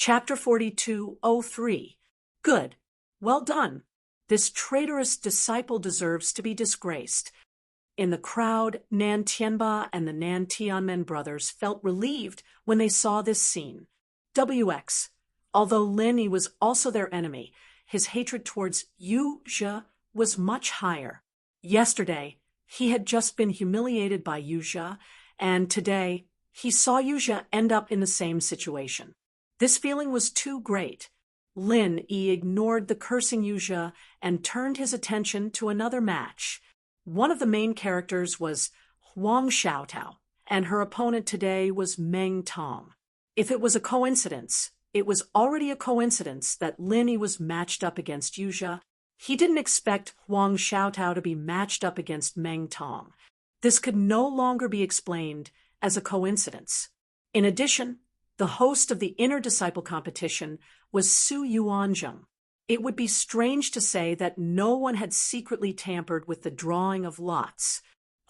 Chapter 42:03. Good. Well done. This traitorous disciple deserves to be disgraced. In the crowd, Nan Tianba and the Nan Tianmen brothers felt relieved when they saw this scene. WX. Although Lin Yi was also their enemy, his hatred towards Yu Zhe was much higher. Yesterday, he had just been humiliated by Yu Zhe, and today, he saw Yu Zhe end up in the same situation. This feeling was too great. Lin Yi ignored the cursing Yu Zhe and turned his attention to another match. One of the main characters was Huang Xiaotao, and her opponent today was Meng Tong. If it was a coincidence, it was already a coincidence that Lin Yi was matched up against Yu Zhe. He didn't expect Huang Xiaotao to be matched up against Meng Tong. This could no longer be explained as a coincidence. In addition, the host of the inner disciple competition was Su Yuanzheng. It would be strange to say that no one had secretly tampered with the drawing of lots.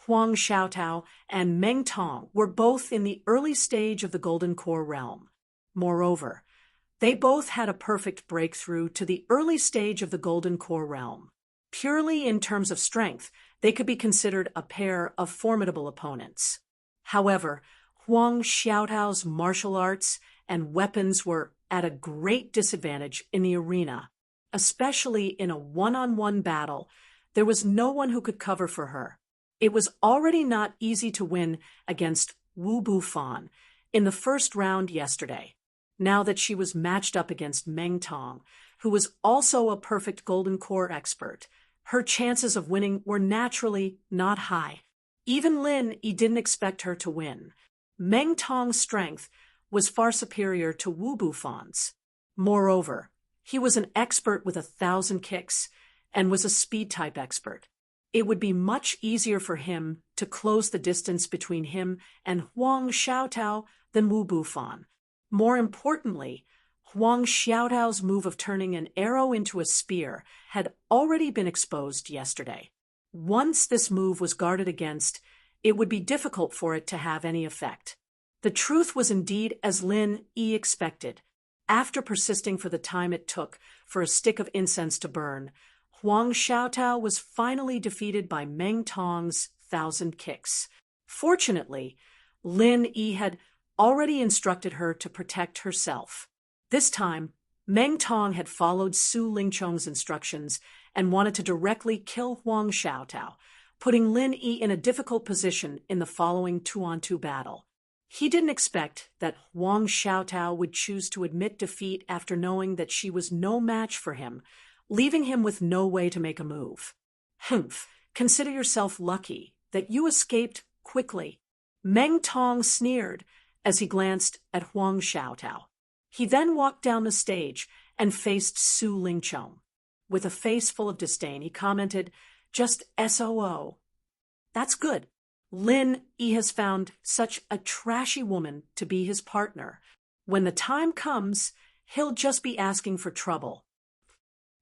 Huang Xiaotao and Meng Tong were both in the early stage of the Golden Core realm. Moreover, they both had a perfect breakthrough to the early stage of the Golden Core realm. Purely in terms of strength, they could be considered a pair of formidable opponents. However, Huang Xiaotao's martial arts and weapons were at a great disadvantage in the arena. Especially in a one-on-one battle, there was no one who could cover for her. It was already not easy to win against Wu Bufan in the first round yesterday. Now that she was matched up against Meng Tong, who was also a perfect Golden Core expert, her chances of winning were naturally not high. Even Lin Yi didn't expect her to win. Meng Tong's strength was far superior to Wu Bufan's. Moreover, he was an expert with 1,000 kicks and was a speed-type expert. It would be much easier for him to close the distance between him and Huang Xiaotao than Wu Bufan. More importantly, Huang Xiaotao's move of turning an arrow into a spear had already been exposed yesterday. Once this move was guarded against, it would be difficult for it to have any effect. The truth was indeed as Lin Yi expected. After persisting for the time it took for a stick of incense to burn, Huang Xiaotao was finally defeated by Meng Tong's 1,000 kicks. Fortunately, Lin Yi had already instructed her to protect herself. This time, Meng Tong had followed Su Lingchong's instructions and wanted to directly kill Huang Xiaotao, putting Lin Yi in a difficult position in the following 2-on-2 battle. He didn't expect that Huang Xiaotao would choose to admit defeat after knowing that she was no match for him, leaving him with no way to make a move. Humph, consider yourself lucky that you escaped quickly. Meng Tong sneered as he glanced at Huang Xiaotao. He then walked down the stage and faced Su Lingchong. With a face full of disdain, he commented, "Just SOO. That's good. Lin Yi has found such a trashy woman to be his partner. When the time comes, he'll just be asking for trouble."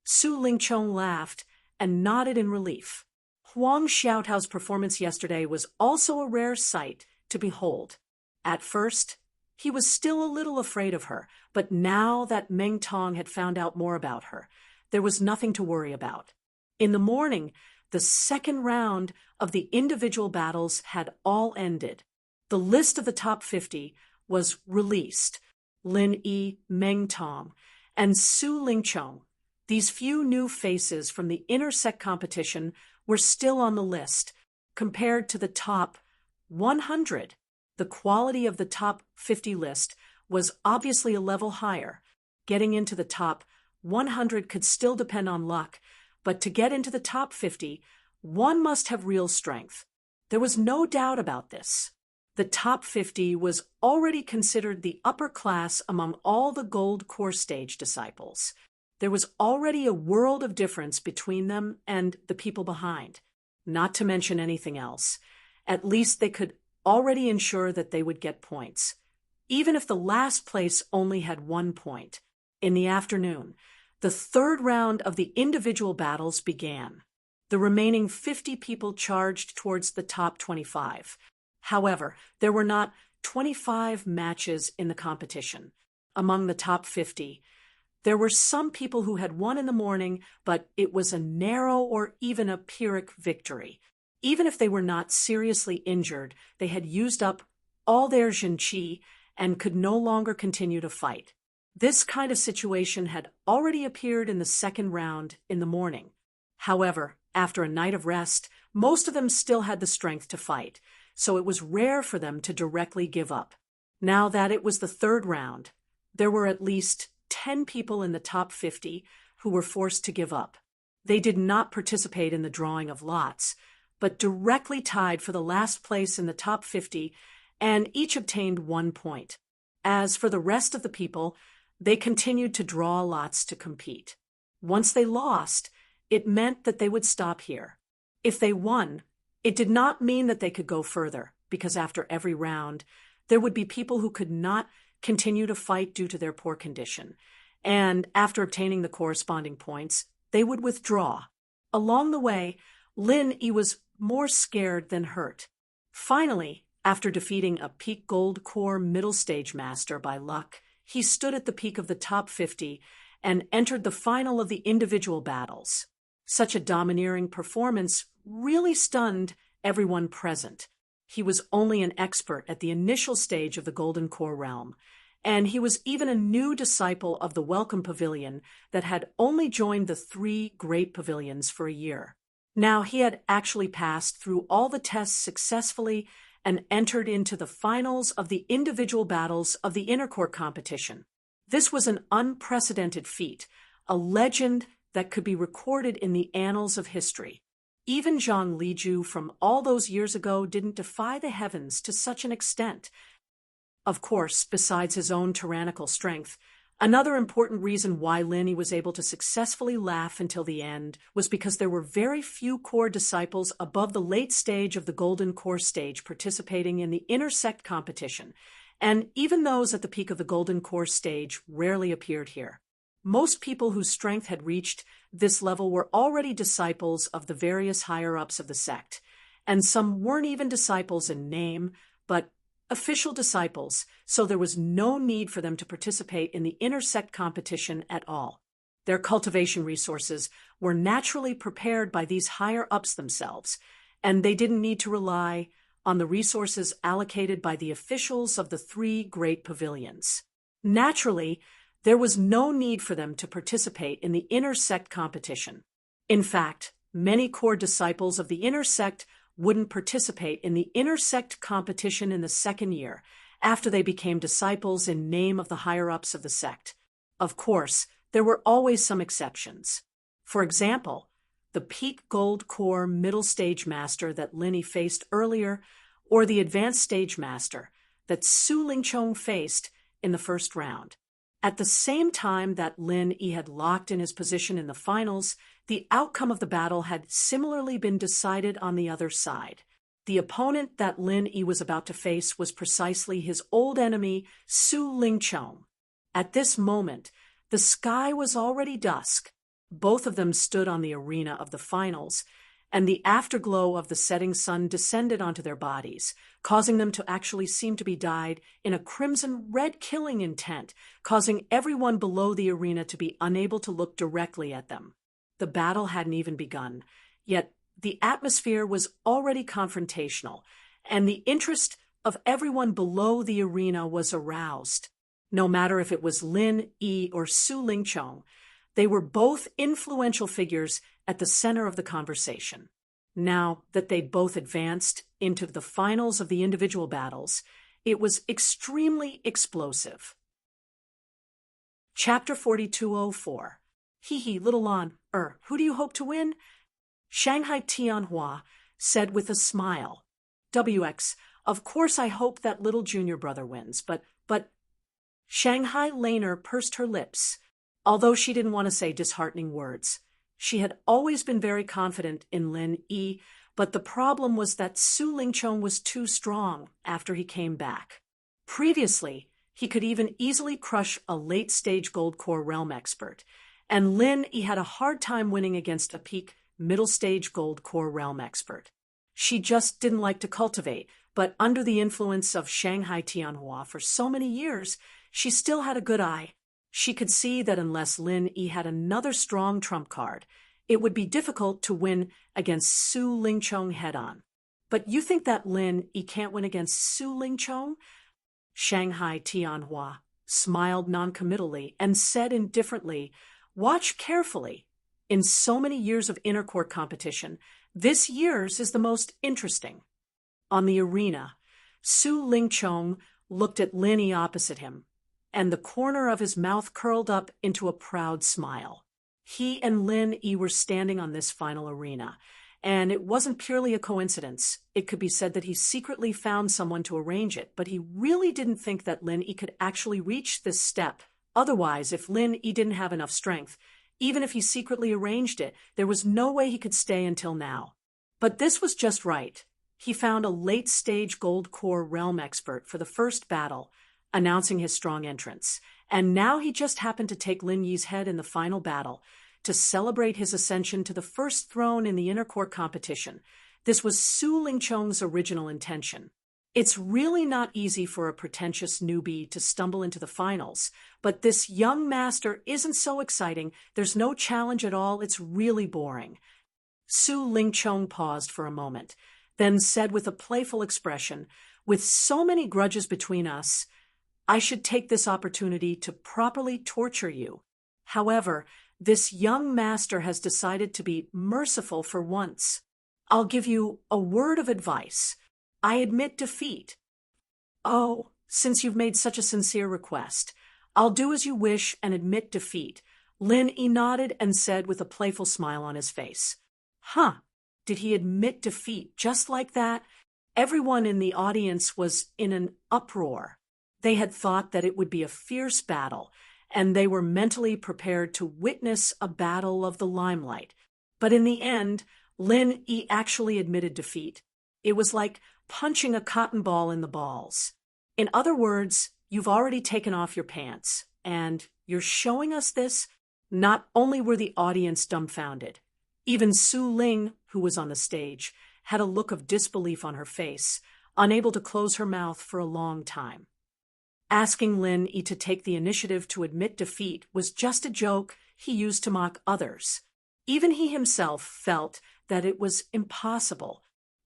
Su Lingchong laughed and nodded in relief. Huang Xiaotao's performance yesterday was also a rare sight to behold. At first, he was still a little afraid of her, but now that Meng Tong had found out more about her, there was nothing to worry about. In the morning, the second round of the individual battles had all ended. The list of the top 50 was released. Lin Yi, Meng Tong, and Su Lingchong, these few new faces from the inner sect competition, were still on the list. Compared to the top 100, the quality of the top 50 list was obviously a level higher. Getting into the top 100 could still depend on luck, but to get into the top 50, one must have real strength. There was no doubt about this. The top 50 was already considered the upper class among all the Gold Core Stage disciples. There was already a world of difference between them and the people behind. Not to mention anything else. At least they could already ensure that they would get points. Even if the last place only had 1 point. In the afternoon, the third round of the individual battles began. The remaining 50 people charged towards the top 25. However, there were not 25 matches in the competition. among the top 50. There were some people who had won in the morning, but it was a narrow or even a Pyrrhic victory. Even if they were not seriously injured, they had used up all their Jinqi and could no longer continue to fight. This kind of situation had already appeared in the second round in the morning. However, after a night of rest, most of them still had the strength to fight, so it was rare for them to directly give up. Now that it was the third round, there were at least 10 people in the top 50 who were forced to give up. They did not participate in the drawing of lots, but directly tied for the last place in the top 50, and each obtained 1 point. As for the rest of the people, they continued to draw lots to compete. Once they lost, it meant that they would stop here. If they won, it did not mean that they could go further, because after every round, there would be people who could not continue to fight due to their poor condition, and after obtaining the corresponding points, they would withdraw. Along the way, Lin Yi was more scared than hurt. Finally, after defeating a peak gold core middle stage master by luck, he stood at the peak of the top 50 and entered the final of the individual battles. Such a domineering performance really stunned everyone present. He was only an expert at the initial stage of the Golden Core realm, and he was even a new disciple of the Welcome Pavilion that had only joined the 3 great pavilions for a year. Now he had actually passed through all the tests successfully and entered into the finals of the individual battles of the inner court competition. This was an unprecedented feat, a legend that could be recorded in the annals of history. Even Zhang Liju from all those years ago didn't defy the heavens to such an extent. Of course, besides his own tyrannical strength, another important reason why Lin Yi was able to successfully laugh until the end was because there were very few core disciples above the late stage of the Golden Core stage participating in the inner sect competition, and even those at the peak of the Golden Core stage rarely appeared here. Most people whose strength had reached this level were already disciples of the various higher-ups of the sect, and some weren't even disciples in name, but official disciples, so there was no need for them to participate in the inner sect competition at all. Their cultivation resources were naturally prepared by these higher-ups themselves, and they didn't need to rely on the resources allocated by the officials of the 3 great pavilions. Naturally, there was no need for them to participate in the inner sect competition. In fact, many core disciples of the inner sect wouldn't participate in the inner sect competition in the second year, after they became disciples in name of the higher-ups of the sect. Of course, there were always some exceptions. For example, the peak gold core middle stage master that Lin Yi faced earlier, or the advanced stage master that Su Lingchong faced in the first round. At the same time that Lin Yi had locked in his position in the finals, the outcome of the battle had similarly been decided on the other side. The opponent that Lin Yi was about to face was precisely his old enemy, Su Lingchong. At this moment, the sky was already dusk. Both of them stood on the arena of the finals, and the afterglow of the setting sun descended onto their bodies, causing them to actually seem to be dyed in a crimson-red killing intent, causing everyone below the arena to be unable to look directly at them. The battle hadn't even begun, yet the atmosphere was already confrontational, and the interest of everyone below the arena was aroused. No matter if it was Lin Yi or Su Lingchong, they were both influential figures at the center of the conversation. Now that they'd both advanced into the finals of the individual battles, it was extremely explosive. Chapter 4204. Hee, little Lan, who do you hope to win? Shanghai Tianhua said with a smile. WX, of course I hope that little junior brother wins, but Shanghai Laner pursed her lips, although she didn't want to say disheartening words. She had always been very confident in Lin Yi, but the problem was that Su Lingchong was too strong after he came back. Previously, he could even easily crush a late-stage Gold Core realm expert, and Lin Yi had a hard time winning against a peak middle-stage Gold Core realm expert. She just didn't like to cultivate, but under the influence of Shanghai Tianhua for so many years, she still had a good eye. She could see that unless Lin Yi had another strong trump card, it would be difficult to win against Su Lingchong head-on. But you think that Lin Yi can't win against Su Lingchong? Shanghai Tianhua smiled noncommittally and said indifferently, "Watch carefully. In so many years of inner court competition, this year's is the most interesting." On the arena, Su Lingchong looked at Lin Yi opposite him, and the corner of his mouth curled up into a proud smile. He and Lin Yi were standing on this final arena, and it wasn't purely a coincidence. It could be said that he secretly found someone to arrange it, but he really didn't think that Lin Yi could actually reach this step. Otherwise, if Lin Yi didn't have enough strength, even if he secretly arranged it, there was no way he could stay until now. But this was just right. He found a late-stage gold core realm expert for the first battle, announcing his strong entrance, and now he just happened to take Lin Yi's head in the final battle to celebrate his ascension to the first throne in the inner court competition. This was Su Lingchong's original intention. It's really not easy for a pretentious newbie to stumble into the finals, but this young master isn't so exciting. There's no challenge at all. It's really boring. Su Lingchong paused for a moment, then said with a playful expression, "With so many grudges between us, I should take this opportunity to properly torture you. However, this young master has decided to be merciful for once. I'll give you a word of advice. I admit defeat." "Oh, since you've made such a sincere request, I'll do as you wish and admit defeat," Lin Yi nodded and said with a playful smile on his face. Huh, did he admit defeat just like that? Everyone in the audience was in an uproar. They had thought that it would be a fierce battle, and they were mentally prepared to witness a battle of the limelight. But in the end, Lin Yi actually admitted defeat. It was like punching a cotton ball in the balls. In other words, you've already taken off your pants, and you're showing us this? Not only were the audience dumbfounded, even Su Ling, who was on the stage, had a look of disbelief on her face, unable to close her mouth for a long time. Asking Lin Yi to take the initiative to admit defeat was just a joke he used to mock others. Even he himself felt that it was impossible.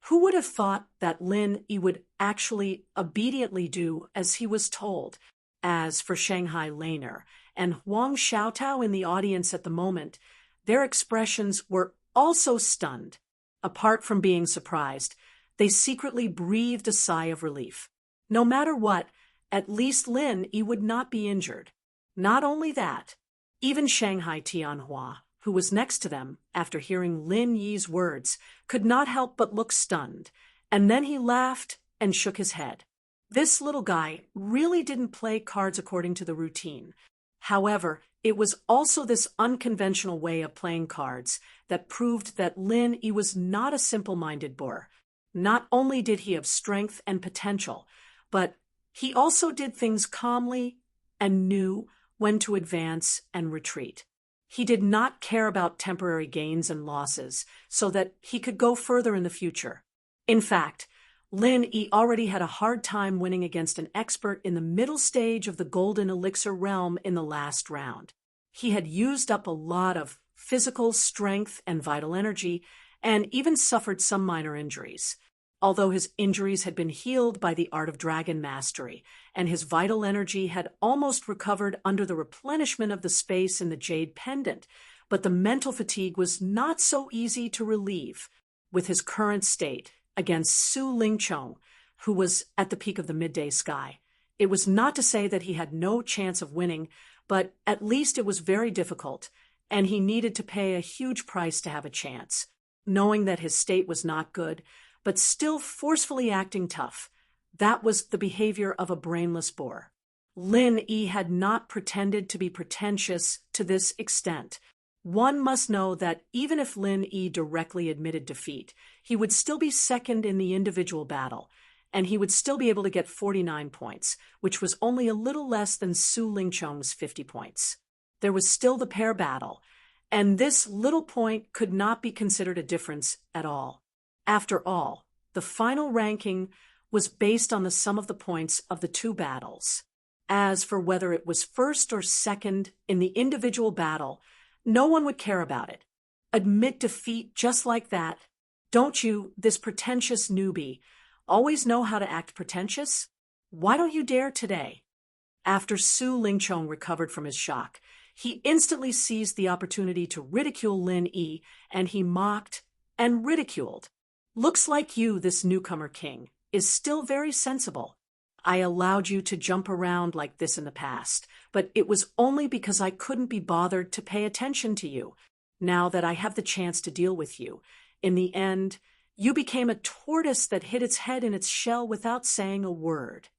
Who would have thought that Lin Yi would actually obediently do as he was told? As for Shanghai Laner and Huang Xiaotao in the audience at the moment, their expressions were also stunned. Apart from being surprised, they secretly breathed a sigh of relief. No matter what, at least Lin Yi would not be injured. Not only that, even Shanghai Tianhua, who was next to them after hearing Lin Yi's words, could not help but look stunned, and then he laughed and shook his head. This little guy really didn't play cards according to the routine. However, it was also this unconventional way of playing cards that proved that Lin Yi was not a simple-minded boor. Not only did he have strength and potential, but he also did things calmly and knew when to advance and retreat. He did not care about temporary gains and losses so that he could go further in the future. In fact, Lin Yi already had a hard time winning against an expert in the middle stage of the Golden Elixir realm in the last round. He had used up a lot of physical strength and vital energy, and even suffered some minor injuries. Although his injuries had been healed by the art of dragon mastery, and his vital energy had almost recovered under the replenishment of the space in the jade pendant, but the mental fatigue was not so easy to relieve. With his current state, against Su Lingchong, who was at the peak of the midday sky, it was not to say that he had no chance of winning, but at least it was very difficult, and he needed to pay a huge price to have a chance. Knowing that his state was not good, but still forcefully acting tough, that was the behavior of a brainless boor. Lin Yi had not pretended to be pretentious to this extent. One must know that even if Lin Yi directly admitted defeat, he would still be second in the individual battle, and he would still be able to get 49 points, which was only a little less than Su Lingchong's 50 points. There was still the pair battle, and this little point could not be considered a difference at all. After all, the final ranking was based on the sum of the points of the two battles. As for whether it was first or second in the individual battle, no one would care about it. Admit defeat just like that. Don't you, this pretentious newbie, always know how to act pretentious? Why don't you dare today? After Su Lingchong recovered from his shock, he instantly seized the opportunity to ridicule Lin Yi, and he mocked and ridiculed. Looks like you, this newcomer king, is still very sensible. I allowed you to jump around like this in the past, but it was only because I couldn't be bothered to pay attention to you. Now that I have the chance to deal with you, in the end, you became a tortoise that hid its head in its shell without saying a word.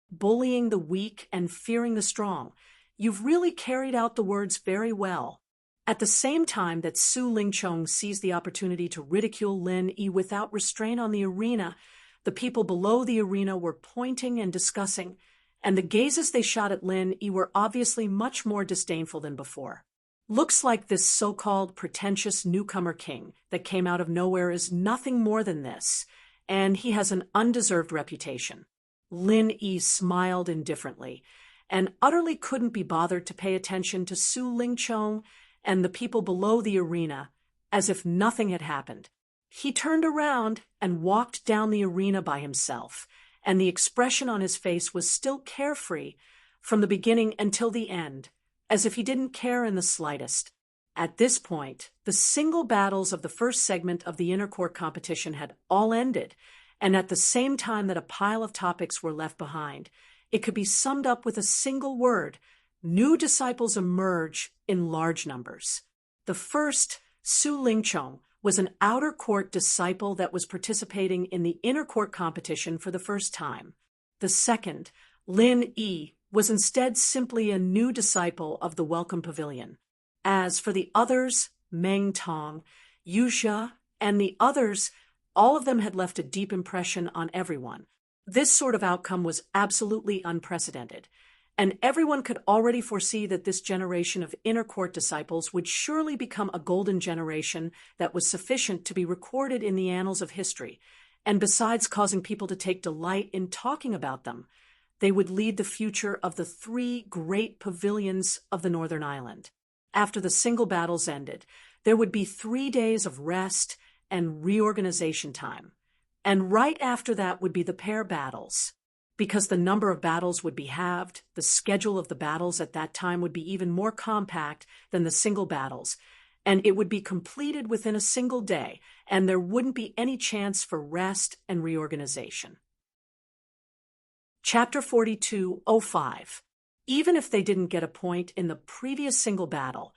Bullying the weak and fearing the strong, you've really carried out the words very well. At the same time that Su Lingchong seized the opportunity to ridicule Lin Yi without restraint on the arena, the people below the arena were pointing and discussing, and the gazes they shot at Lin Yi were obviously much more disdainful than before. Looks like this so-called pretentious newcomer king that came out of nowhere is nothing more than this, and he has an undeserved reputation. Lin Yi smiled indifferently, and utterly couldn't be bothered to pay attention to Su Lingchong and the people below the arena, as if nothing had happened. He turned around and walked down the arena by himself, and the expression on his face was still carefree from the beginning until the end, as if he didn't care in the slightest. At this point, the single battles of the first segment of the inner court competition had all ended, and at the same time that a pile of topics were left behind, it could be summed up with a single word: new disciples emerge in large numbers. The first, Su Lingchong, was an outer court disciple that was participating in the inner court competition for the first time. The second, Lin Yi, was instead simply a new disciple of the Welcome Pavilion. As for the others, Meng Tong, Yu Zhe, and the others, all of them had left a deep impression on everyone. This sort of outcome was absolutely unprecedented, and everyone could already foresee that this generation of inner court disciples would surely become a golden generation that was sufficient to be recorded in the annals of history, and besides causing people to take delight in talking about them, they would lead the future of the 3 great pavilions of the Northern Island. After the single battles ended, there would be 3 days of rest and reorganization time. And right after that would be the pair battles. Because the number of battles would be halved, the schedule of the battles at that time would be even more compact than the single battles, and it would be completed within a single day, and there wouldn't be any chance for rest and reorganization. Chapter 42:05. Even if they didn't get a point in the previous single battle,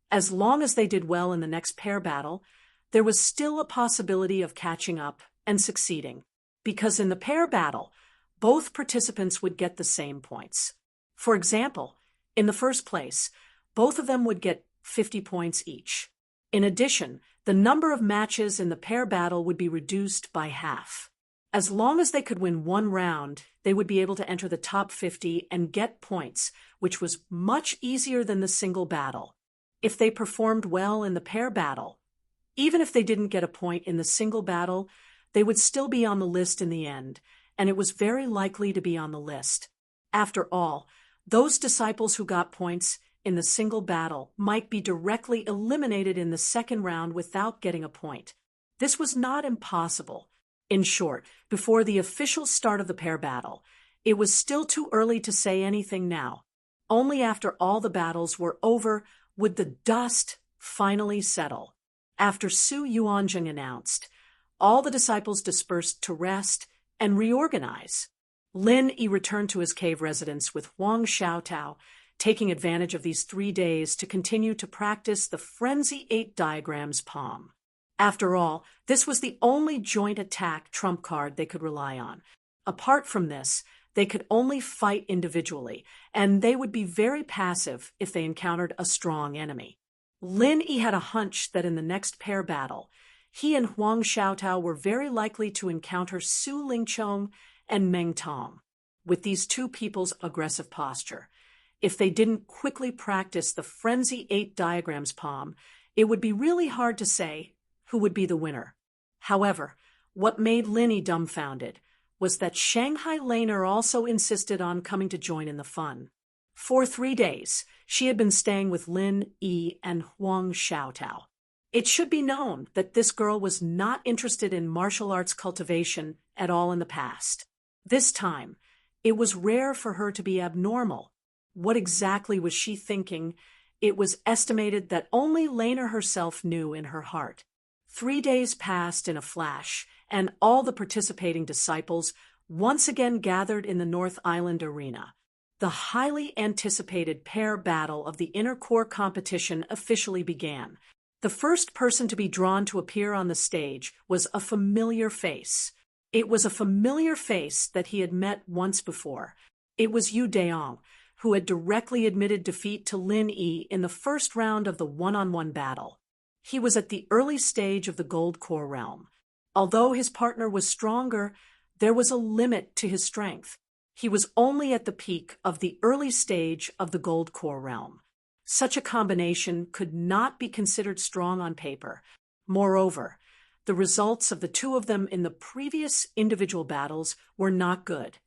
as long as they did well in the next pair battle, there was still a possibility of catching up and succeeding, because in the pair battle, both participants would get the same points. For example, in the first place, both of them would get 50 points each. In addition, the number of matches in the pair battle would be reduced by half. As long as they could win one round, they would be able to enter the top 50 and get points, which was much easier than the single battle. If they performed well in the pair battle, even if they didn't get a point in the single battle, they would still be on the list in the end, and it was very likely to be on the list. After all, those disciples who got points in the single battle might be directly eliminated in the second round without getting a point. This was not impossible. In short, before the official start of the pair battle, it was still too early to say anything now. Only after all the battles were over would the dust finally settle. After Su Yuanzheng announced, all the disciples dispersed to rest and reorganize. Lin Yi returned to his cave residence with Huang Xiaotao, taking advantage of these 3 days to continue to practice the Frenzy 8 diagram's palm. After all, this was the only joint attack trump card they could rely on. Apart from this, they could only fight individually, and they would be very passive if they encountered a strong enemy. Lin Yi had a hunch that in the next pair battle, he and Huang Xiaotao were very likely to encounter Su Lingchong and Meng Tong. With these two people's aggressive posture, if they didn't quickly practice the Frenzy 8 diagram's palm, it would be really hard to say who would be the winner. However, what made Lin Yi dumbfounded was that Shanghai Laner also insisted on coming to join in the fun. For 3 days, she had been staying with Lin Yi and Huang Xiaotao. It should be known that this girl was not interested in martial arts cultivation at all in the past. This time, it was rare for her to be abnormal. What exactly was she thinking? It was estimated that only Laner herself knew in her heart. 3 days passed in a flash, and all the participating disciples once again gathered in the North Island arena. The highly anticipated pair battle of the inner core competition officially began. The first person to be drawn to appear on the stage was a familiar face. It was a familiar face that he had met once before. It was Yu Daong, who had directly admitted defeat to Lin Yi in the first round of the one-on-one battle. He was at the early stage of the Gold Core realm. Although his partner was stronger, there was a limit to his strength. He was only at the peak of the early stage of the Gold Core realm. Such a combination could not be considered strong on paper. Moreover, the results of the two of them in the previous individual battles were not good.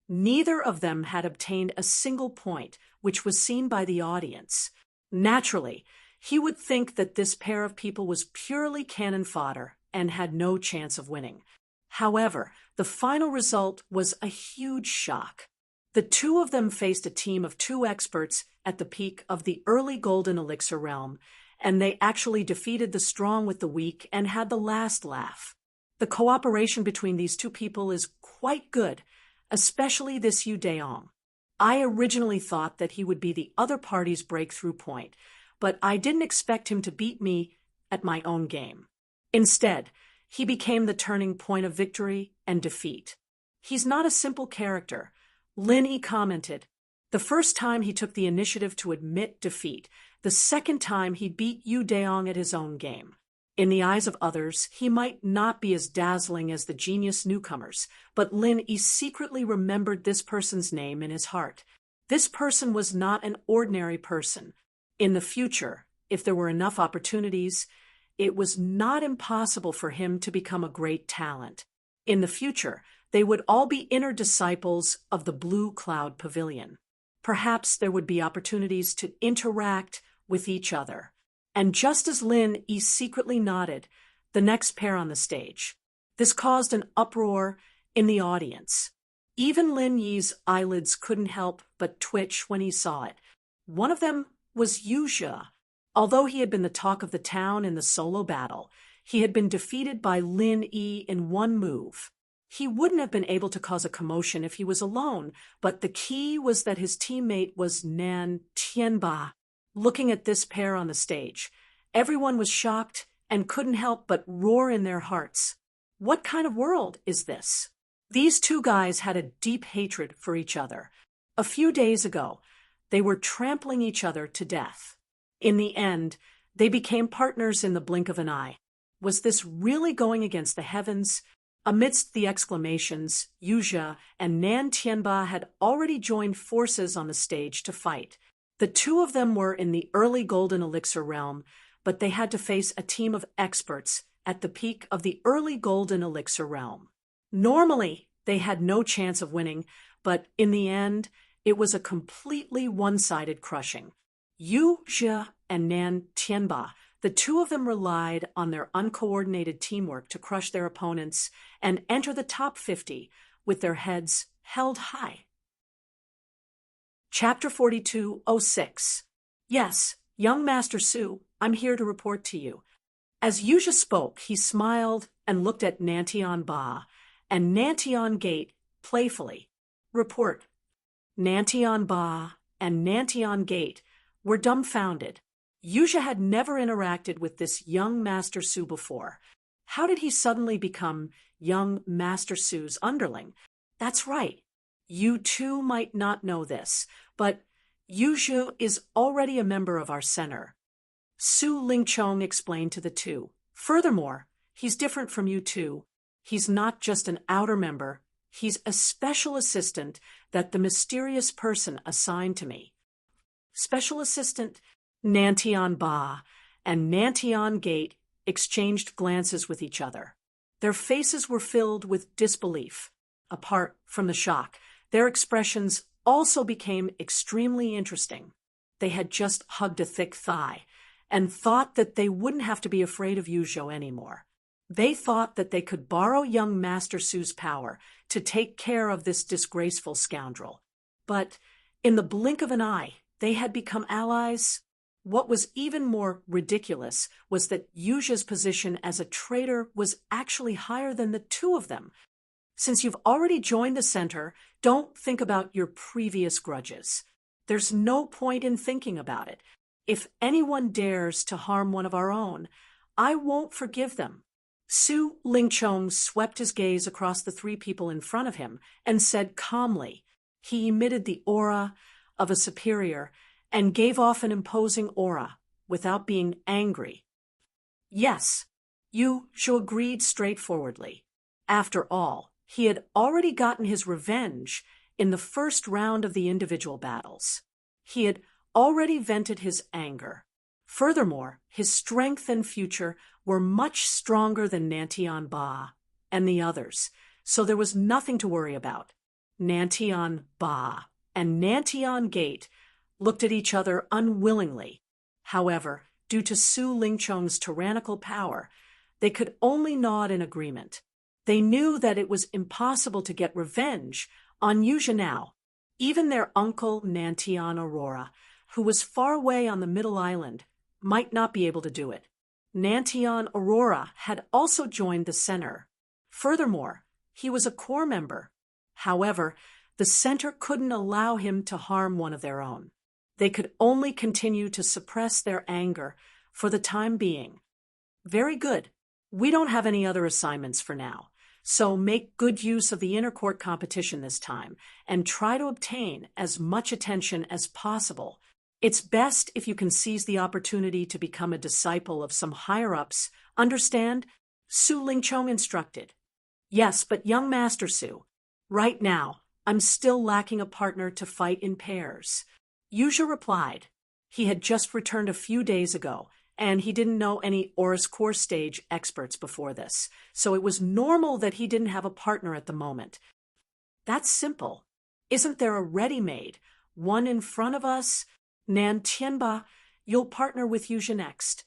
Neither of them had obtained a single point, which was seen by the audience. Naturally, he would think that this pair of people was purely cannon fodder and had no chance of winning. However, the final result was a huge shock. The two of them faced a team of 2 experts at the peak of the early Golden Elixir realm, and they actually defeated the strong with the weak and had the last laugh. The cooperation between these two people is quite good, especially this Yu Daong. I originally thought that he would be the other party's breakthrough point, but I didn't expect him to beat me at my own game. Instead, he became the turning point of victory and defeat. He's not a simple character. Lin Yi commented. The first time he took the initiative to admit defeat. The second time he beat Yu Daong at his own game. In the eyes of others, he might not be as dazzling as the genius newcomers, but Lin Yi secretly remembered this person's name in his heart. This person was not an ordinary person. In the future, if there were enough opportunities, it was not impossible for him to become a great talent. In the future, they would all be inner disciples of the Blue Cloud Pavilion. Perhaps there would be opportunities to interact with each other. And just as Lin Yi secretly nodded, the next pair on the stage. This caused an uproar in the audience. Even Lin Yi's eyelids couldn't help but twitch when he saw it. One of them was Yu Zhe. Although he had been the talk of the town in the solo battle, he had been defeated by Lin Yi in one move. He wouldn't have been able to cause a commotion if he was alone, but the key was that his teammate was Nan Tianba. Looking at this pair on the stage, everyone was shocked and couldn't help but roar in their hearts. What kind of world is this? These two guys had a deep hatred for each other. A few days ago, they were trampling each other to death. In the end, they became partners in the blink of an eye. Was this really going against the heavens? Amidst the exclamations, Yu Zhe and Nan Tianba had already joined forces on the stage to fight. The two of them were in the early Golden Elixir realm, but they had to face a team of experts at the peak of the early Golden Elixir realm. Normally, they had no chance of winning, but in the end, it was a completely one-sided crushing. Yu Zhe and Nan Tianba, the two of them relied on their uncoordinated teamwork to crush their opponents and enter the top 50 with their heads held high. Chapter 42:06. Yes, young Master Su, I'm here to report to you. As Yu Zhe spoke, he smiled and looked at Nantian Ba and Nantian Gate playfully. Report. Nantian Ba and Nantian Gate were dumbfounded. Yu Zhe had never interacted with this young Master Su before. How did he suddenly become young Master Su's underling? That's right. You too might not know this, but Yu Zhe is already a member of our center. Su Lingchong explained to the two. Furthermore, he's different from you two. He's not just an outer member. He's a special assistant that the mysterious person assigned to me. Special assistant Nantian Ba and Nantian Gate exchanged glances with each other. Their faces were filled with disbelief. Apart from the shock, their expressions also became extremely interesting. They had just hugged a thick thigh and thought that they wouldn't have to be afraid of Yuzhou anymore. They thought that they could borrow young Master Su's power to take care of this disgraceful scoundrel. But in the blink of an eye, they had become allies. What was even more ridiculous was that Yuzha's position as a traitor was actually higher than the two of them. Since you've already joined the center, don't think about your previous grudges. There's no point in thinking about it. If anyone dares to harm one of our own, I won't forgive them. Su Lingchong swept his gaze across the three people in front of him and said calmly. He emitted the aura of a superior and gave off an imposing aura without being angry. Yes, Yuzhou agreed straightforwardly. After all, he had already gotten his revenge in the first round of the individual battles. He had already vented his anger. Furthermore, his strength and future were much stronger than Nantian Ba and the others, so there was nothing to worry about. Nantian Ba and Nantian Gate looked at each other unwillingly. However, due to Su Lingchong's tyrannical power, they could only nod in agreement. They knew that it was impossible to get revenge on Yuzha now. Even their uncle Nantian Aurora, who was far away on the Middle Island, might not be able to do it. Nantian Aurora had also joined the center. Furthermore, he was a core member. However, the center couldn't allow him to harm one of their own. They could only continue to suppress their anger for the time being. Very good. We don't have any other assignments for now, so make good use of the intercourt competition this time and try to obtain as much attention as possible. It's best if you can seize the opportunity to become a disciple of some higher-ups. Understand? Su Lingchong instructed. Yes, but young Master Su, right now, I'm still lacking a partner to fight in pairs. Yuzha replied. He had just returned a few days ago, and he didn't know any Aurus Core stage experts before this, so it was normal that he didn't have a partner at the moment. That's simple. Isn't there a ready-made, one in front of us? Nan Tianba, you'll partner with Yuzha next.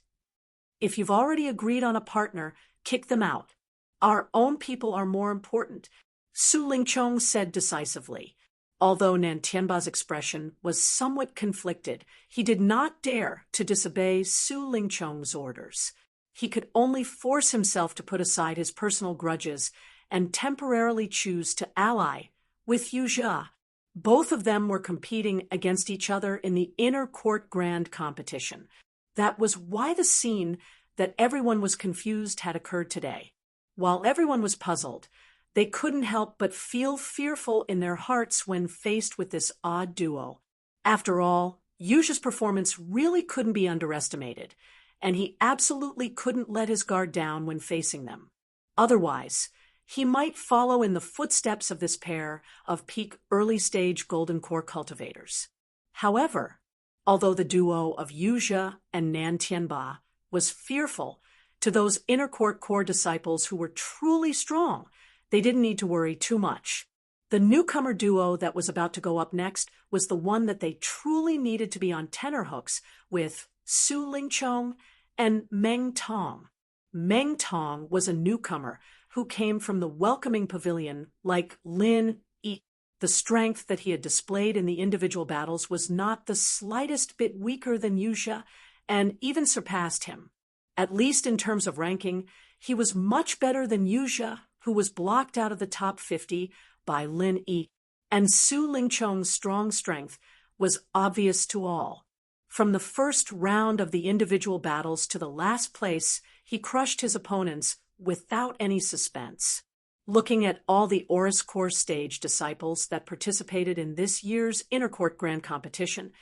If you've already agreed on a partner, kick them out. Our own people are more important, Su Lingchong said decisively. Although Nan Tianba's expression was somewhat conflicted, he did not dare to disobey Su Lingchong's orders. He could only force himself to put aside his personal grudges and temporarily choose to ally with Yuzha. Both of them were competing against each other in the inner court grand competition. That was why the scene that everyone was confused had occurred today. While everyone was puzzled, they couldn't help but feel fearful in their hearts when faced with this odd duo. After all, Yuzha's performance really couldn't be underestimated, and he absolutely couldn't let his guard down when facing them. Otherwise, he might follow in the footsteps of this pair of peak early-stage Golden Core cultivators. However, although the duo of Yuzha and Nan Tianba was fearful to those inner court core disciples who were truly strong, they didn't need to worry too much. The newcomer duo that was about to go up next was the one that they truly needed to be on tenterhooks with Su Lingchong and Meng Tong. Meng Tong was a newcomer who came from the welcoming pavilion like Lin Yi. The strength that he had displayed in the individual battles was not the slightest bit weaker than Yuzha and even surpassed him. At least in terms of ranking, he was much better than Yuzha, who was blocked out of the top 50 by Lin Yi, and Su Lingchong's strong strength was obvious to all. From the first round of the individual battles to the last place, he crushed his opponents without any suspense. Looking at all the Aurus Core stage disciples that participated in this year's Intercourt Grand Competition,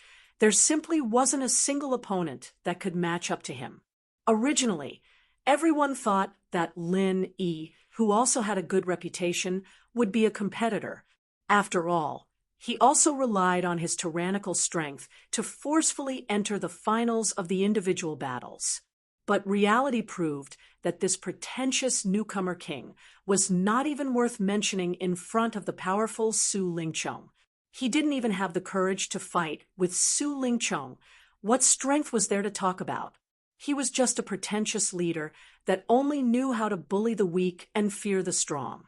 there simply wasn't a single opponent that could match up to him. Originally, everyone thought that Lin Yi, who also had a good reputation, would be a competitor. After all, he also relied on his tyrannical strength to forcefully enter the finals of the individual battles. But reality proved that this pretentious newcomer king was not even worth mentioning in front of the powerful Su Lingchong. He didn't even have the courage to fight with Su Lingchong. What strength was there to talk about? He was just a pretentious leader that only knew how to bully the weak and fear the strong.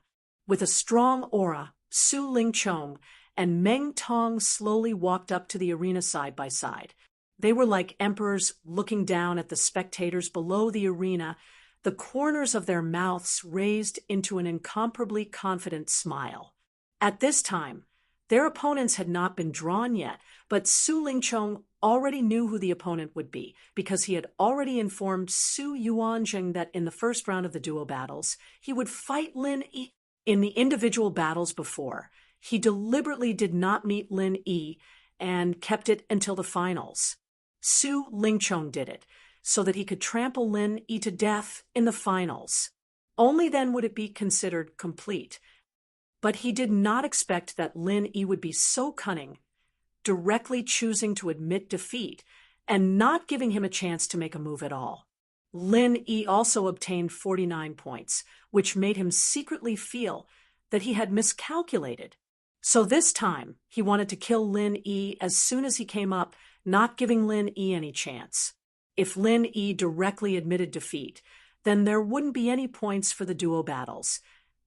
With a strong aura, Su Lingchong and Meng Tong slowly walked up to the arena side by side. They were like emperors looking down at the spectators below the arena, the corners of their mouths raised into an incomparably confident smile. At this time, their opponents had not been drawn yet, but Su Lingchong already knew who the opponent would be because he had already informed Su Yuanjing that in the first round of the duo battles, he would fight Lin Yi. In the individual battles before, he deliberately did not meet Lin Yi and kept it until the finals. Su Lingchong did it so that he could trample Lin Yi to death in the finals. Only then would it be considered complete. But he did not expect that Lin Yi would be so cunning, directly choosing to admit defeat and not giving him a chance to make a move at all. Lin Yi also obtained 49 points, which made him secretly feel that he had miscalculated. So this time, he wanted to kill Lin Yi as soon as he came up, not giving Lin Yi any chance. If Lin Yi directly admitted defeat, then there wouldn't be any points for the duo battles,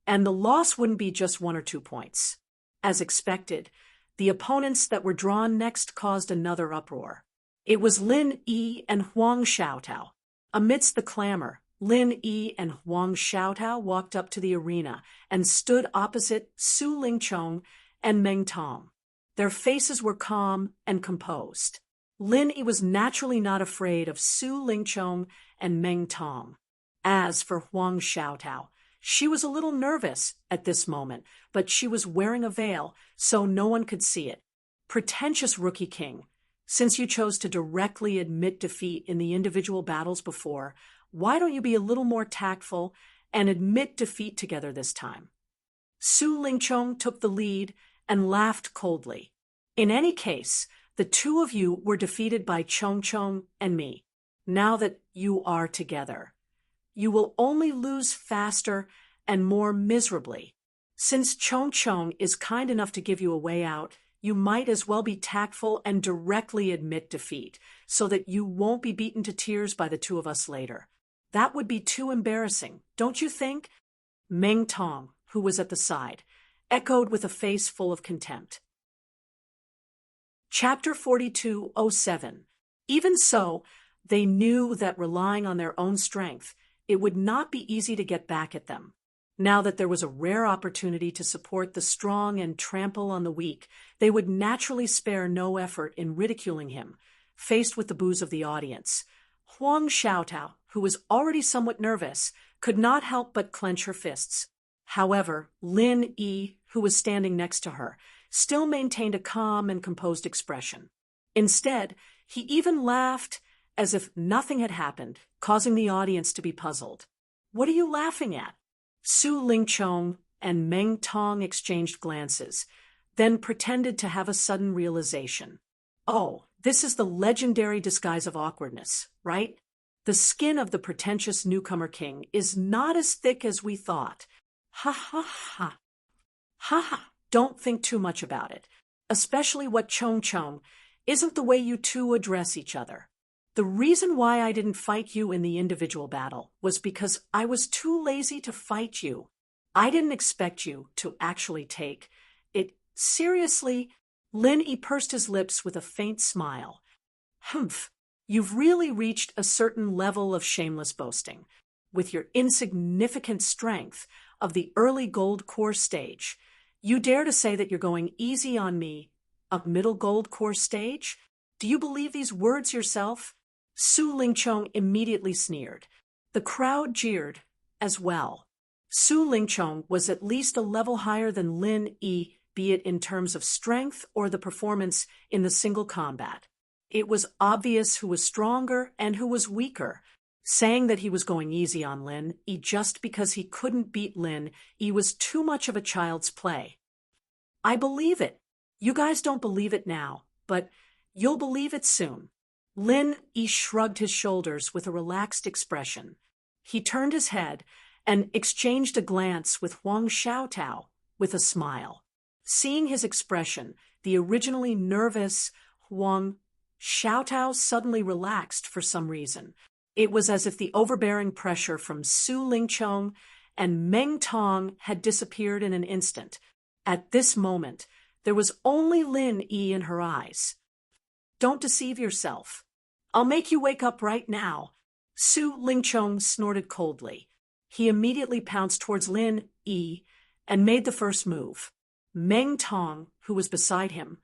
and the loss wouldn't be just 1 or 2 points. As expected, the opponents that were drawn next caused another uproar. It was Lin Yi and Huang Xiaotao. Amidst the clamor, Lin Yi and Huang Xiaotao walked up to the arena and stood opposite Su Lingchong and Meng Tong. Their faces were calm and composed. Lin Yi was naturally not afraid of Su Lingchong and Meng Tong. As for Huang Xiaotao, she was a little nervous at this moment, but she was wearing a veil, so no one could see it. Pretentious rookie king, since you chose to directly admit defeat in the individual battles before, why don't you be a little more tactful and admit defeat together this time? Su Lingchong took the lead and laughed coldly. In any case, the two of you were defeated by Chong Chong and me. Now that you are together, you will only lose faster and more miserably. Since Chong Chong is kind enough to give you a way out, you might as well be tactful and directly admit defeat, so that you won't be beaten to tears by the two of us later. That would be too embarrassing, don't you think? Meng Tong, who was at the side, echoed with a face full of contempt. Chapter 42:07. Even so, they knew that relying on their own strength, it would not be easy to get back at them. Now that there was a rare opportunity to support the strong and trample on the weak, they would naturally spare no effort in ridiculing him, faced with the boos of the audience. Huang Xiaotao, who was already somewhat nervous, could not help but clench her fists. However, Lin Yi, who was standing next to her, still maintained a calm and composed expression. Instead, he even laughed as if nothing had happened, causing the audience to be puzzled. "What are you laughing at?" Su Lingchong and Meng Tong exchanged glances, then pretended to have a sudden realization. "Oh, this is the legendary disguise of awkwardness, right? The skin of the pretentious newcomer king is not as thick as we thought. Ha ha ha. Ha ha, don't think too much about it. Especially what Chong Chong isn't the way you two address each other. The reason why I didn't fight you in the individual battle was because I was too lazy to fight you. I didn't expect you to actually take it seriously." Lin Yi pursed his lips with a faint smile. "Humph, you've really reached a certain level of shameless boasting. With your insignificant strength of the early gold core stage, you dare to say that you're going easy on me, a middle gold core stage? Do you believe these words yourself?" Su Lingchong immediately sneered. The crowd jeered as well. Su Lingchong was at least a level higher than Lin Yi, be it in terms of strength or the performance in the single combat. It was obvious who was stronger and who was weaker. Saying that he was going easy on Lin Yi just because he couldn't beat Lin Yi was too much of a child's play. "I believe it. You guys don't believe it now, but you'll believe it soon. Lin Yi shrugged his shoulders with a relaxed expression. He turned his head and exchanged a glance with Huang Xiaotao with a smile. Seeing his expression, the originally nervous Huang Xiaotao suddenly relaxed for some reason. It was as if the overbearing pressure from Su Lingqiong and Meng Tong had disappeared in an instant. At this moment, there was only Lin Yi in her eyes. "Don't deceive yourself. I'll make you wake up right now." Su Lingqiong snorted coldly. He immediately pounced towards Lin Yi and made the first move. Meng Tong, who was beside him,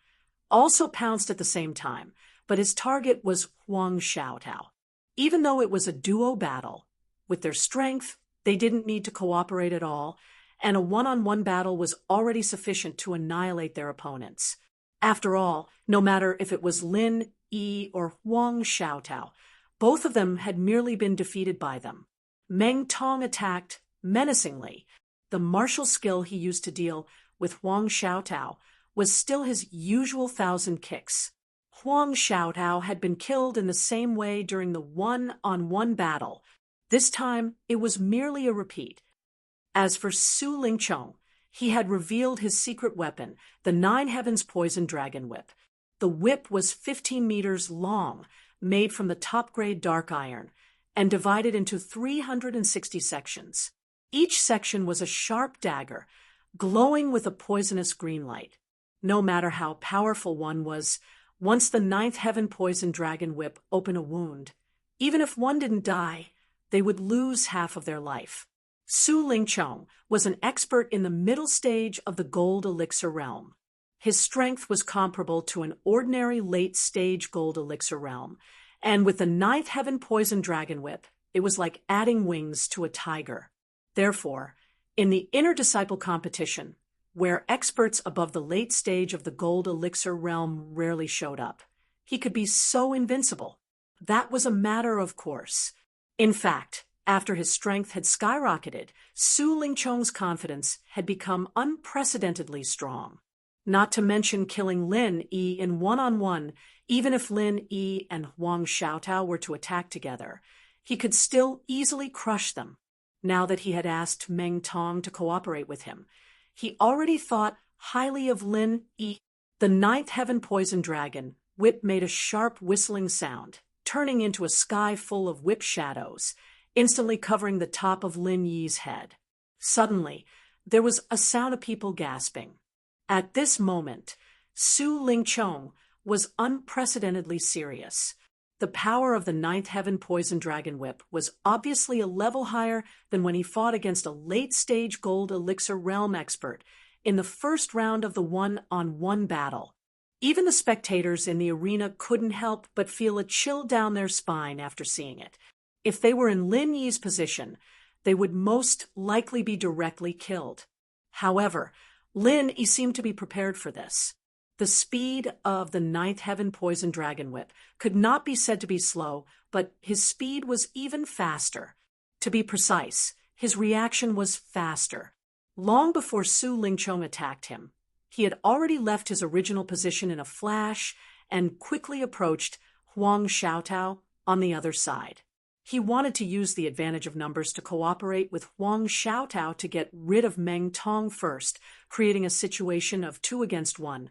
also pounced at the same time, but his target was Huang Xiaotao. Even though it was a duo battle, with their strength, they didn't need to cooperate at all, and a one-on-one battle was already sufficient to annihilate their opponents. After all, no matter if it was Lin Yi or Huang Xiaotao, both of them had merely been defeated by them. Meng Tong attacked menacingly. The martial skill he used to deal with Huang Xiaotao was still his usual 1,000 kicks. Huang Xiaotao had been killed in the same way during the one-on-one battle. This time, it was merely a repeat. As for Su Lingqiong, he had revealed his secret weapon, the Nine Heavens Poison Dragon Whip. The whip was 15 meters long, made from the top-grade dark iron, and divided into 360 sections. Each section was a sharp dagger, glowing with a poisonous green light. No matter how powerful one was, once the Ninth Heaven Poison Dragon Whip opened a wound, even if one didn't die, they would lose half of their life. Su Lingqiong was an expert in the middle stage of the gold elixir realm. His strength was comparable to an ordinary late-stage gold elixir realm, and with the Ninth Heaven Poison Dragon Whip, it was like adding wings to a tiger. Therefore, in the inner disciple competition, where experts above the late stage of the gold elixir realm rarely showed up, he could be so invincible. That was a matter of course. In fact, after his strength had skyrocketed, Su Lingqiong's confidence had become unprecedentedly strong. Not to mention killing Lin Yi in one-on-one, even if Lin Yi and Huang Xiaotao were to attack together, he could still easily crush them. Now that he had asked Meng Tong to cooperate with him, he already thought highly of Lin Yi. The Ninth Heaven Poison Dragon Whip made a sharp whistling sound, turning into a sky full of whip shadows, instantly covering the top of Lin Yi's head. Suddenly, there was a sound of people gasping. At this moment, Su Lingqiong was unprecedentedly serious. The power of the Ninth Heaven Poison Dragon Whip was obviously a level higher than when he fought against a late-stage gold elixir realm expert in the first round of the one-on-one battle. Even the spectators in the arena couldn't help but feel a chill down their spine after seeing it. If they were in Lin Yi's position, they would most likely be directly killed. However, Lin Yi seemed to be prepared for this. The speed of the Ninth Heaven Poison Dragon Whip could not be said to be slow, but his speed was even faster. To be precise, his reaction was faster. Long before Su Lingqiong attacked him, he had already left his original position in a flash and quickly approached Huang Xiaotao on the other side. He wanted to use the advantage of numbers to cooperate with Huang Xiaotao to get rid of Meng Tong first, creating a situation of 2 against 1.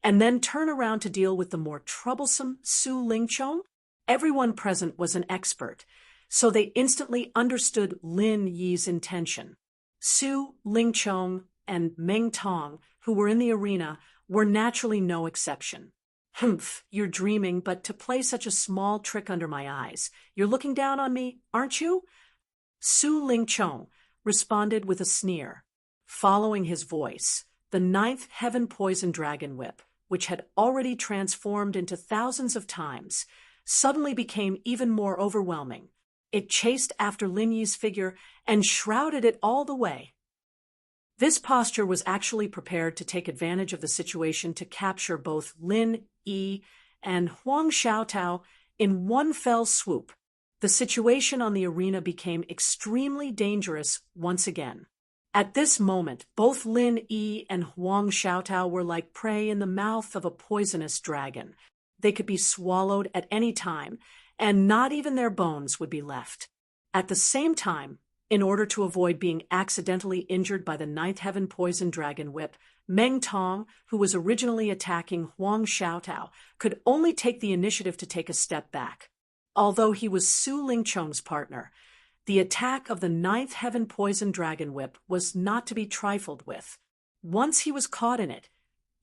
And then turn around to deal with the more troublesome Su Lingqiong? Everyone present was an expert, so they instantly understood Lin Yi's intention. Su Lingqiong and Meng Tong, who were in the arena, were naturally no exception. "Humph, you're dreaming, but to play such a small trick under my eyes. You're looking down on me, aren't you?" Su Lingqiong responded with a sneer. Following his voice, the Ninth Heaven Poison Dragon Whip, which had already transformed into thousands of times, suddenly became even more overwhelming. It chased after Lin Yi's figure and shrouded it all the way. This posture was actually prepared to take advantage of the situation to capture both Lin Yi and Huang Xiaotao in one fell swoop. The situation on the arena became extremely dangerous once again. At this moment, both Lin Yi and Huang Xiaotao were like prey in the mouth of a poisonous dragon. They could be swallowed at any time, and not even their bones would be left. At the same time, in order to avoid being accidentally injured by the ninth heaven poison dragon whip, Meng Tong, who was originally attacking Huang Xiaotao, could only take the initiative to take a step back. Although he was Su Lingchong's partner, the attack of the ninth heaven poison dragon whip was not to be trifled with. Once he was caught in it,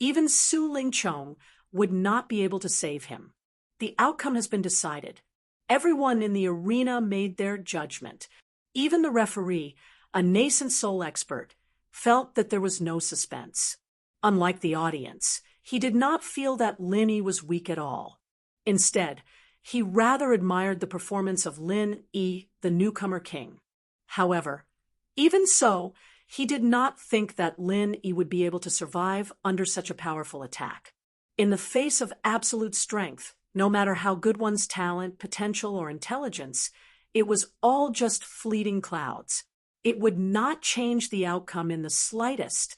even Su Lingchong would not be able to save him. The outcome has been decided. Everyone in the arena made their judgment. Even the referee, a nascent soul expert, felt that there was no suspense. Unlike the audience, he did not feel that Lin Yi was weak at all. Instead, he rather admired the performance of Lin Yi, the newcomer king. However, even so, he did not think that Lin Yi would be able to survive under such a powerful attack. In the face of absolute strength, no matter how good one's talent, potential, or intelligence, it was all just fleeting clouds. It would not change the outcome in the slightest.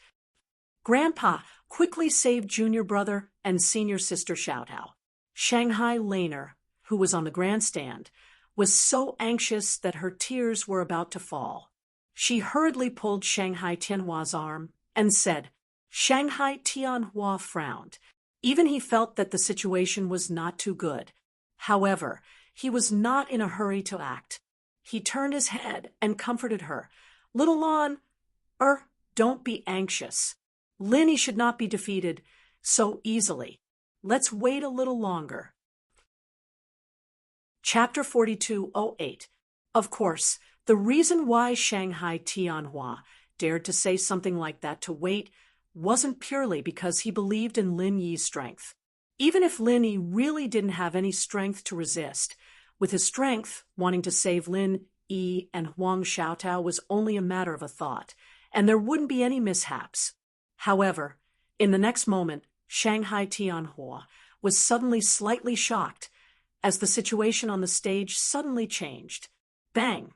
Grandpa quickly saved junior brother and senior sister Xiaotao. Shanghai Laner, who was on the grandstand, was so anxious that her tears were about to fall. She hurriedly pulled Shanghai Tianhua's arm and said, Shanghai Tianhua frowned. Even he felt that the situation was not too good. However, he was not in a hurry to act. He turned his head and comforted her. Little Lon, don't be anxious. Lin Yi should not be defeated so easily. Let's wait a little longer. Chapter 4208. Of course, the reason why Shanghai Tianhua dared to say something like that to wait wasn't purely because he believed in Lin Yi's strength. Even if Lin Yi really didn't have any strength to resist, with his strength, wanting to save Lin Yi and Huang Xiaotao was only a matter of a thought, and there wouldn't be any mishaps. However, in the next moment, Shanghai Tianhua was suddenly slightly shocked as the situation on the stage suddenly changed. Bang!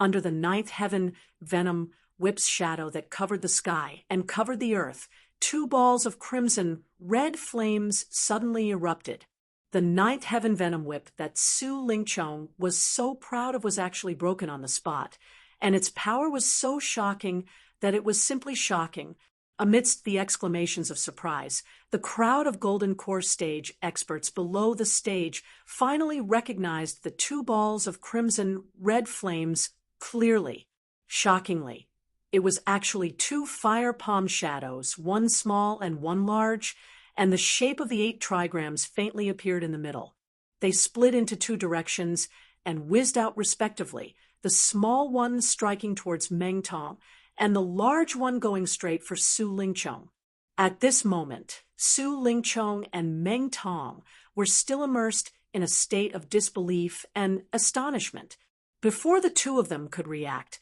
Under the ninth heaven venom whip's shadow that covered the sky and covered the earth, two balls of crimson red flames suddenly erupted. The ninth heaven venom whip that Su Lingchong was so proud of was actually broken on the spot, and its power was so shocking that it was simply shocking. Amidst the exclamations of surprise, the crowd of Golden Core stage experts below the stage finally recognized the two balls of crimson red flames clearly. Shockingly, it was actually two fire palm shadows, one small and one large, and the shape of the 8 trigrams faintly appeared in the middle. They split into two directions and whizzed out respectively, the small one striking towards Meng Tong, and the large one going straight for Su Lingchong. At this moment, Su Lingchong and Meng Tong were still immersed in a state of disbelief and astonishment. Before the two of them could react,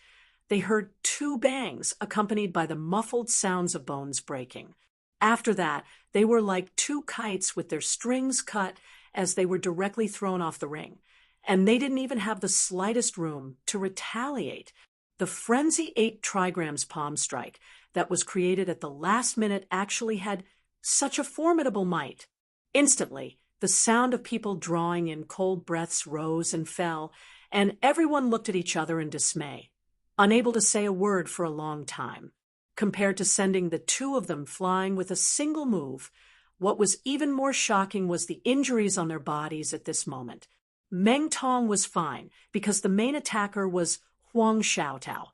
they heard two bangs accompanied by the muffled sounds of bones breaking. After that, they were like two kites with their strings cut as they were directly thrown off the ring, and they didn't even have the slightest room to retaliate. The Frenzy 8 trigrams palm strike that was created at the last minute actually had such a formidable might. Instantly, the sound of people drawing in cold breaths rose and fell, and everyone looked at each other in dismay, unable to say a word for a long time. Compared to sending the two of them flying with a single move, what was even more shocking was the injuries on their bodies at this moment. Meng Tong was fine because the main attacker was Huang Xiaotao.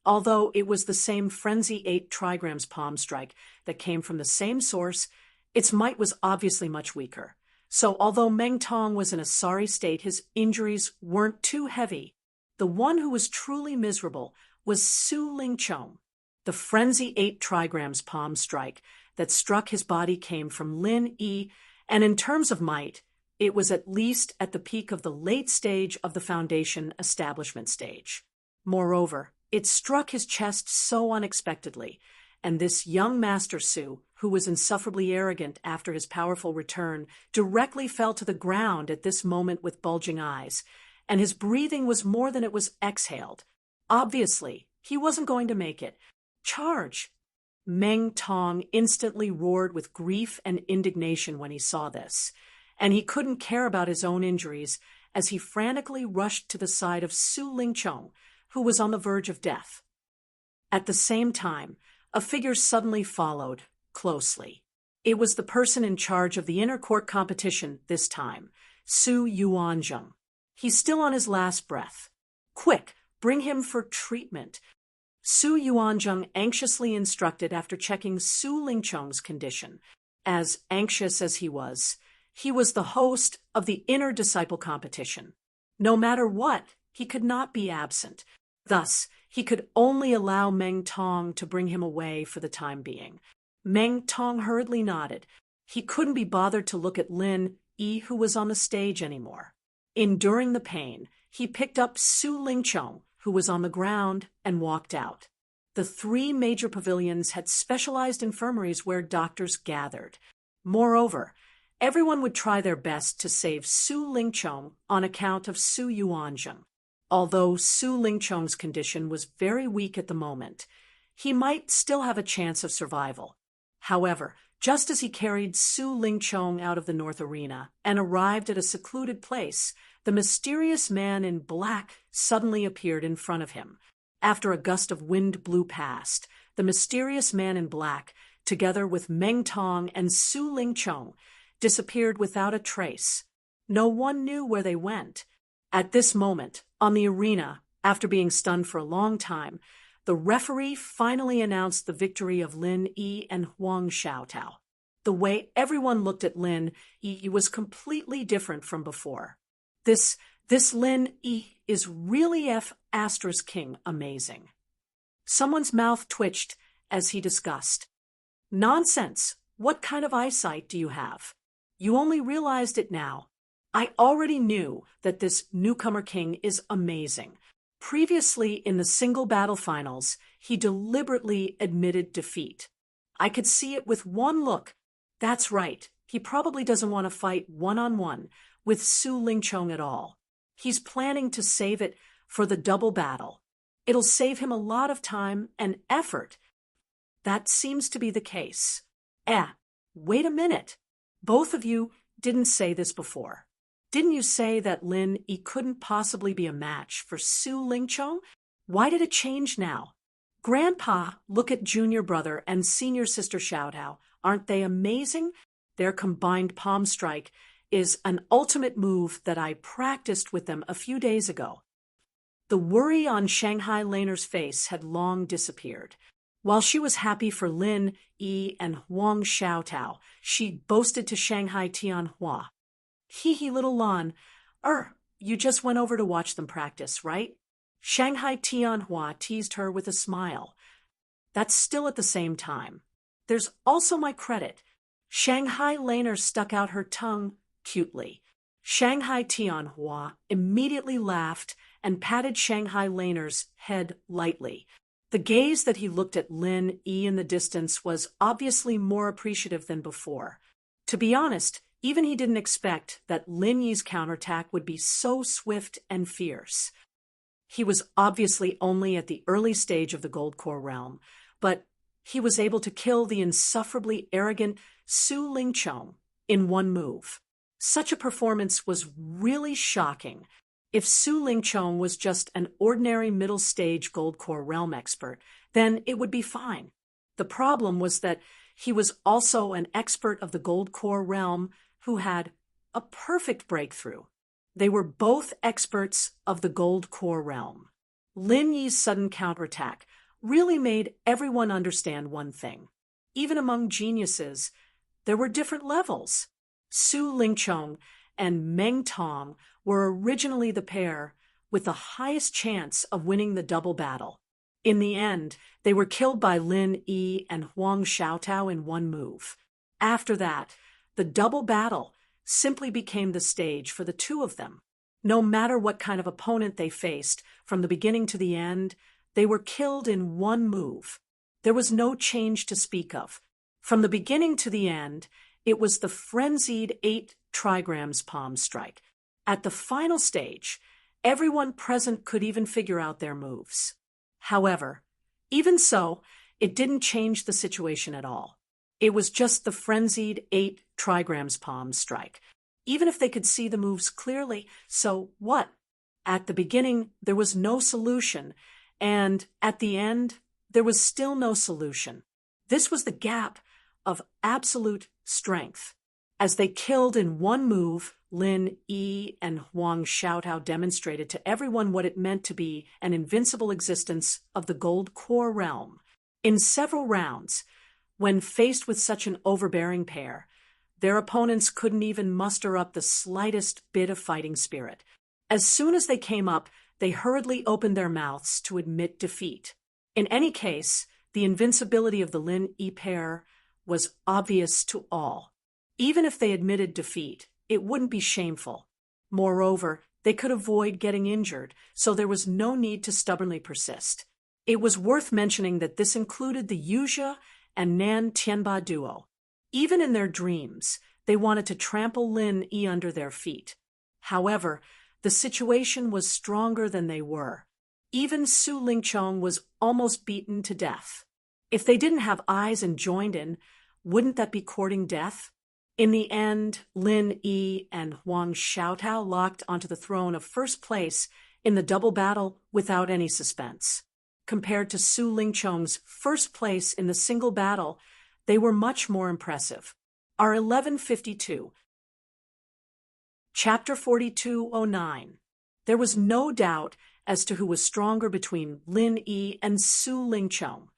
Although it was the same Frenzy 8 trigrams palm strike that came from the same source, its might was obviously much weaker. So although Meng Tong was in a sorry state, his injuries weren't too heavy. The one who was truly miserable was Su Lingchong. The Frenzy 8 trigrams palm strike that struck his body came from Lin Yi, and in terms of might, it was at least at the peak of the late stage of the Foundation establishment stage. Moreover, it struck his chest so unexpectedly, and this young Master Su, who was insufferably arrogant after his powerful return, directly fell to the ground at this moment with bulging eyes, and his breathing was more than it was exhaled. Obviously, he wasn't going to make it. Charge! Meng Tong instantly roared with grief and indignation when he saw this, and he couldn't care about his own injuries as he frantically rushed to the side of Su Lingchong, who was on the verge of death. At the same time, a figure suddenly followed, closely. It was the person in charge of the inner court competition this time, Su Yuanzheng. He's still on his last breath. Quick, bring him for treatment. Su Yuanzheng anxiously instructed after checking Su Lingchong's condition. As anxious as he was the host of the inner disciple competition. No matter what, he could not be absent. Thus, he could only allow Meng Tong to bring him away for the time being. Meng Tong hurriedly nodded. He couldn't be bothered to look at Lin Yi, who was on the stage, anymore. Enduring the pain, he picked up Su Lingchong, who was on the ground, and walked out. The 3 major pavilions had specialized infirmaries where doctors gathered. Moreover, everyone would try their best to save Su Lingchong on account of Su Yuanzheng. Although Su Lingchong's condition was very weak at the moment, he might still have a chance of survival. However, just as he carried Su Lingchong out of the North Arena and arrived at a secluded place, the mysterious man in black suddenly appeared in front of him. After a gust of wind blew past, the mysterious man in black, together with Meng Tong and Su Lingchong, disappeared without a trace. No one knew where they went. At this moment, on the arena, after being stunned for a long time, the referee finally announced the victory of Lin Yi and Huang Xiaotao. The way everyone looked at Lin Yi was completely different from before. This Lin Yi is really King amazing. Someone's mouth twitched as he discussed. Nonsense! What kind of eyesight do you have? You only realized it now. I already knew that this newcomer king is amazing. Previously in the single battle finals, he deliberately admitted defeat. I could see it with one look. That's right, he probably doesn't want to fight one-on-one with Su Lingchong at all. He's planning to save it for the double battle. It'll save him a lot of time and effort. That seems to be the case. Wait a minute. Both of you didn't say this before. Didn't you say that Lin Yi couldn't possibly be a match for Su Lingchong? Why did it change now? Grandpa, look at junior brother and senior sister Xiaotao. Aren't they amazing? Their combined palm strike is an ultimate move that I practiced with them a few days ago. The worry on Shanghai Laner's face had long disappeared. While she was happy for Lin Yi and Huang Xiaotao, she boasted to Shanghai Tianhua. Hee little Lan, you just went over to watch them practice, right? Shanghai Tianhua teased her with a smile. That's still at the same time. There's also my credit. Shanghai Laner stuck out her tongue cutely. Shanghai Tianhua immediately laughed and patted Shanghai Laner's head lightly. The gaze that he looked at Lin Yi in the distance was obviously more appreciative than before. To be honest, even he didn't expect that Lin Yi's counterattack would be so swift and fierce. He was obviously only at the early stage of the Gold Core realm, but he was able to kill the insufferably arrogant Su Lingchong in one move. Such a performance was really shocking. If Su Lingchong was just an ordinary middle-stage Gold Core realm expert, then it would be fine. The problem was that he was also an expert of the Gold Core realm who had a perfect breakthrough. They were both experts of the Gold Core realm. Lin Yi's sudden counterattack really made everyone understand one thing. Even among geniuses, there were different levels. Su Lingchong and Meng Tong were originally the pair with the highest chance of winning the double battle. In the end, they were killed by Lin Yi and Huang Xiaotao in one move. After that, the double battle simply became the stage for the two of them. No matter what kind of opponent they faced, from the beginning to the end, they were killed in one move. There was no change to speak of. From the beginning to the end, it was the frenzied 8 trigrams palm strike. At the final stage, everyone present could even figure out their moves. However, even so, it didn't change the situation at all. It was just the frenzied 8 trigrams palm strike. even if they could see the moves clearly. So what? At the beginning, there was no solution, and at the end, there was still no solution. This was the gap of absolute strength. As they killed in one move, Lin Yi and Huang Xiaotao demonstrated to everyone what it meant to be an invincible existence of the gold core realm. In several rounds, when faced with such an overbearing pair, their opponents couldn't even muster up the slightest bit of fighting spirit. As soon as they came up, they hurriedly opened their mouths to admit defeat. In any case, the invincibility of the Lin Yi pair was obvious to all. Even if they admitted defeat, it wouldn't be shameful. Moreover, they could avoid getting injured, so there was no need to stubbornly persist. It was worth mentioning that this included the Yuzhe and Nan Tianba duo. Even in their dreams, they wanted to trample Lin Yi under their feet. However, the situation was stronger than they were. Even Su Lingchong was almost beaten to death. If they didn't have eyes and joined in, wouldn't that be courting death? In the end, Lin Yi and Huang Xiaotao locked onto the throne of first place in the double battle without any suspense. Compared to Su Lingchong's first place in the single battle, they were much more impressive. Our 1152. Chapter 4209. There was no doubt as to who was stronger between Lin Yi and Su Lingchong.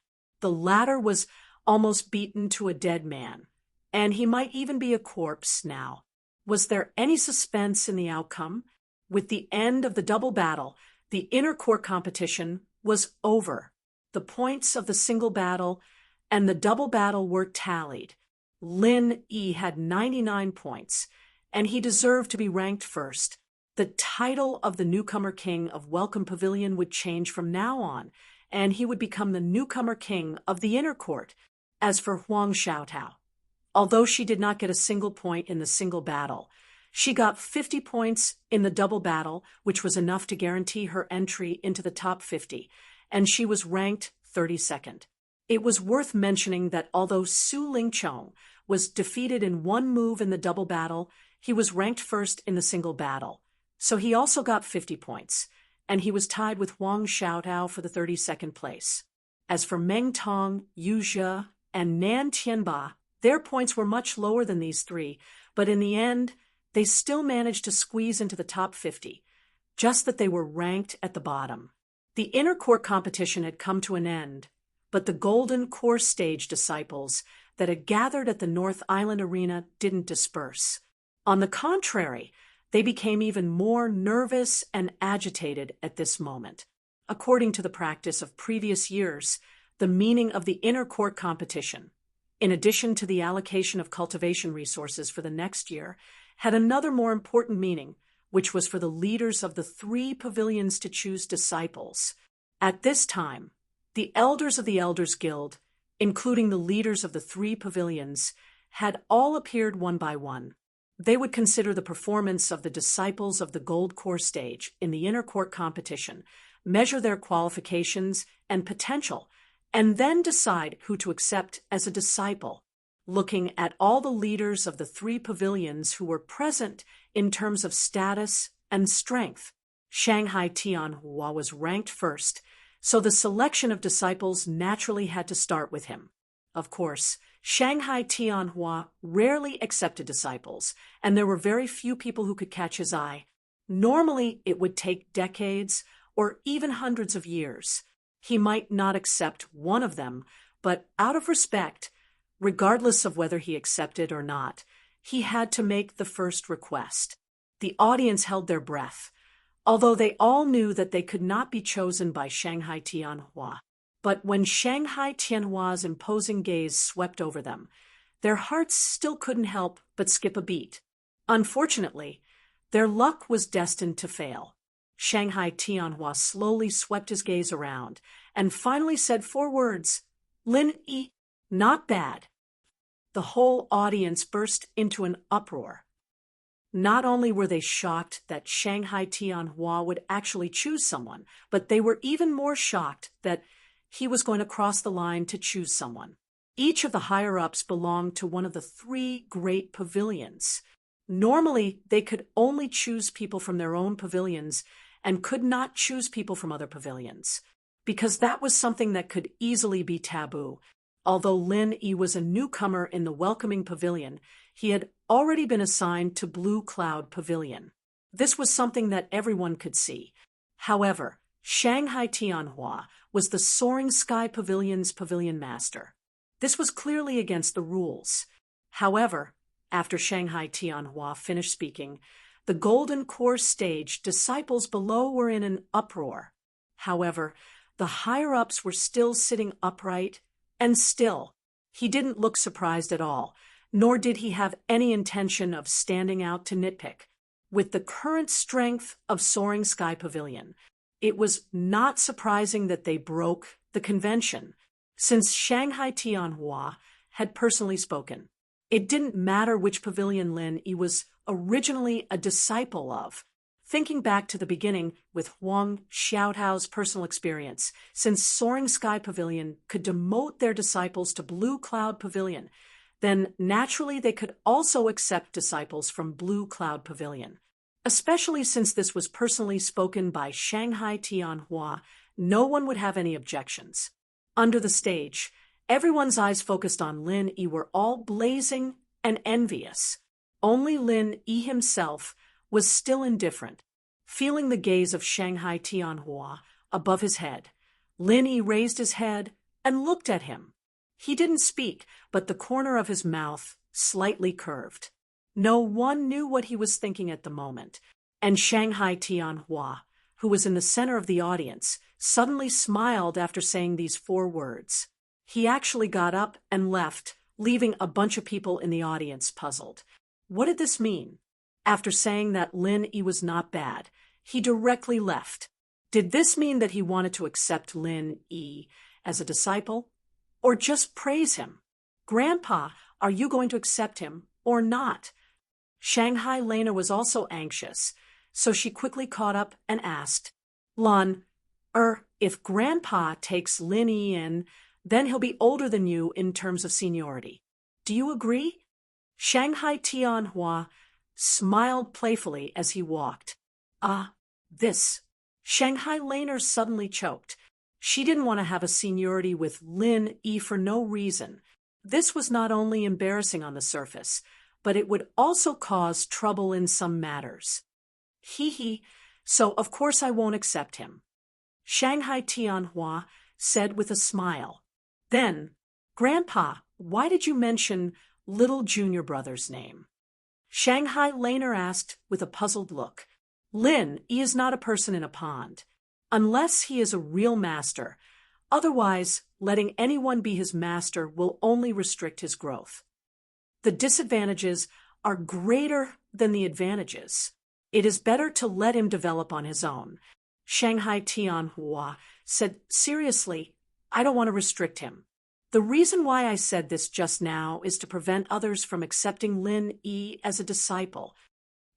The latter was almost beaten to a dead man, and he might even be a corpse now. Was there any suspense in the outcome? With the end of the double battle, the inner court competition was over. The points of the single battle and the double battle were tallied. Lin Yi had 99 points, and he deserved to be ranked first. The title of the newcomer king of Welcome Pavilion would change from now on, and he would become the newcomer king of the inner court. As for Huang Xiaotao, although she did not get a single point in the single battle, she got 50 points in the double battle, which was enough to guarantee her entry into the top 50, and she was ranked 32nd. It was worth mentioning that although Su Lingchong was defeated in one move in the double battle, he was ranked first in the single battle. So he also got 50 points, and he was tied with Huang Xiaotao for the 32nd place. As for Meng Tong, Yuzhe, and Nan Tianba, their points were much lower than these three, but in the end, they still managed to squeeze into the top 50, just that they were ranked at the bottom. The inner court competition had come to an end, but the golden core stage disciples that had gathered at the North Island Arena didn't disperse. On the contrary, they became even more nervous and agitated at this moment. According to the practice of previous years, the meaning of the inner court competition, in addition to the allocation of cultivation resources for the next year, had another more important meaning, which was for the leaders of the 3 pavilions to choose disciples. At this time, the elders of the Elders Guild, including the leaders of the 3 pavilions, had all appeared one by one. They would consider the performance of the disciples of the Gold Core stage in the inner court competition, measure their qualifications and potential, and then decide who to accept as a disciple, looking at all the leaders of the 3 pavilions who were present in terms of status and strength. Shanghai Tianhua was ranked first, so the selection of disciples naturally had to start with him. Of course, Shanghai Tianhua rarely accepted disciples, and there were very few people who could catch his eye. Normally, it would take decades or even hundreds of years. He might not accept one of them, but out of respect, regardless of whether he accepted or not, he had to make the first request. The audience held their breath, although they all knew that they could not be chosen by Shanghai Tianhua. But when Shanghai Tianhua's imposing gaze swept over them, their hearts still couldn't help but skip a beat. Unfortunately, their luck was destined to fail. Shanghai Tianhua slowly swept his gaze around and finally said 4 words, "Lin Yi, not bad." The whole audience burst into an uproar. Not only were they shocked that Shanghai Tianhua would actually choose someone, but they were even more shocked that he was going to cross the line to choose someone. Each of the higher-ups belonged to one of the 3 great pavilions. Normally, they could only choose people from their own pavilions and could not choose people from other pavilions, because that was something that could easily be taboo. Although Lin Yi was a newcomer in the welcoming pavilion, he had already been assigned to Blue Cloud Pavilion. This was something that everyone could see. However, Shanghai Tianhua was the Soaring Sky Pavilion's pavilion master. This was clearly against the rules. However, after Shanghai Tianhua finished speaking, the Golden Core stage disciples below were in an uproar. However, the higher-ups were still sitting upright and still. He didn't look surprised at all, nor did he have any intention of standing out to nitpick. With the current strength of Soaring Sky Pavilion, it was not surprising that they broke the convention, since Shanghai Tianhua had personally spoken. It didn't matter which pavilion Lin Yi was originally a disciple of. Thinking back to the beginning with Huang Xiaotao's personal experience, since Soaring Sky Pavilion could demote their disciples to Blue Cloud Pavilion, then naturally they could also accept disciples from Blue Cloud Pavilion. Especially since this was personally spoken by Shanghai Tianhua, no one would have any objections. Under the stage, everyone's eyes focused on Lin Yi were all blazing and envious. Only Lin Yi himself was still indifferent. Feeling the gaze of Shanghai Tianhua above his head, Lin Yi raised his head and looked at him. He didn't speak, but the corner of his mouth slightly curved. No one knew what he was thinking at the moment, and Shanghai Tianhua, who was in the center of the audience, suddenly smiled after saying these 4 words. He actually got up and left, leaving a bunch of people in the audience puzzled. What did this mean? After saying that Lin Yi was not bad, he directly left. Did this mean that he wanted to accept Lin Yi as a disciple, or just praise him? Grandpa, are you going to accept him or not? Shanghai Lena was also anxious, so she quickly caught up and asked, Lun, if Grandpa takes Lin Yi in, then he'll be older than you in terms of seniority. Do you agree? Shanghai Tianhua smiled playfully as he walked. This. Shanghai Laner suddenly choked. She didn't want to have a seniority with Lin Yi for no reason. This was not only embarrassing on the surface, but it would also cause trouble in some matters. So of course I won't accept him. Shanghai Tianhua said with a smile. Then, Grandpa, why did you mention little junior brother's name? Shanghai Laner asked with a puzzled look. Lin Yi is not a person in a pond, unless he is a real master. Otherwise, letting anyone be his master will only restrict his growth. The disadvantages are greater than the advantages. It is better to let him develop on his own. Shanghai Tianhua said, seriously, I don't want to restrict him. The reason why I said this just now is to prevent others from accepting Lin Yi as a disciple.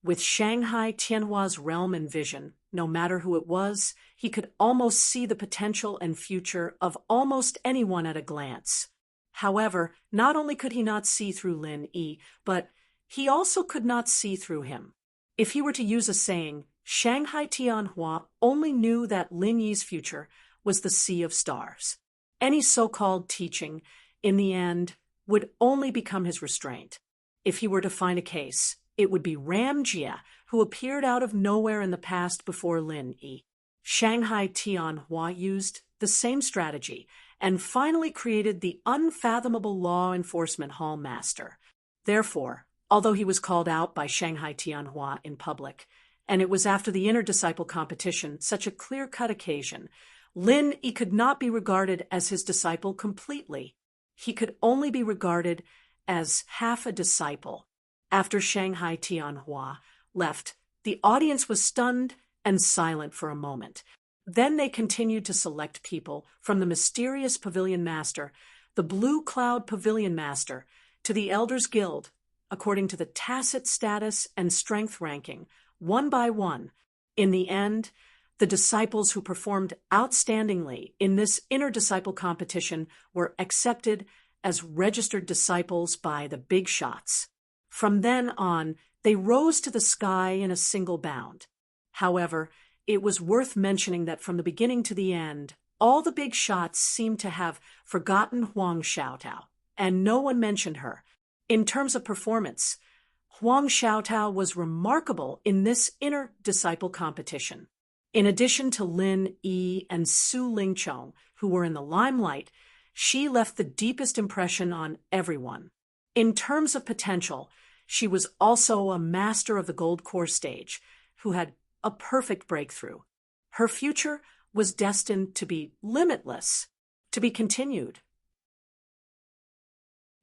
With Shanghai Tianhua's realm and vision, no matter who it was, he could almost see the potential and future of almost anyone at a glance. However, not only could he not see through Lin Yi, but he also could not see through him. If he were to use a saying, Shanghai Tianhua only knew that Lin Yi's future was the sea of stars. Any so-called teaching, in the end, would only become his restraint. If he were to find a case, it would be Ram Jia, who appeared out of nowhere in the past before Lin Yi. Shanghai Tianhua used the same strategy and finally created the unfathomable law enforcement hall master. Therefore, although he was called out by Shanghai Tianhua in public, and it was after the inter-disciple competition such a clear-cut occasion, Lin Yi could not be regarded as his disciple completely. He could only be regarded as half a disciple. After Shanghai Tianhua left, the audience was stunned and silent for a moment. Then they continued to select people from the mysterious pavilion master, the Blue Cloud Pavilion master, to the Elders Guild, according to the tacit status and strength ranking, one by one. In the end, the disciples who performed outstandingly in this inter-disciple competition were accepted as registered disciples by the big shots. From then on, They rose to the sky in a single bound. However, it was worth mentioning that from the beginning to the end, all the big shots seemed to have forgotten Huang Xiaotao, and no one mentioned her. In terms of performance, Huang Xiaotao was remarkable in this inner disciple competition. In addition to Lin Yi and Su Lingchong, who were in the limelight, she left the deepest impression on everyone. In terms of potential, she was also a master of the gold core stage, who had a perfect breakthrough. Her future was destined to be limitless, to be continued.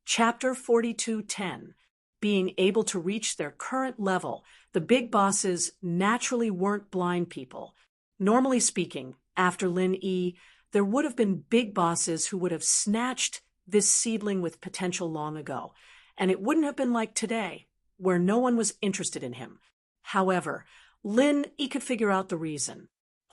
Chapter 42:10. Being able to reach their current level, the big bosses naturally weren't blind people. Normally speaking, after Lin Yi, there would have been big bosses who would have snatched this seedling with potential long ago, and it wouldn't have been like today, where no one was interested in him. However, Lin Yi could figure out the reason.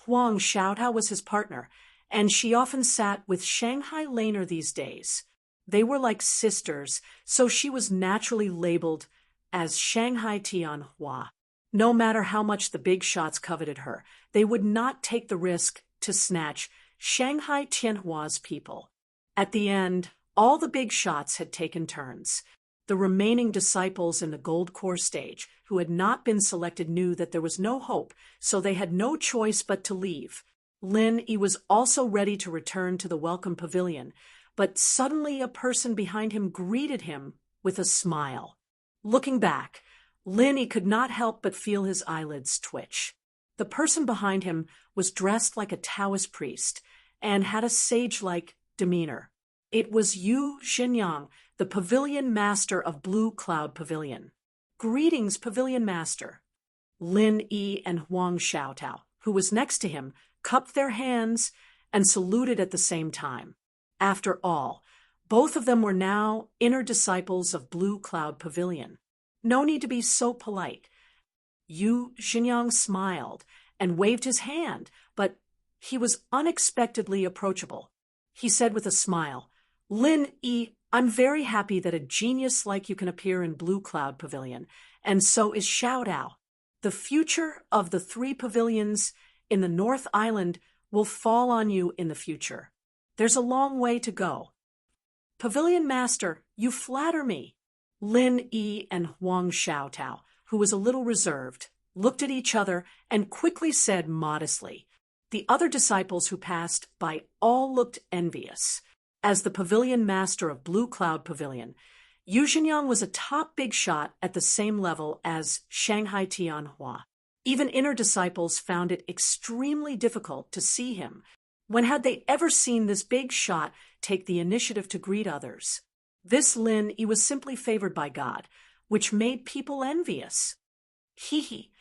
Huang Xiaotao was his partner, and she often sat with Shanghai Laner these days. They were like sisters, so she was naturally labeled as Shanghai Tianhua. No matter how much the big shots coveted her, they would not take the risk to snatch Shanghai Tianhua's people. At the end, all the big shots had taken turns. The remaining disciples in the gold core stage, who had not been selected, knew that there was no hope, so they had no choice but to leave. Lin Yi was also ready to return to the welcome pavilion, but suddenly a person behind him greeted him with a smile. Looking back, Lin Yi could not help but feel his eyelids twitch. The person behind him was dressed like a Taoist priest and had a sage-like demeanor. It was Yu Xinyang, the pavilion master of Blue Cloud Pavilion. "Greetings, pavilion master." Lin Yi and Huang Xiaotao, who was next to him, cupped their hands and saluted at the same time. After all, both of them were now inner disciples of Blue Cloud Pavilion. No need to be so polite. Yu Xinyang smiled and waved his hand, but he was unexpectedly approachable. He said with a smile, "Lin Yi, I'm very happy that a genius like you can appear in Blue Cloud Pavilion, and so is Xiaotao. The future of the 3 pavilions in the North Island will fall on you in the future. There's a long way to go." "Pavilion Master, you flatter me." Lin Yi and Huang Xiaotao, who was a little reserved, looked at each other and quickly said modestly. The other disciples who passed by all looked envious. As the pavilion master of Blue Cloud Pavilion, Yu Xinyang was a top big shot at the same level as Shanghai Tianhua. Even inner disciples found it extremely difficult to see him. When had they ever seen this big shot take the initiative to greet others? This Lin Yi was simply favored by God, which made people envious. Hee.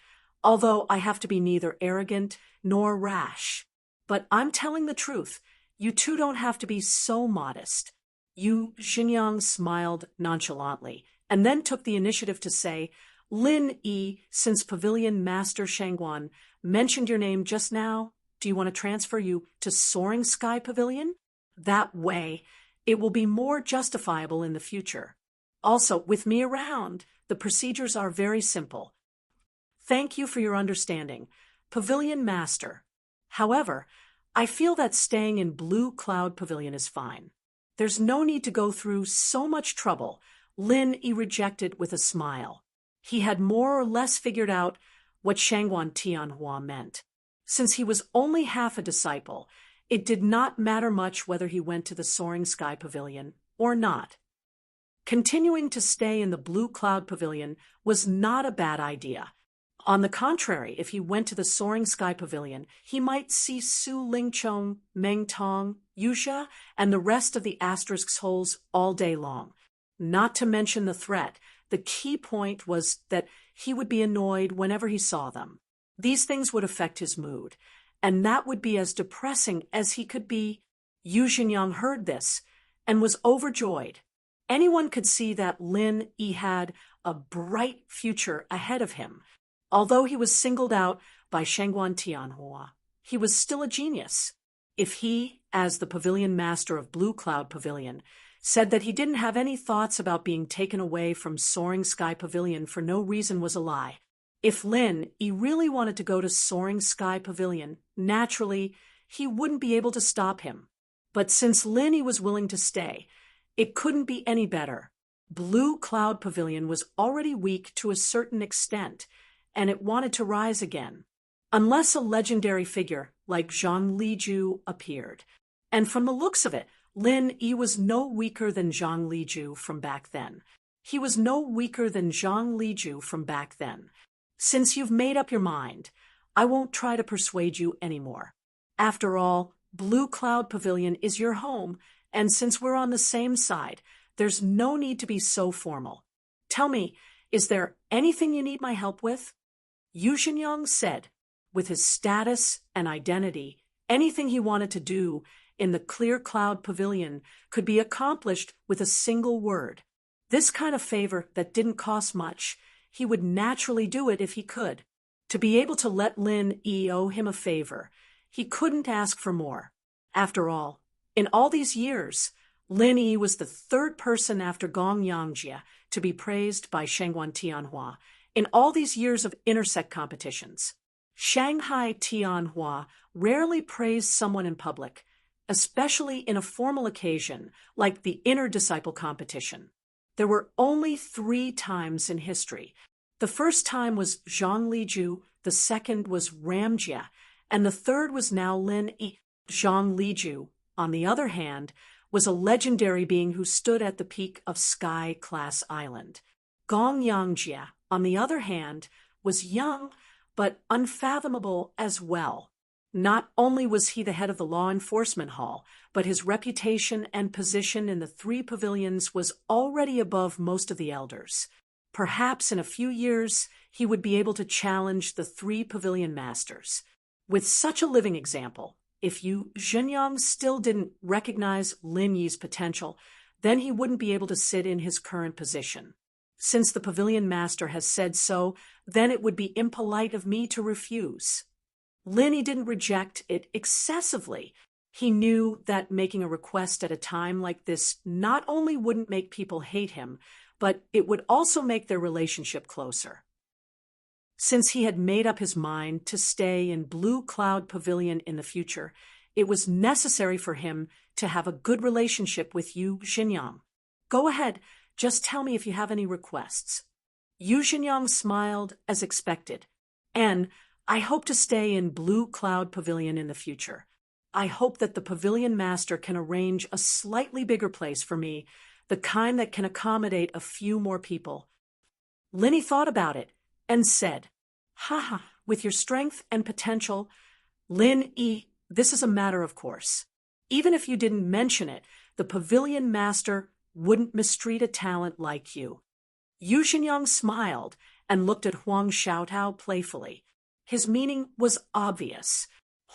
Although I have to be neither arrogant nor rash. But I'm telling the truth. You two don't have to be so modest. Yu Xinyang smiled nonchalantly, and then took the initiative to say, "Lin Yi, since Pavilion Master Shangguan mentioned your name just now, do you want to transfer you to Soaring Sky Pavilion? That way, it will be more justifiable in the future. Also, with me around, the procedures are very simple. Thank you for your understanding, Pavilion Master. However, I feel that staying in Blue Cloud Pavilion is fine. There's no need to go through so much trouble," Lin Yi rejected with a smile. He had more or less figured out what Shangguan Tianhua meant. Since he was only half a disciple, it did not matter much whether he went to the Soaring Sky Pavilion or not. Continuing to stay in the Blue Cloud Pavilion was not a bad idea. On the contrary, if he went to the Soaring Sky Pavilion, he might see Su Lingchong, Meng Tong, Yusha, and the rest of the Asterisk's holes all day long. Not to mention the threat, the key point was that he would be annoyed whenever he saw them. These things would affect his mood, and that would be as depressing as he could be. Yu Xinyang heard this and was overjoyed. Anyone could see that Lin Yi had a bright future ahead of him. Although he was singled out by Shangguan Tianhua, he was still a genius. If he, as the pavilion master of Blue Cloud Pavilion, said that he didn't have any thoughts about being taken away from Soaring Sky Pavilion for no reason was a lie. If Lin Yi really wanted to go to Soaring Sky Pavilion, naturally, he wouldn't be able to stop him. But since Lin Yi was willing to stay, it couldn't be any better. Blue Cloud Pavilion was already weak to a certain extent, and it wanted to rise again. Unless a legendary figure like Zhang Liju appeared. And from the looks of it, Lin Yi was no weaker than Zhang Liju from back then. He was no weaker than Zhang Liju from back then. Since you've made up your mind, I won't try to persuade you anymore. After all, Blue Cloud Pavilion is your home, and since we're on the same side, there's no need to be so formal. Tell me, is there anything you need my help with? Yu Xinyang said. With his status and identity, anything he wanted to do in the Clear Cloud Pavilion could be accomplished with a single word. This kind of favor that didn't cost much, he would naturally do it if he could. To be able to let Lin Yi owe him a favor, he couldn't ask for more. After all, in all these years, Lin Yi was the third person after Gong Yangjie to be praised by Shengguan Tianhua in all these years of intersect competitions. Shanghai Tianhua rarely praised someone in public, especially in a formal occasion like the inner disciple competition. There were only 3 times in history. The first time was Zhang Liju, the second was Ramjie, and the third was now Lin Yi. Zhang Liju, on the other hand, was a legendary being who stood at the peak of Sky Class Island. Gong Yangjie, on the other hand, was young but unfathomable as well. Not only was he the head of the law enforcement hall, but his reputation and position in the 3 pavilions was already above most of the elders. Perhaps in a few years, he would be able to challenge the 3 pavilion masters. With such a living example, if Yu Xinyang still didn't recognize Lin Yi's potential, then he wouldn't be able to sit in his current position. Since the pavilion master has said so, then it would be impolite of me to refuse. Lin Yi didn't reject it excessively. He knew that making a request at a time like this not only wouldn't make people hate him, but it would also make their relationship closer. Since he had made up his mind to stay in Blue Cloud Pavilion in the future, it was necessary for him to have a good relationship with Yu Xinyang. Go ahead, just tell me if you have any requests. Yu Xinyang smiled as expected. And I hope to stay in Blue Cloud Pavilion in the future. I hope that the pavilion master can arrange a slightly bigger place for me, the kind that can accommodate a few more people. Lin Yi thought about it and said, "Haha, with your strength and potential, Lin Yi, this is a matter of course. Even if you didn't mention it, the pavilion master wouldn't mistreat a talent like you." Yu Xinyang smiled and looked at Huang Xiaotao playfully. His meaning was obvious.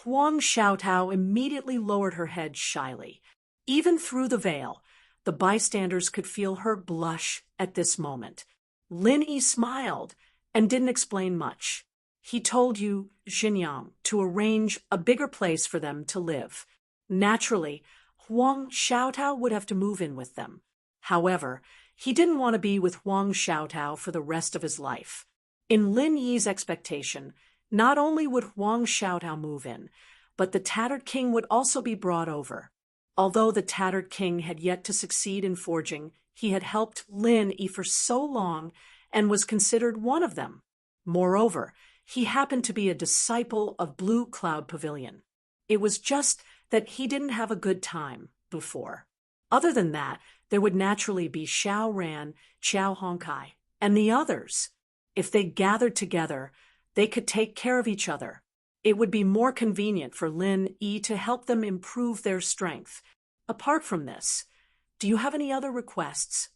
Huang Xiaotao immediately lowered her head shyly. Even through the veil, the bystanders could feel her blush at this moment. Lin Yi smiled and didn't explain much. He told Yu Xinyang to arrange a bigger place for them to live. Naturally, Huang Xiaotao would have to move in with them. However, he didn't want to be with Huang Xiaotao for the rest of his life. In Lin Yi's expectation, not only would Huang Xiaotao move in, but the Tattered King would also be brought over. Although the Tattered King had yet to succeed in forging, he had helped Lin Yi for so long and was considered one of them. Moreover, he happened to be a disciple of Blue Cloud Pavilion. It was just that he didn't have a good time before. Other than that, there would naturally be Xiao Ran, Qiao Hongkai, and the others. If they gathered together, they could take care of each other. It would be more convenient for Lin Yi to help them improve their strength. Apart from this, do you have any other requests?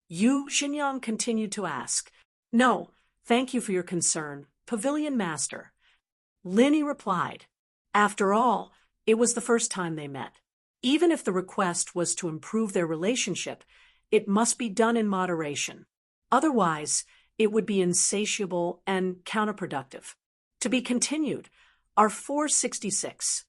Yu Xinyang continued to ask. No, thank you for your concern, Pavilion Master. Lin Yi replied. After all, it was the first time they met. Even if the request was to improve their relationship, it must be done in moderation. Otherwise, it would be insatiable and counterproductive. To be continued, are 466.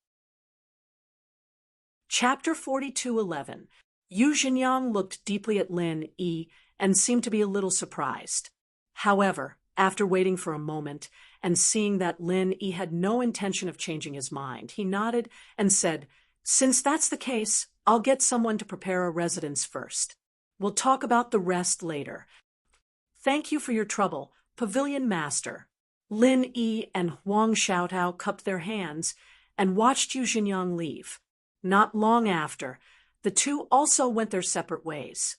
Chapter 42:11. Yu Jinyang looked deeply at Lin Yi and seemed to be a little surprised. However, after waiting for a moment and seeing that Lin Yi had no intention of changing his mind, he nodded and said, "Since that's the case, I'll get someone to prepare a residence first. We'll talk about the rest later. Thank you for your trouble, Pavilion Master." Lin Yi and Huang Xiaotao cupped their hands and watched Yu Jinyang leave. Not long after, the two also went their separate ways.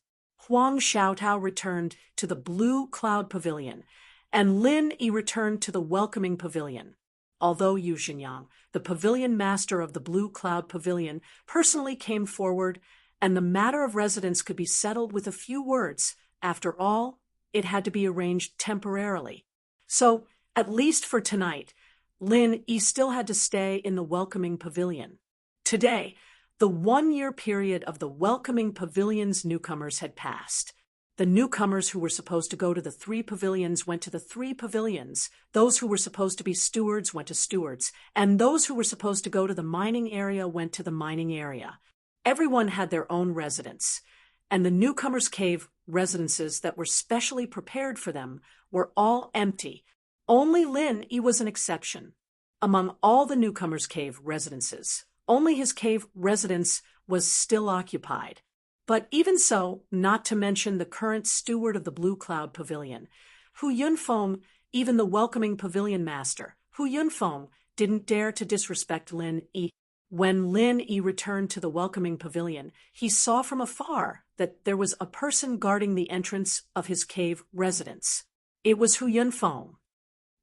Huang Xiaotao returned to the Blue Cloud Pavilion, and Lin Yi returned to the Welcoming Pavilion. Although Yu Jinyang, the Pavilion Master of the Blue Cloud Pavilion, personally came forward, and the matter of residence could be settled with a few words. After all, it had to be arranged temporarily. So, at least for tonight, Lin Yi still had to stay in the Welcoming Pavilion. Today, the 1-year period of the Welcoming Pavilion's newcomers had passed. The newcomers who were supposed to go to the 3 pavilions went to the 3 pavilions, those who were supposed to be stewards went to stewards, and those who were supposed to go to the mining area went to the mining area. Everyone had their own residence, and the newcomers' cave residences that were specially prepared for them were all empty. Only Lin Yi was an exception. Among all the newcomers' cave residences, only his cave residence was still occupied. But even so, not to mention the current steward of the Blue Cloud Pavilion, Hu Yunfeng, even the Welcoming Pavilion Master, Hu Yunfeng, didn't dare to disrespect Lin Yi. When Lin Yi returned to the Welcoming Pavilion, he saw from afar that there was a person guarding the entrance of his cave residence. It was Hu Yunfeng.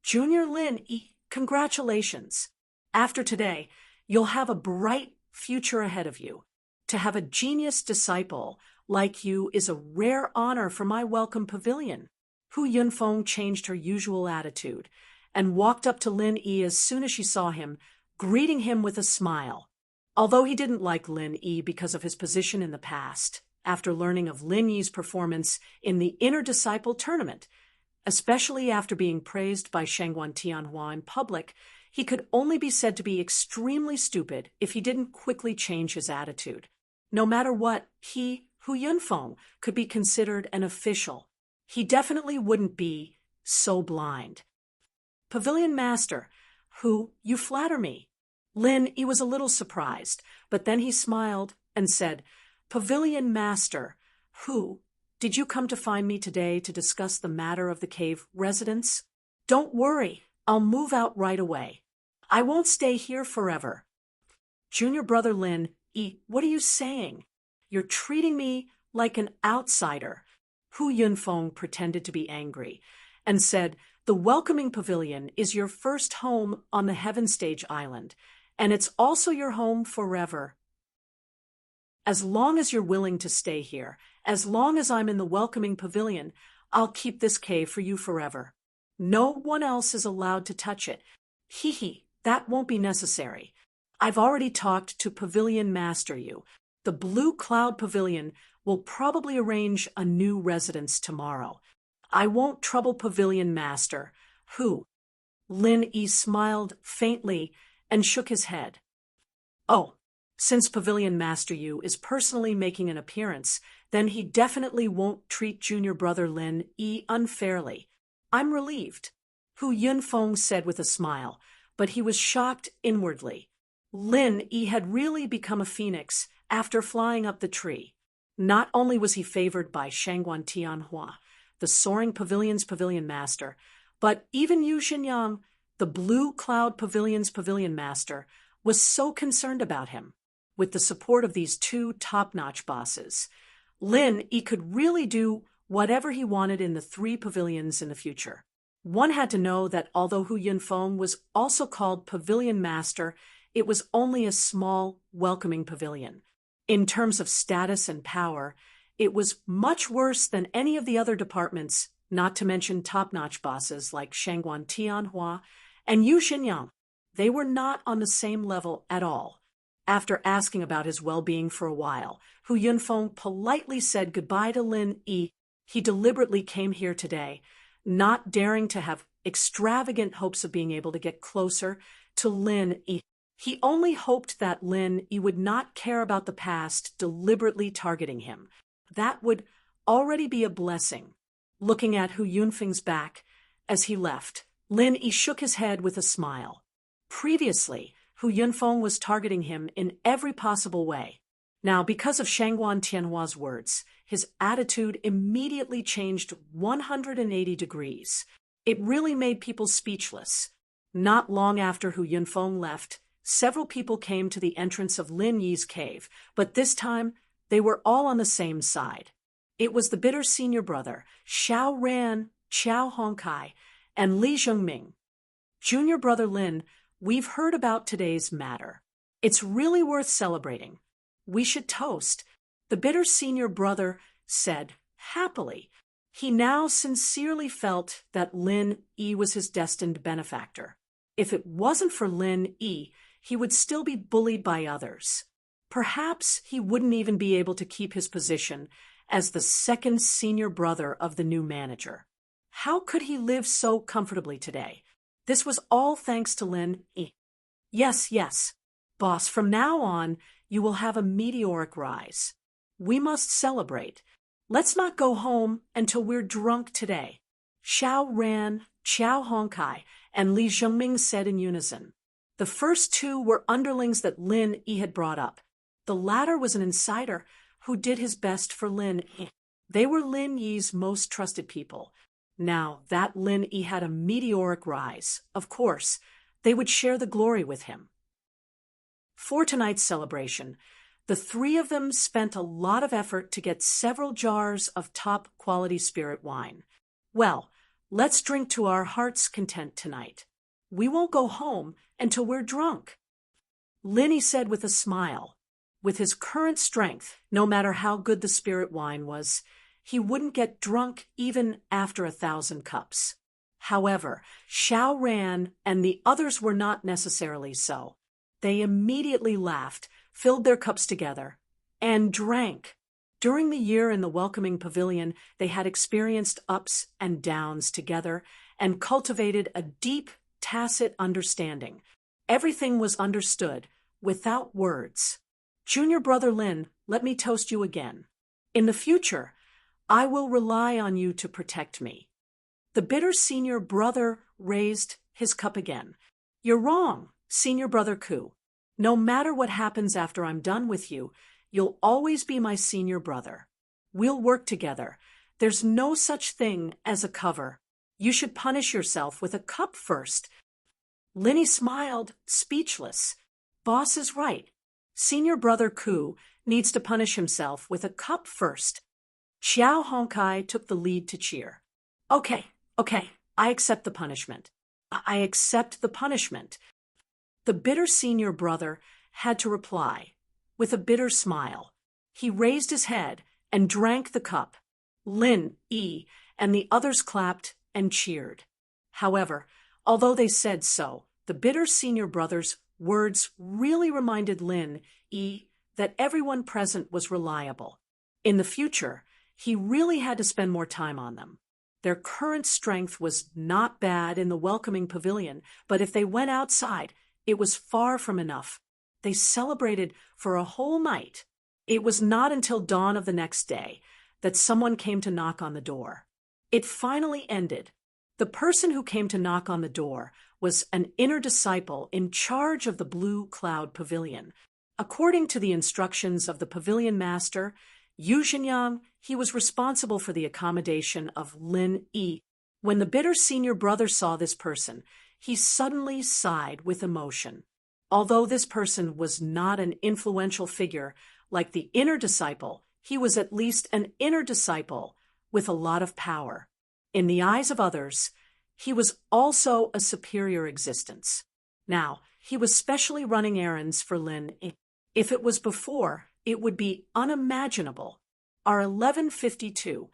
"Junior Lin Yi, congratulations. After today, you'll have a bright future ahead of you. To have a genius disciple like you is a rare honor for my Welcome Pavilion." Hu Yunfeng changed her usual attitude and walked up to Lin Yi as soon as she saw him, greeting him with a smile. Although he didn't like Lin Yi because of his position in the past, after learning of Lin Yi's performance in the Inner Disciple Tournament, especially after being praised by Shangguan Tianhua in public, he could only be said to be extremely stupid if he didn't quickly change his attitude. No matter what, he, Hu Yunfeng, could be considered an official. He definitely wouldn't be so blind. "Pavilion Master, Hu, you flatter me." Lin Yi was a little surprised, but then he smiled and said, "Pavilion Master, Hu, did you come to find me today to discuss the matter of the cave residence?" "Don't worry, I'll move out right away. I won't stay here forever." "Junior brother Lin Yi, what are you saying? You're treating me like an outsider." Hu Yunfeng pretended to be angry and said, "The Welcoming Pavilion is your first home on the Heaven Stage Island, and it's also your home forever. As long as you're willing to stay here, as long as I'm in the Welcoming Pavilion, I'll keep this cave for you forever. No one else is allowed to touch it. Hee, that won't be necessary. I've already talked to Pavilion Master Yu. The Blue Cloud Pavilion will probably arrange a new residence tomorrow. I won't trouble Pavilion Master Hu." Lin Yi smiled faintly and shook his head. "Oh, since Pavilion Master Yu is personally making an appearance, then he definitely won't treat junior brother Lin Yi unfairly. I'm relieved," Hu Yunfeng said with a smile, but he was shocked inwardly. Lin Yi had really become a phoenix after flying up the tree. Not only was he favored by Shangguan Tianhua, the Soaring Pavilion's Pavilion Master, but even Yu Xinyang, the Blue Cloud Pavilion's Pavilion Master, was so concerned about him. With the support of these 2 top-notch bosses, Lin Yi could really do whatever he wanted in the 3 pavilions in the future. One had to know that although Hu Yunfeng was also called Pavilion Master, it was only a small, welcoming pavilion. In terms of status and power, it was much worse than any of the other departments, not to mention top-notch bosses like Shangguan Tianhua and Yu Xinyang. They were not on the same level at all. After asking about his well-being for a while, Hu Yunfeng politely said goodbye to Lin Yi. He deliberately came here today, not daring to have extravagant hopes of being able to get closer to Lin Yi. He only hoped that Lin Yi would not care about the past deliberately targeting him. That would already be a blessing. Looking at Hu Yunfeng's back as he left, Lin Yi shook his head with a smile. Previously, Hu Yunfeng was targeting him in every possible way. Now, because of Shangguan Tianhua's words, his attitude immediately changed 180 degrees. It really made people speechless. Not long after Hu Yunfeng left, several people came to the entrance of Lin Yi's cave, but this time they were all on the same side. It was the bitter senior brother, Xiao Ran, Qiao Hongkai, and Li Zhengming. Junior brother Lin, we've heard about today's matter. It's really worth celebrating. We should toast, the bitter senior brother said, happily. He now sincerely felt that Lin Yi was his destined benefactor. If it wasn't for Lin Yi, he would still be bullied by others. Perhaps he wouldn't even be able to keep his position as the second senior brother of the new manager. How could he live so comfortably today? This was all thanks to Lin Yi. Yes, boss, from now on, you will have a meteoric rise. We must celebrate. Let's not go home until we're drunk today. Xiao Ran, Qiao Hongkai, and Li Zhengming said in unison. The first two were underlings that Lin Yi had brought up. The latter was an insider who did his best for Lin Yi. They were Lin Yi's most trusted people. Now that Lin Yi had a meteoric rise, of course, they would share the glory with him. For tonight's celebration, the three of them spent a lot of effort to get several jars of top-quality spirit wine. Well, let's drink to our heart's content tonight. We won't go home until we're drunk. Lin Yi said with a smile. With his current strength, no matter how good the spirit wine was, he wouldn't get drunk even after 1,000 cups. However, Xiao Ran and the others were not necessarily so. They immediately laughed, filled their cups together, and drank. During the year in the welcoming pavilion, they had experienced ups and downs together and cultivated a deep, tacit understanding. Everything was understood, without words. Junior brother Lin, let me toast you again. In the future, I will rely on you to protect me. The bitter senior brother raised his cup again. You're wrong, senior brother Ku. No matter what happens after I'm done with you, you'll always be my senior brother. We'll work together. There's no such thing as a cover. You should punish yourself with a cup first. Lin Yi smiled, speechless. Boss is right. Senior brother Ku needs to punish himself with a cup first. Qiao Hongkai took the lead to cheer. Okay, I accept the punishment. I accept the punishment. The bitter senior brother had to reply, with a bitter smile. He raised his head and drank the cup. Lin Yi and the others clapped and cheered. However, although they said so, the bitter senior brother's words really reminded Lin Yi that everyone present was reliable. In the future, he really had to spend more time on them. Their current strength was not bad in the welcoming pavilion, but if they went outside, it was far from enough. They celebrated for a whole night. It was not until dawn of the next day that someone came to knock on the door. It finally ended. The person who came to knock on the door was an inner disciple in charge of the Blue Cloud Pavilion. According to the instructions of the pavilion master, Yu Xinyang, he was responsible for the accommodation of Lin Yi. When the bitter senior brother saw this person, he suddenly sighed with emotion. Although this person was not an influential figure like the inner disciple, he was at least an inner disciple with a lot of power. In the eyes of others, he was also a superior existence. Now, he was specially running errands for Lin Yi. If it was before, it would be unimaginable. Our 1152.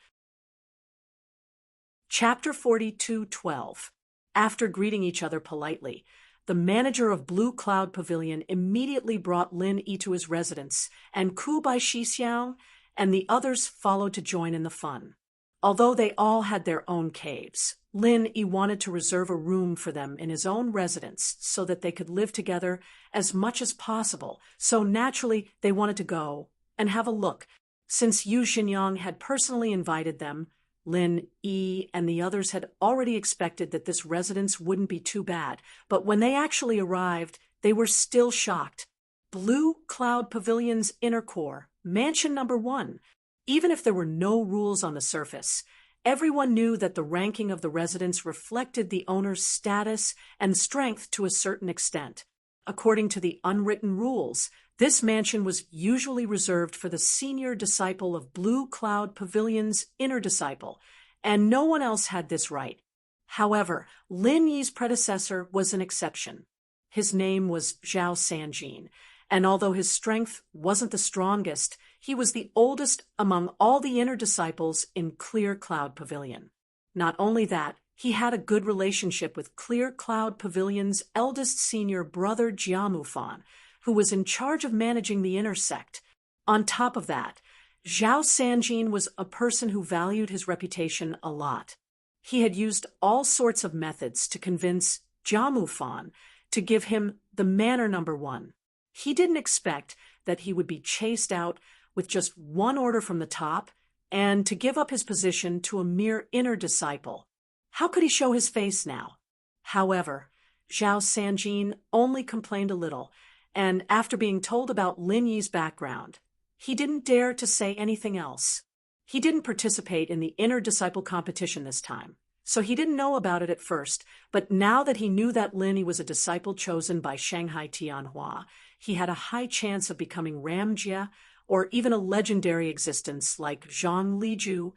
Chapter 42:12. After greeting each other politely, the manager of Blue Cloud Pavilion immediately brought Lin Yi to his residence, and Ku Bai Shixiang and the others followed to join in the fun. Although they all had their own caves, Lin Yi wanted to reserve a room for them in his own residence so that they could live together as much as possible, so naturally they wanted to go and have a look. Since Yu Xinyang had personally invited them, Lin Yi and the others had already expected that this residence wouldn't be too bad, but when they actually arrived, they were still shocked. Blue Cloud Pavilion's inner core, mansion number 1. Even if there were no rules on the surface, everyone knew that the ranking of the residence reflected the owner's status and strength to a certain extent. According to the unwritten rules, this mansion was usually reserved for the senior disciple of Blue Cloud Pavilion's inner disciple, and no one else had this right. However, Lin Yi's predecessor was an exception. His name was Zhao Sanjin, and although his strength wasn't the strongest, he was the oldest among all the inner disciples in Clear Cloud Pavilion. Not only that, he had a good relationship with Clear Cloud Pavilion's eldest senior brother Jiamufan, who was in charge of managing the inner sect. On top of that, Zhao Sanjin was a person who valued his reputation a lot. He had used all sorts of methods to convince Jiamufan to give him the manor number 1. He didn't expect that he would be chased out with just one order from the top and to give up his position to a mere inner disciple. How could he show his face now? However, Zhao Sanjin only complained a little, and after being told about Lin Yi's background, he didn't dare to say anything else. He didn't participate in the inner disciple competition this time, so he didn't know about it at first, but now that he knew that Lin Yi was a disciple chosen by Shanghai Tianhua, he had a high chance of becoming Ramjie or even a legendary existence like Zhang Liju.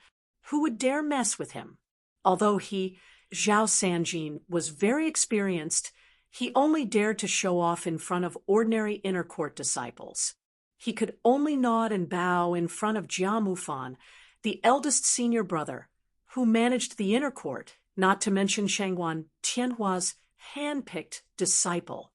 Who would dare mess with him? Although he, Zhao Sanjin, was very experienced, he only dared to show off in front of ordinary inner court disciples. He could only nod and bow in front of Jiamufan, the eldest senior brother, who managed the inner court, not to mention Shangguan Tianhua's hand-picked disciple.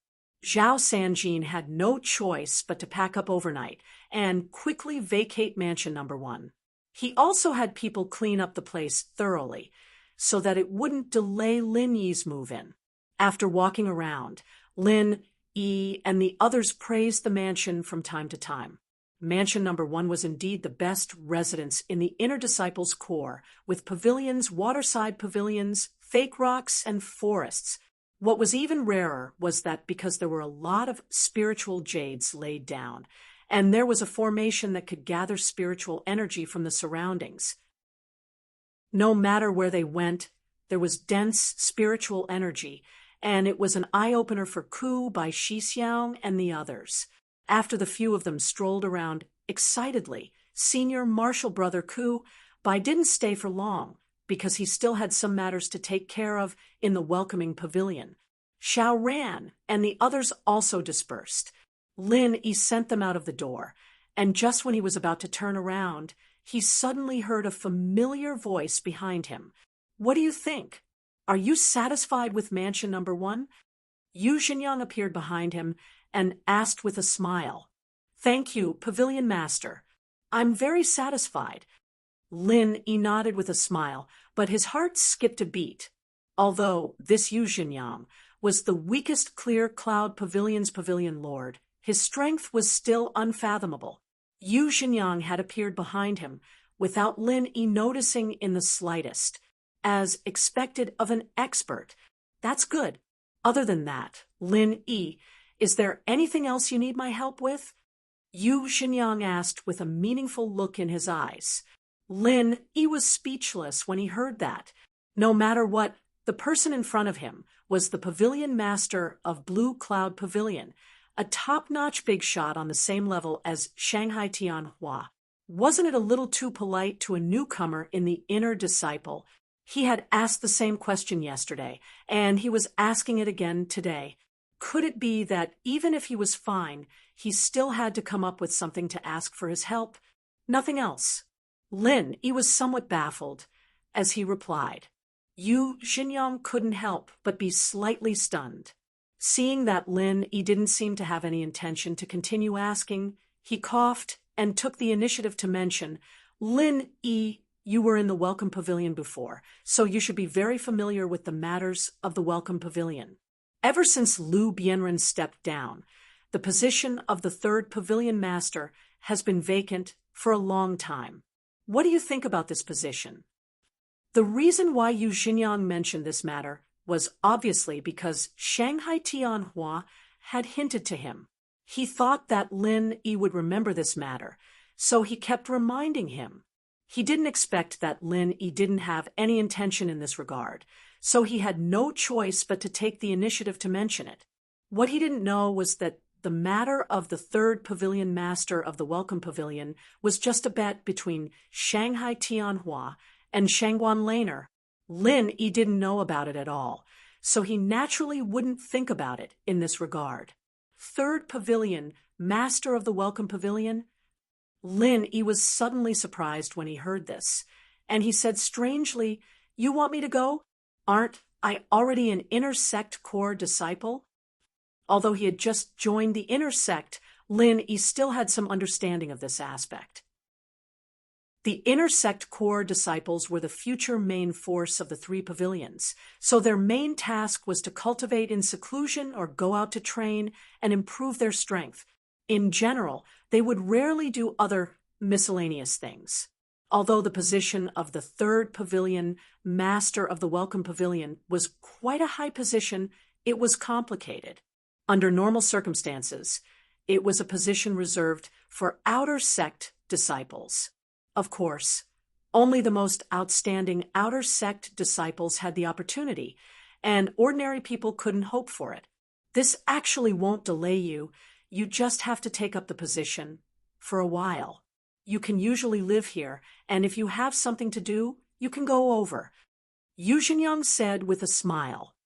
Zhao Sanjin had no choice but to pack up overnight and quickly vacate mansion number 1. He also had people clean up the place thoroughly so that it wouldn't delay Lin Yi's move-in. After walking around, Lin Yi and the others praised the mansion from time to time. Mansion number 1 was indeed the best residence in the inner disciples' core, with pavilions, waterside pavilions, fake rocks, and forests. What was even rarer was that because there were a lot of spiritual jades laid down, and there was a formation that could gather spiritual energy from the surroundings. No matter where they went, there was dense spiritual energy, and it was an eye-opener for Ku by Shixiang and the others. After the few of them strolled around excitedly, senior martial brother Ku Bai didn't stay for long, because he still had some matters to take care of in the welcoming pavilion. Xiao ran, and the others also dispersed. Lin Yi sent them out of the door, and just when he was about to turn around, he suddenly heard a familiar voice behind him. "What do you think? Are you satisfied with mansion number 1? Yu Xinyang appeared behind him and asked with a smile. "Thank you, Pavilion Master. I'm very satisfied." Lin Yi nodded with a smile, but his heart skipped a beat. Although this Yu Xinyang was the weakest Clear Cloud Pavilion's pavilion lord, his strength was still unfathomable. Yu Xinyang had appeared behind him without Lin Yi noticing in the slightest, as expected of an expert. That's good. Other than that, Lin Yi, is there anything else you need my help with? Yu Xinyang asked with a meaningful look in his eyes. Lin Yi was speechless when he heard that. No matter what, the person in front of him was the pavilion master of Blue Cloud Pavilion, a top-notch big shot on the same level as Shanghai Tianhua. Wasn't it a little too polite to a newcomer in the inner disciple? He had asked the same question yesterday, and he was asking it again today. Could it be that even if he was fine, he still had to come up with something to ask for his help? Nothing else. Lin Yi was somewhat baffled as he replied. Yu Xinyang couldn't help but be slightly stunned. Seeing that Lin Yi didn't seem to have any intention to continue asking, he coughed and took the initiative to mention, "Lin Yi, You were in the Welcome Pavilion before, so you should be very familiar with the matters of the Welcome Pavilion. Ever since Lu Bianren stepped down, the position of the third pavilion master has been vacant for a long time. What do you think about this position? The reason why Yu Xinjiang mentioned this matter was obviously because Shanghai Tianhua had hinted to him. He thought that Lin Yi would remember this matter, so he kept reminding him. He didn't expect that Lin Yi didn't have any intention in this regard, so he had no choice but to take the initiative to mention it. What he didn't know was that the matter of the third pavilion master of the Welcome Pavilion was just a bet between Shanghai Tianhua and Shangguan Laner. Lin Yi didn't know about it at all, so he naturally wouldn't think about it in this regard. Third pavilion, master of the Welcome Pavilion? Lin Yi was suddenly surprised when he heard this, and he said strangely, "You want me to go? Aren't I already an inner sect core disciple?" Although he had just joined the inner sect, Lin Yi still had some understanding of this aspect. The inner sect core disciples were the future main force of the three pavilions, so their main task was to cultivate in seclusion or go out to train and improve their strength. In general, they would rarely do other miscellaneous things. Although the position of the third pavilion, master of the Welcome Pavilion, was quite a high position, it was complicated. Under normal circumstances, it was a position reserved for outer sect disciples. Of course, only the most outstanding outer sect disciples had the opportunity, and ordinary people couldn't hope for it. This actually won't delay you. You just have to take up the position for a while. You can usually live here, and if you have something to do, you can go over. Yu Xinjiang said with a smile.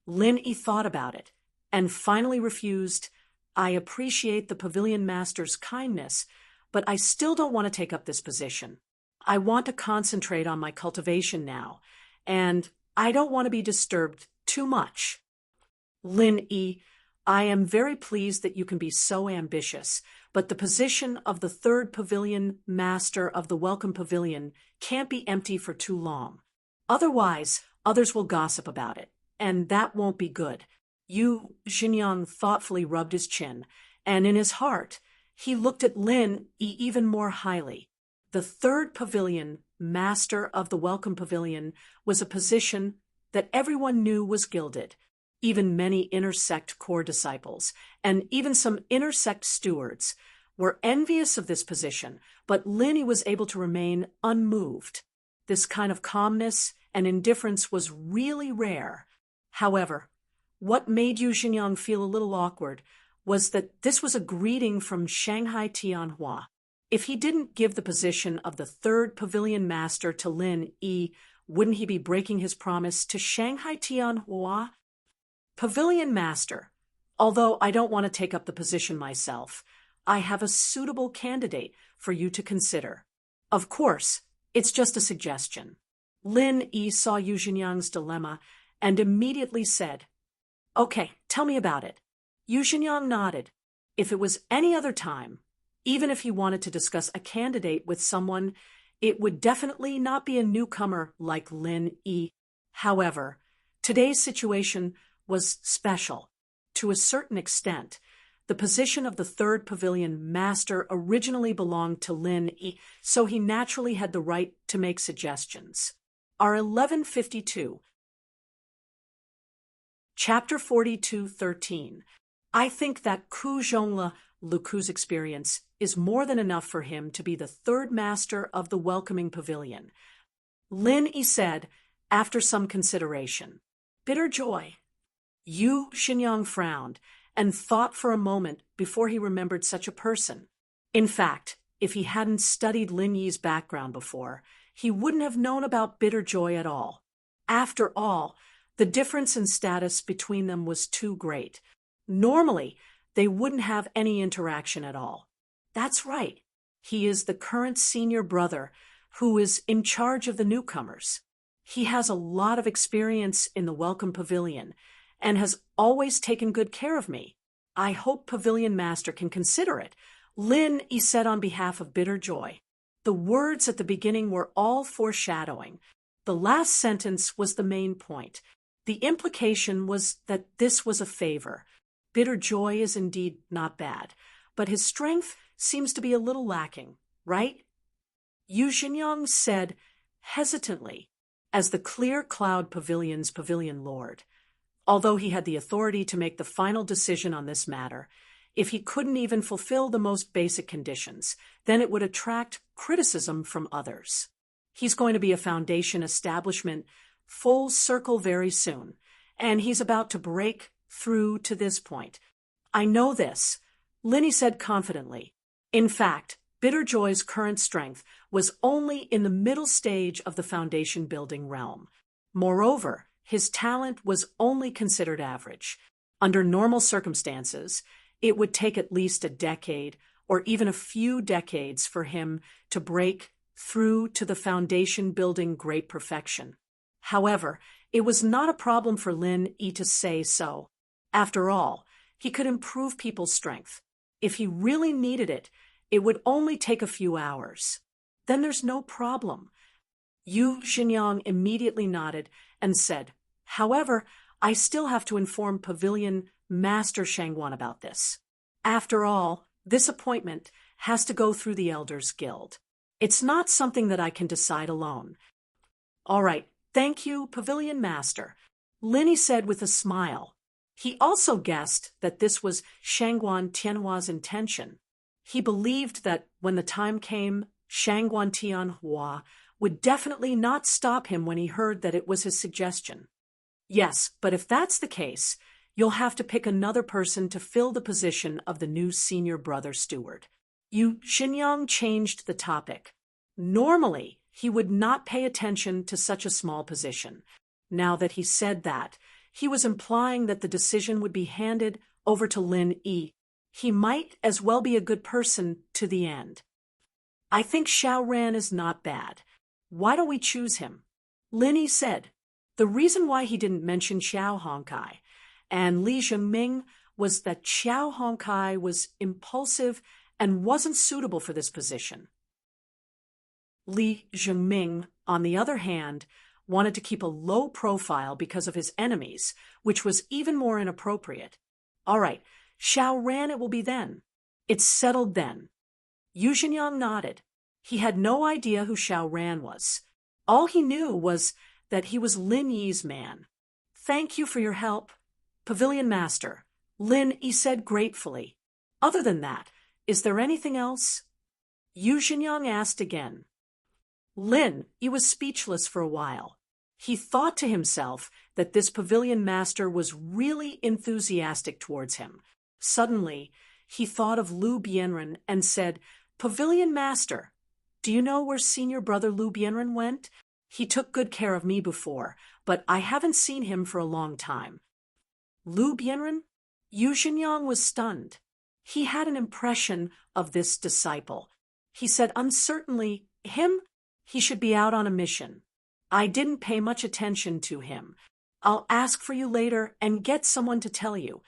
Lin Yi thought about it, and finally refused. "I appreciate the pavilion master's kindness, but I still don't want to take up this position. I want to concentrate on my cultivation now, and I don't want to be disturbed too much." Lin Yi, I am very pleased that you can be so ambitious, but the position of the third pavilion master of the Welcome Pavilion can't be empty for too long. Otherwise, others will gossip about it, and that won't be good. Yu Xinjiang thoughtfully rubbed his chin, and in his heart, he looked at Lin Yi even more highly. The third pavilion, master of the Welcome Pavilion, was a position that everyone knew was gilded. Even many inner sect core disciples, and even some inner sect stewards, were envious of this position, but Lin Yi was able to remain unmoved. This kind of calmness and indifference was really rare. However, what made Yu Xinjiang feel a little awkward was that this was a greeting from Shanghai Tianhua. If he didn't give the position of the third pavilion master to Lin Yi, wouldn't he be breaking his promise to Shanghai Tianhua? "Pavilion master, although I don't want to take up the position myself, I have a suitable candidate for you to consider. Of course, it's just a suggestion." Lin Yi saw Yu Xinjiang's dilemma and immediately said, "Okay, tell me about it." Yu Xinjiang nodded. If it was any other time, even if he wanted to discuss a candidate with someone, it would definitely not be a newcomer like Lin Yi. However, today's situation was special. To a certain extent, the position of the third pavilion master originally belonged to Lin Yi, so he naturally had the right to make suggestions. Our 1152. Chapter 42:13. I think that Ku Zhongla Luku's experience is more than enough for him to be the third master of the welcoming pavilion. Lin Yi said, after some consideration. Bitter joy. Yu Xinjiang frowned and thought for a moment before he remembered such a person. In fact, if he hadn't studied Lin Yi's background before, he wouldn't have known about bitter joy at all. After all, the difference in status between them was too great. Normally, they wouldn't have any interaction at all. That's right. He is the current senior brother who is in charge of the newcomers. He has a lot of experience in the Welcome Pavilion and has always taken good care of me. I hope Pavilion Master can consider it, Lin Yi said on behalf of Bitter Joy. The words at the beginning were all foreshadowing. The last sentence was the main point. The implication was that this was a favor. Bitter joy is indeed not bad, but his strength seems to be a little lacking, right? Yu Xinyang said hesitantly, as the clear cloud pavilion's pavilion lord. Although he had the authority to make the final decision on this matter, if he couldn't even fulfill the most basic conditions, then it would attract criticism from others. He's going to be a foundation establishment full circle very soon, and he's about to break through to this point. I know this, Linny said confidently. In fact, Bitterjoy's current strength was only in the middle stage of the foundation building realm. Moreover, his talent was only considered average. Under normal circumstances, it would take at least a decade or even a few decades for him to break through to the foundation building great perfection. However, it was not a problem for Lin Yi to say so. After all, he could improve people's strength. If he really needed it, it would only take a few hours. Then there's no problem. Yu Xinyang immediately nodded and said, however, I still have to inform Pavilion Master Shangguan about this. After all, this appointment has to go through the Elders Guild. It's not something that I can decide alone. All right, thank you, Pavilion Master, Linny said with a smile. He also guessed that this was Shangguan Tianhua's intention. He believed that when the time came, Shangguan Tianhua would definitely not stop him when he heard that it was his suggestion. Yes, but if that's the case, you'll have to pick another person to fill the position of the new senior brother steward. Yu Xinyang changed the topic. Normally, he would not pay attention to such a small position. Now that he said that, he was implying that the decision would be handed over to Lin Yi. He might as well be a good person to the end. I think Xiao Ran is not bad. Why don't we choose him? Lin Yi said. The reason why he didn't mention Xiao Hongkai and Li Zhengming was that Xiao Hongkai was impulsive and wasn't suitable for this position. Li Zhengming, on the other hand, wanted to keep a low profile because of his enemies, which was even more inappropriate. All right, Xiao Ran it will be then. It's settled then. Yu Xinyang nodded. He had no idea who Xiao Ran was. All he knew was that he was Lin Yi's man. Thank you for your help, Pavilion Master, Lin Yi said gratefully. Other than that, is there anything else? Yu Xinyang asked again. Lin Yi was speechless for a while. He thought to himself that this Pavilion Master was really enthusiastic towards him. Suddenly, he thought of Lu Bianren and said, Pavilion Master, do you know where senior brother Lu Bianren went? He took good care of me before, but I haven't seen him for a long time. Lu Bianren? Yu Xinyang was stunned. He had an impression of this disciple. He said uncertainly, him? He should be out on a mission. I didn't pay much attention to him. I'll ask for you later and get someone to tell you.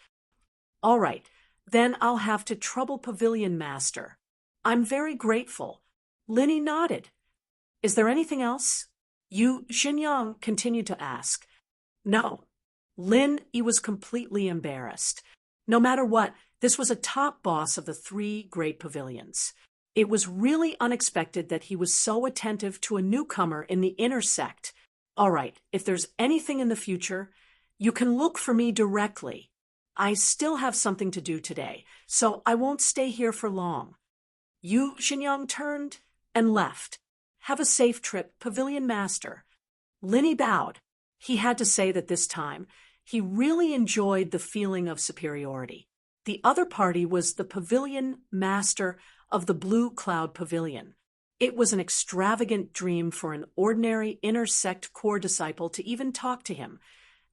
All right, then I'll have to trouble Pavilion Master. I'm very grateful. Linny nodded. Is there anything else? Yu Xinyang continued to ask. No. Lin Yi was completely embarrassed. No matter what, this was a top boss of the 3 great pavilions. It was really unexpected that he was so attentive to a newcomer in the inner sect. All right, if there's anything in the future, you can look for me directly. I still have something to do today, so I won't stay here for long. Yu Xinyang turned and left. Have a safe trip, Pavilion Master. Linny bowed. He had to say that this time, he really enjoyed the feeling of superiority. The other party was the Pavilion Master of the Blue Cloud Pavilion. It was an extravagant dream for an ordinary inner sect core disciple to even talk to him,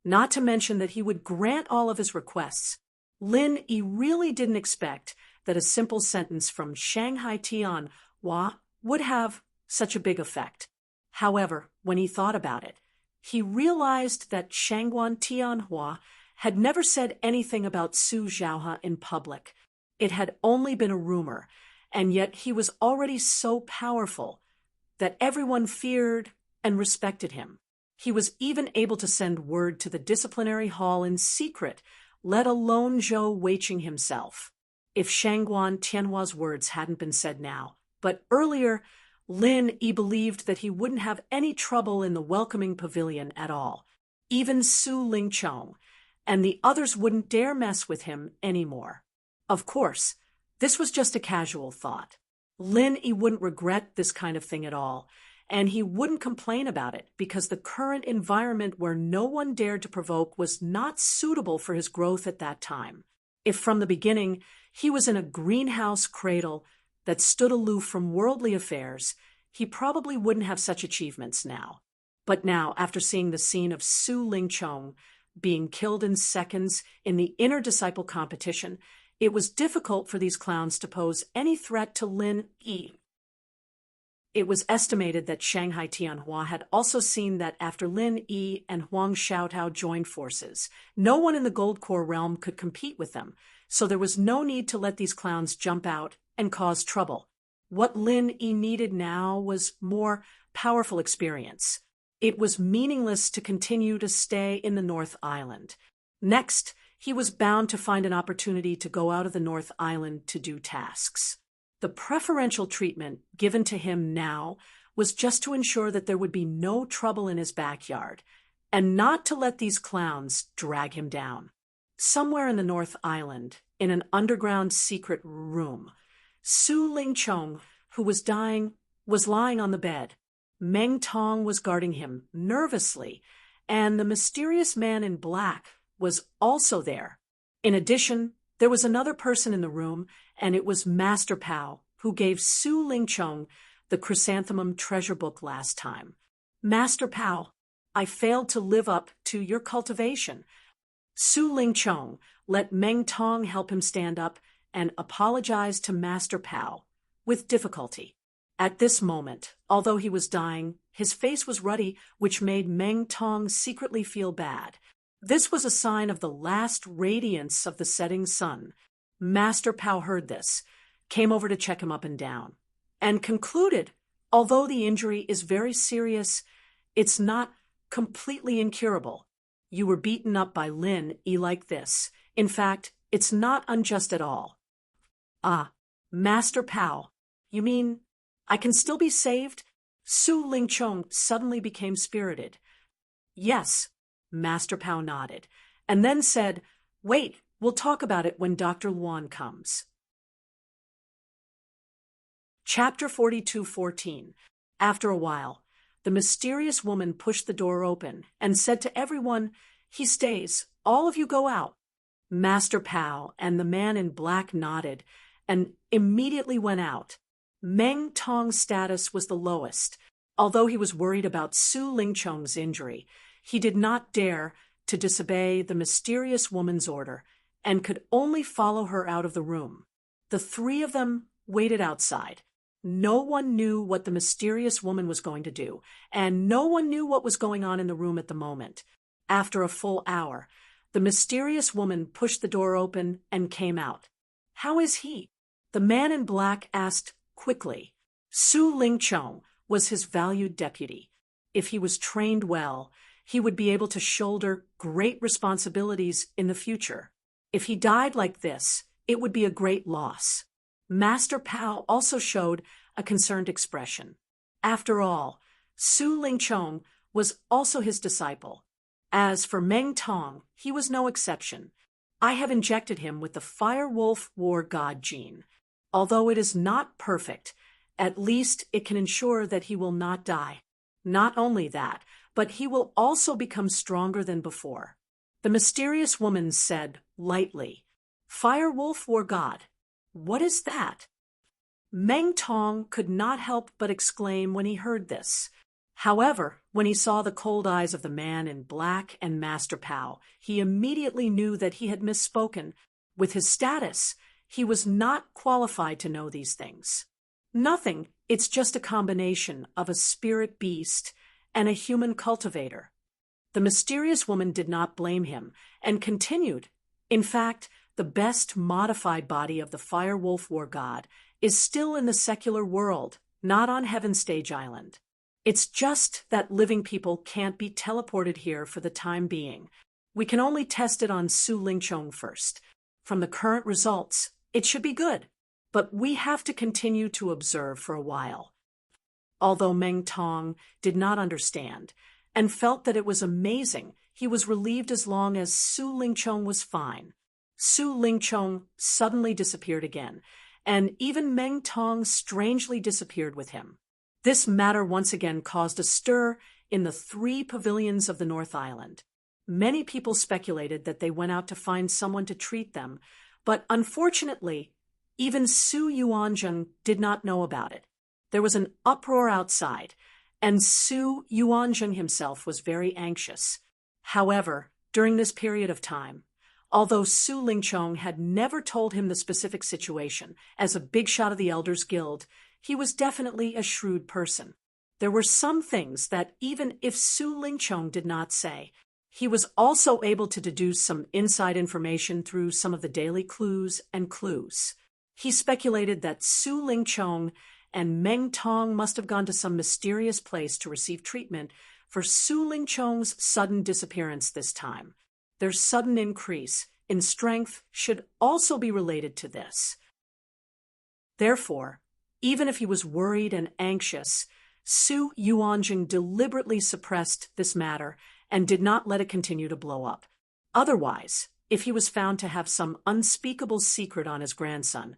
not to mention that he would grant all of his requests. Lin Yi really didn't expect that a simple sentence from Shanghai Tianhua would have such a big effect. However, when he thought about it, he realized that Shangguan Tianhua had never said anything about Su Zhaohe in public. It had only been a rumor, and yet he was already so powerful that everyone feared and respected him. He was even able to send word to the disciplinary hall in secret, let alone Zhou Weiqing himself, if Shangguan Tianhua's words hadn't been said now. But earlier, Lin Yi believed that he wouldn't have any trouble in the welcoming pavilion at all. Even Su Lingchong and the others wouldn't dare mess with him anymore. Of course, this was just a casual thought. Lin Yi wouldn't regret this kind of thing at all, and he wouldn't complain about it because the current environment where no one dared to provoke was not suitable for his growth at that time. If from the beginning he was in a greenhouse cradle that stood aloof from worldly affairs, he probably wouldn't have such achievements now. But now, after seeing the scene of Su Lingchong being killed in seconds in the inner disciple competition, it was difficult for these clowns to pose any threat to Lin Yi. It was estimated that Shanghai Tianhua had also seen that after Lin Yi and Huang Xiaotao joined forces, no one in the Gold Core realm could compete with them, so there was no need to let these clowns jump out and cause trouble. What Lin Yi needed now was more powerful experience. It was meaningless to continue to stay in the North Island. Next, he was bound to find an opportunity to go out of the North Island to do tasks. The preferential treatment given to him now was just to ensure that there would be no trouble in his backyard, and not to let these clowns drag him down. Somewhere in the North Island, in an underground secret room, Su Lingchong, who was dying, was lying on the bed. Meng Tong was guarding him nervously, and the mysterious man in black was also there. In addition, there was another person in the room, and it was Master Pao, who gave Su Lingchong the chrysanthemum treasure book last time. Master Pao, I failed to live up to your cultivation. Su Lingchong let Meng Tong help him stand up and apologized to Master Pao with difficulty. At this moment, although he was dying, his face was ruddy, which made Meng Tong secretly feel bad. This was a sign of the last radiance of the setting sun. Master Pao heard this, came over to check him up and down, and concluded, although the injury is very serious, it's not completely incurable. You were beaten up by Lin Yi like this. In fact, it's not unjust at all. Ah, Master Pao, you mean I can still be saved? Su Lingchong suddenly became spirited. Yes, Master Pao nodded, and then said, wait, we'll talk about it when Dr. Luan comes. Chapter 42:14. After a while, the mysterious woman pushed the door open and said to everyone, he stays, all of you go out. Master Pao and the man in black nodded and immediately went out. Meng Tong's status was the lowest. Although he was worried about Su Lingchong's injury, he did not dare to disobey the mysterious woman's order and could only follow her out of the room. The three of them waited outside. No one knew what the mysterious woman was going to do, and no one knew what was going on in the room at the moment. After a full hour, the mysterious woman pushed the door open and came out. How is he? The man in black asked quickly. Su Lingchong was his valued deputy. If he was trained well, he would be able to shoulder great responsibilities in the future. If he died like this, it would be a great loss. Master Pao also showed a concerned expression. After all, Su Lingchong was also his disciple. As for Meng Tong, he was no exception. I have injected him with the Fire Wolf War God gene. Although it is not perfect, at least it can ensure that he will not die. Not only that, but he will also become stronger than before. The mysterious woman said lightly, Fire Wolf War God, what is that? Meng Tong could not help but exclaim when he heard this. However, when he saw the cold eyes of the man in black and Master Pao, he immediately knew that he had misspoken. With his status, he was not qualified to know these things. Nothing, it's just a combination of a spirit beast and a human cultivator. The mysterious woman did not blame him and continued. In fact, the best modified body of the Fire Wolf War God is still in the secular world, not on Heaven Stage Island. It's just that living people can't be teleported here for the time being. We can only test it on Su Lingchong first. From the current results, it should be good, but we have to continue to observe for a while. Although Meng Tong did not understand and felt that it was amazing, he was relieved as long as Su Lingchong was fine. Su Lingchong suddenly disappeared again, and even Meng Tong strangely disappeared with him. This matter once again caused a stir in the 3 pavilions of the North Island. Many people speculated that they went out to find someone to treat them, but unfortunately, even Su Yuanzheng did not know about it. There was an uproar outside, and Su Yuanzheng himself was very anxious. However, during this period of time, although Su Lingchong had never told him the specific situation, as a big shot of the Elders Guild, he was definitely a shrewd person. There were some things that even if Su Lingchong did not say, he was also able to deduce some inside information through some of the daily clues and clues. He speculated that Su Lingchong and Meng Tong must have gone to some mysterious place to receive treatment for Su Lingchong's sudden disappearance this time. Their sudden increase in strength should also be related to this. Therefore, even if he was worried and anxious, Su Yuanjing deliberately suppressed this matter and did not let it continue to blow up. Otherwise, if he was found to have some unspeakable secret on his grandson,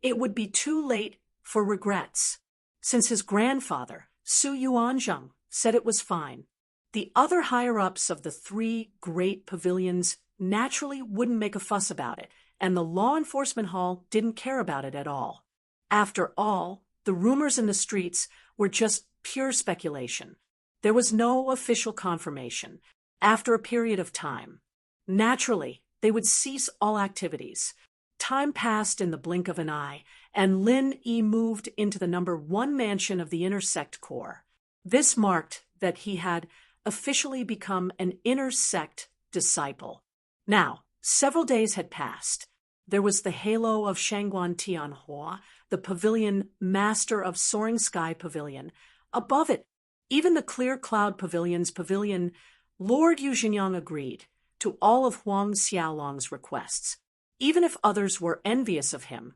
it would be too late for regrets. Since his grandfather, Su Yuanzheng, said it was fine, the other higher-ups of the 3 great pavilions naturally wouldn't make a fuss about it, and the law enforcement hall didn't care about it at all. After all, the rumors in the streets were just pure speculation. There was no official confirmation. After a period of time, naturally, they would cease all activities. Time passed in the blink of an eye, and Lin Yi moved into the number 1 mansion of the Inner Sect Corps. This marked that he had officially become an Inner Sect disciple. Now, several days had passed. There was the halo of Shangguan Tianhua, the pavilion master of Soaring Sky Pavilion. Above it, even the Clear Cloud Pavilion's pavilion, Lord Yu Jinyang agreed to all of Huang Xiaolong's requests. Even if others were envious of him,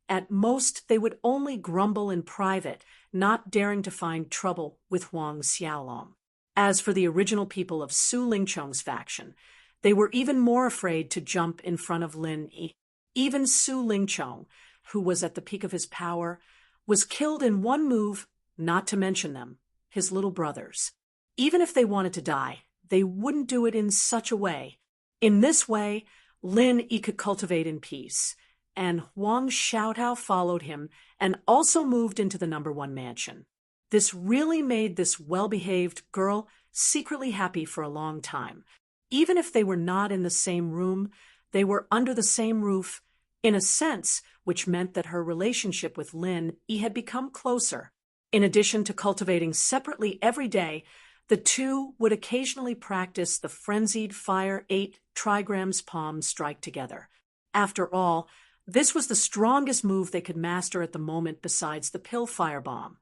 at most they would only grumble in private, not daring to find trouble with Huang Xiaolong. As for the original people of Su Lingchong's faction, they were even more afraid to jump in front of Lin Yi. Even Su Lingchong, who was at the peak of his power, was killed in one move, not to mention them, his little brothers. Even if they wanted to die, they wouldn't do it in such a way. In this way, Lin Yi could cultivate in peace, and Huang Xiaotao followed him and also moved into the number 1 mansion. This really made this well-behaved girl secretly happy for a long time. Even if they were not in the same room, they were under the same roof, in a sense, which meant that her relationship with Lin Yi had become closer. In addition to cultivating separately every day, the two would occasionally practice the frenzied fire 8 trigrams palm strike together. After all, this was the strongest move they could master at the moment besides the pill firebomb,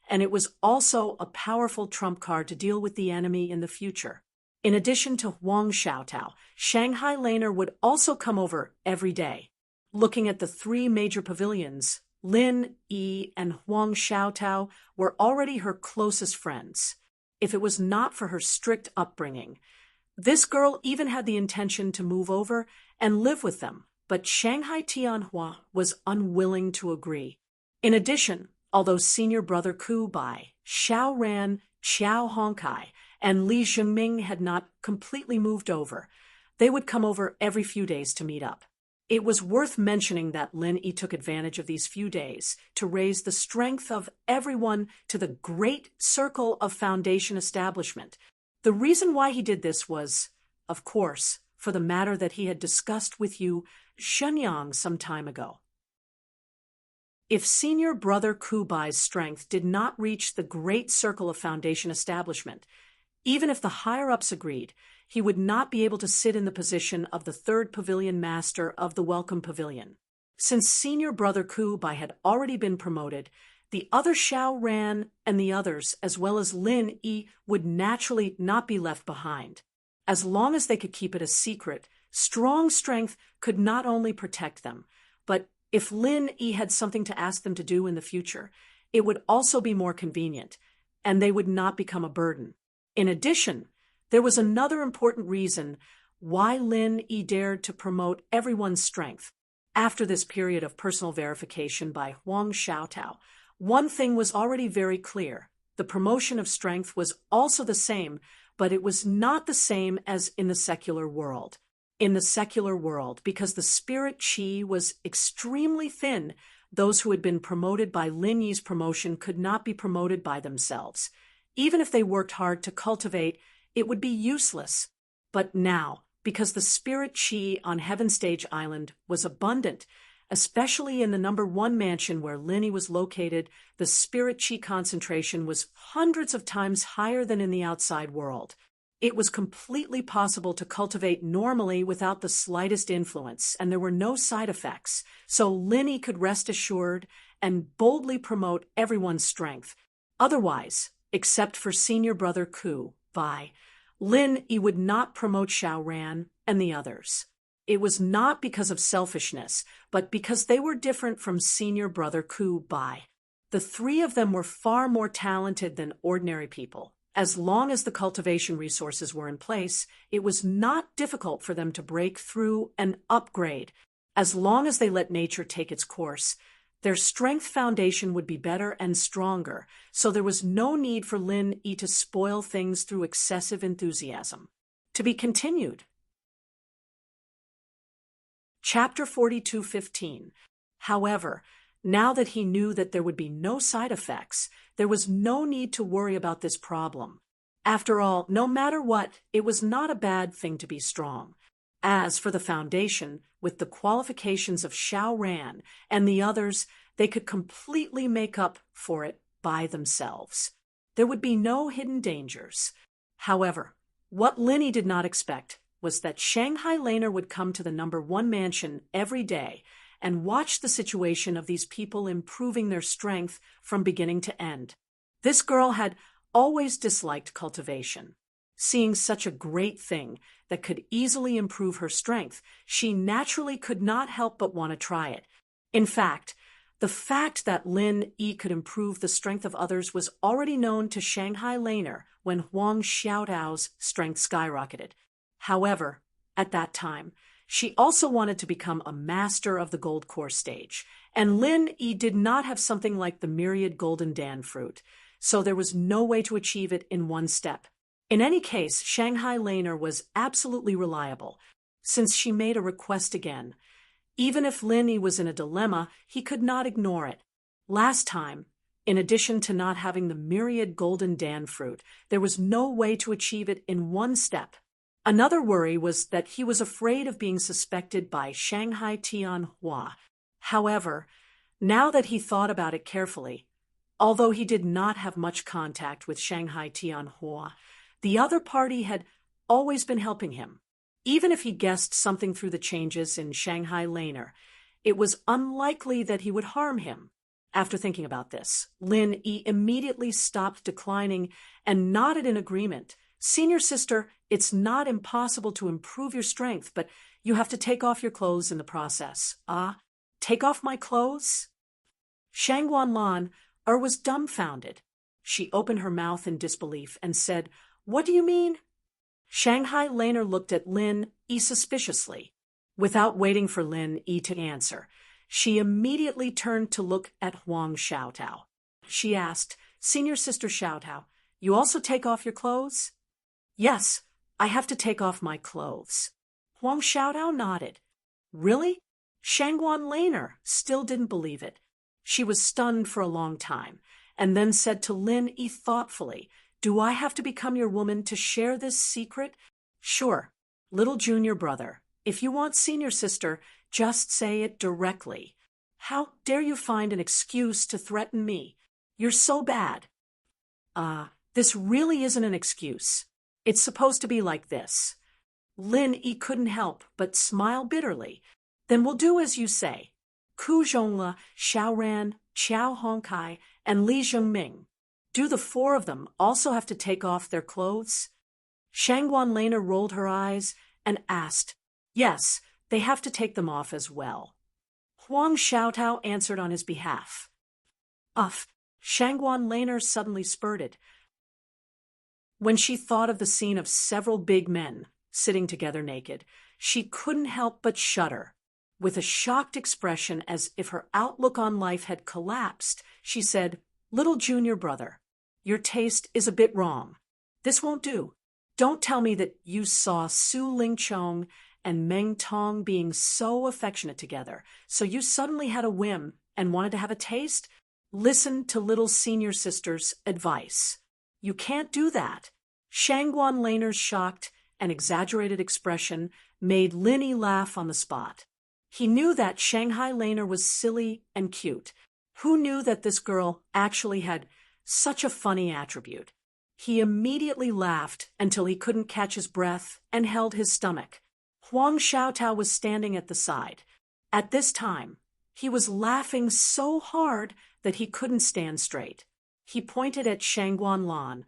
and it was also a powerful trump card to deal with the enemy in the future. In addition to Huang Xiaotao, Shanghai Laner would also come over every day. Looking at the 3 major pavilions, Lin Yi and Huang Xiaotao were already her closest friends. If it was not for her strict upbringing, this girl even had the intention to move over and live with them, but Shanghai Tianhua was unwilling to agree. In addition, although senior brother Ku Bai, Xiao Ran, Xiao Hongkai, and Li Zhengming had not completely moved over, they would come over every few days to meet up. It was worth mentioning that Lin Yi took advantage of these few days to raise the strength of everyone to the great circle of foundation establishment. The reason why he did this was, of course, for the matter that he had discussed with you, Shenyang, some time ago. If senior brother Ku Bai's strength did not reach the great circle of foundation establishment, even if the higher-ups agreed, he would not be able to sit in the position of the 3rd pavilion master of the Welcome Pavilion. Since senior brother Ku Bai had already been promoted, the other Xiao Ran and the others, as well as Lin Yi, would naturally not be left behind. As long as they could keep it a secret, strong strength could not only protect them, but if Lin Yi had something to ask them to do in the future, it would also be more convenient, and they would not become a burden. In addition, there was another important reason why Lin Yi dared to promote everyone's strength. After this period of personal verification by Huang Xiaotao, one thing was already very clear. The promotion of strength was also the same, but it was not the same as in the secular world. In the secular world, because the spirit qi was extremely thin, those who had been promoted by Lin Yi's promotion could not be promoted by themselves. Even if they worked hard to cultivate, it would be useless. But now, because the spirit qi on Heaven Stage Island was abundant, especially in the number 1 mansion where Lin Yi was located, the spirit qi concentration was hundreds of times higher than in the outside world. It was completely possible to cultivate normally without the slightest influence, and there were no side effects, so Lin Yi could rest assured and boldly promote everyone's strength. Otherwise, except for senior brother Ku Bai, Lin Yi would not promote Xiao Ran and the others. It was not because of selfishness, but because they were different from senior brother Ku Bai. The 3 of them were far more talented than ordinary people. As long as the cultivation resources were in place, it was not difficult for them to break through and upgrade. As long as they let nature take its course, their strength foundation would be better and stronger, so there was no need for Lin Yi to spoil things through excessive enthusiasm. To be continued. Chapter 42:15. However, now that he knew that there would be no side effects, there was no need to worry about this problem. After all, no matter what, it was not a bad thing to be strong. As for the foundation, with the qualifications of Xiao Ran and the others, they could completely make up for it by themselves. There would be no hidden dangers. However, what Lin Yi did not expect was that Shanghai Laner would come to the number 1 mansion every day and watch the situation of these people improving their strength from beginning to end. This girl had always disliked cultivation. Seeing such a great thing that could easily improve her strength, she naturally could not help but want to try it. In fact, the fact that Lin Yi could improve the strength of others was already known to Shanghai Laner when Huang Xiaotao's strength skyrocketed. However, at that time, she also wanted to become a master of the gold core stage, and Lin Yi did not have something like the myriad golden dan fruit, so there was no way to achieve it in one step. In any case, Shanghai Laner was absolutely reliable, since she made a request again. Even if Lin Yi was in a dilemma, he could not ignore it. Last time, in addition to not having the myriad golden dan fruit, there was no way to achieve it in one step. Another worry was that he was afraid of being suspected by Shanghai Tianhua. However, now that he thought about it carefully, although he did not have much contact with Shanghai Tianhua, the other party had always been helping him. Even if he guessed something through the changes in Shanghai Laner, it was unlikely that he would harm him. After thinking about this, Lin Yi immediately stopped declining and nodded in agreement. Senior sister, it's not impossible to improve your strength, but you have to take off your clothes in the process. Take off my clothes? Shang Guanlan was dumbfounded. She opened her mouth in disbelief and said, "What do you mean?" Shanghai Laner looked at Lin Yi suspiciously. Without waiting for Lin Yi to answer, she immediately turned to look at Huang Xiaotao. She asked, "Senior sister Xiaotao, you also take off your clothes?" "Yes, I have to take off my clothes." Huang Xiaotao nodded. "Really?" Shangguan Laner still didn't believe it. She was stunned for a long time, and then said to Lin Yi thoughtfully, "Do I have to become your woman to share this secret?" "Sure, little junior brother. If you want senior sister, just say it directly. How dare you find an excuse to threaten me? You're so bad." This really isn't an excuse. It's supposed to be like this. Lin Yi couldn't help but smile bitterly. "Then we'll do as you say. Ku Zhongla, Xiao Ran, Qiao Hongkai, and Li Zhengming. Do the four of them also have to take off their clothes? Shangguan Lena rolled her eyes and asked, Yes, they have to take them off as well. Huang Xiaotao answered on his behalf. Uff, Shangguan Lena suddenly spurted. When she thought of the scene of several big men sitting together naked, she couldn't help but shudder. With a shocked expression as if her outlook on life had collapsed, she said, Little junior brother, your taste is a bit wrong. This won't do. Don't tell me that you saw Su Lingchong and Meng Tong being so affectionate together, so you suddenly had a whim and wanted to have a taste? Listen to little senior sister's advice. You can't do that. Shangguan Laner's shocked and exaggerated expression made Linny laugh on the spot. He knew that Shanghai Laner was silly and cute. Who knew that this girl actually had such a funny attribute? He immediately laughed until he couldn't catch his breath and held his stomach. Huang Xiaotao was standing at the side. At this time, he was laughing so hard that he couldn't stand straight. He pointed at Shangguan Lan,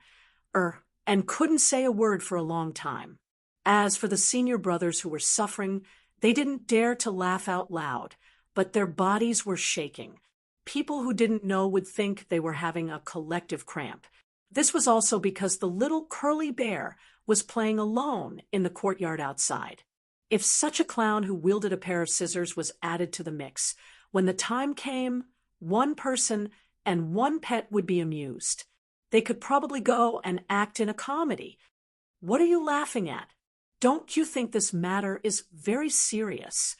and couldn't say a word for a long time. As for the senior brothers who were suffering, they didn't dare to laugh out loud, but their bodies were shaking. People who didn't know would think they were having a collective cramp. This was also because the little curly bear was playing alone in the courtyard outside. If such a clown who wielded a pair of scissors was added to the mix, when the time came, one person and one pet would be amused. They could probably go and act in a comedy. What are you laughing at? Don't you think this matter is very serious?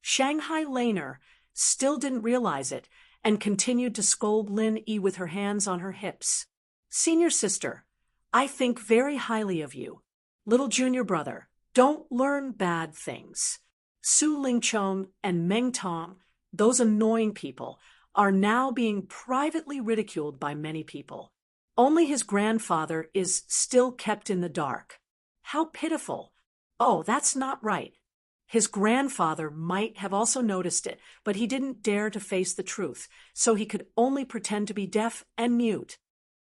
Shanghai Laner still didn't realize it and continued to scold Lin Yi with her hands on her hips. Senior sister, I think very highly of you. Little junior brother, don't learn bad things. Su Lingchong and Meng Tong, those annoying people, are now being privately ridiculed by many people. Only his grandfather is still kept in the dark. How pitiful. Oh, that's not right. His grandfather might have also noticed it, but he didn't dare to face the truth, so he could only pretend to be deaf and mute.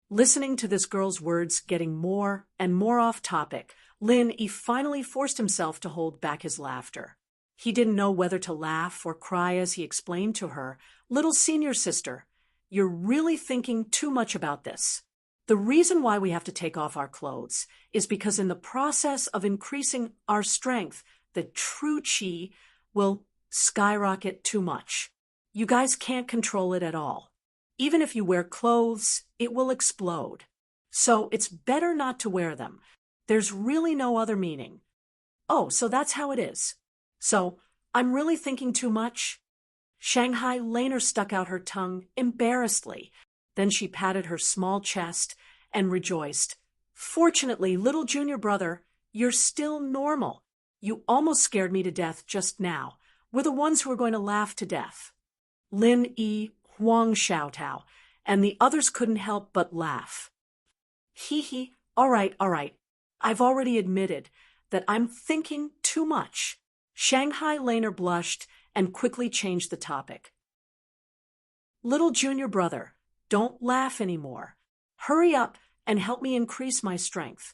Listening to this girl's words getting more and more off topic, Lin Yi finally forced himself to hold back his laughter. He didn't know whether to laugh or cry as he explained to her, Little senior sister, you're really thinking too much about this. The reason why we have to take off our clothes is because in the process of increasing our strength, the true qi will skyrocket too much. You guys can't control it at all. Even if you wear clothes, it will explode. So it's better not to wear them. There's really no other meaning. Oh, so that's how it is. So I'm really thinking too much? Shanghai Laner stuck out her tongue embarrassedly. Then she patted her small chest and rejoiced. Fortunately, little junior brother, you're still normal. You almost scared me to death just now. We're the ones who are going to laugh to death. Lin Yi, Huang Xiaotao, and the others couldn't help but laugh. Hee, all right. I've already admitted that I'm thinking too much. Shanghai Laner blushed and quickly changed the topic. Little junior brother, don't laugh anymore. Hurry up and help me increase my strength.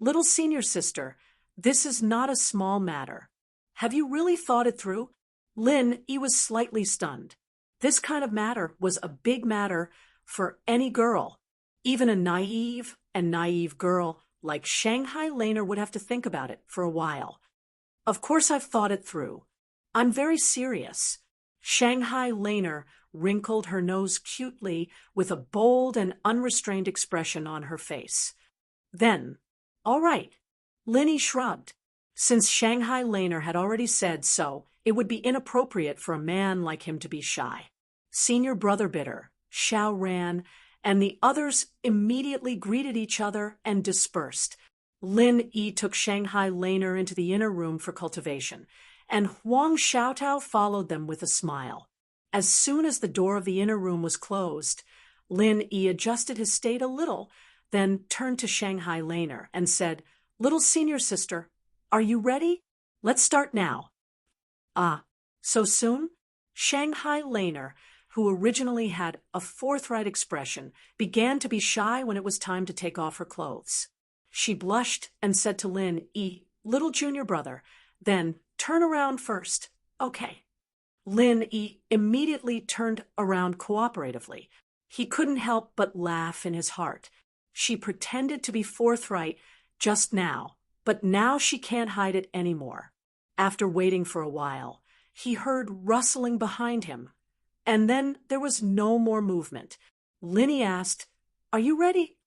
Little senior sister, this is not a small matter. Have you really thought it through? Lin Yi was slightly stunned. This kind of matter was a big matter for any girl. Even a naive girl like Shanghai Laner would have to think about it for a while. Of course I've thought it through. I'm very serious. Shanghai Laner wrinkled her nose cutely with a bold and unrestrained expression on her face. Then, all right, Lin Yi shrugged. Since Shanghai Laner had already said so, it would be inappropriate for a man like him to be shy. Senior brother Bitter, Xiao Ran, and the others immediately greeted each other and dispersed. Lin Yi took Shanghai Laner into the inner room for cultivation, and Huang Xiaotao followed them with a smile. As soon as the door of the inner room was closed, Lin Yi adjusted his state a little, then turned to Shanghai Laner and said, Little senior sister, are you ready? Let's start now. Ah, so soon? Shanghai Laner, who originally had a forthright expression, began to be shy when it was time to take off her clothes. She blushed and said to Lin E, "Little junior brother, then turn around first." "Okay." Lin E immediately turned around cooperatively. He couldn't help but laugh in his heart. She pretended to be forthright just now, but now she can't hide it anymore. After waiting for a while, he heard rustling behind him, and then there was no more movement. Linny asked, "Are you ready?"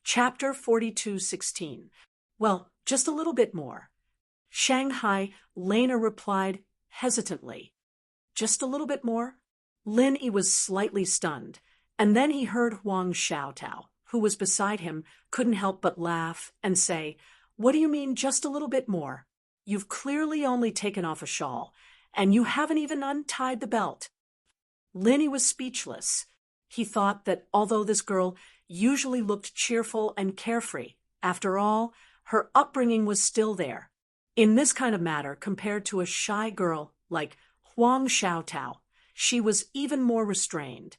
Chapter 42:16. "Well, just a little bit more." Shanghai Lena replied hesitantly, "Just a little bit more?" Lin Yi was slightly stunned, and then he heard Huang Xiaotao, who was beside him, couldn't help but laugh and say, "What do you mean just a little bit more? You've clearly only taken off a shawl, and you haven't even untied the belt." Lin Yi was speechless. He thought that although this girl usually looked cheerful and carefree, after all, her upbringing was still there. In this kind of matter, compared to a shy girl like Huang Xiaotao, she was even more restrained.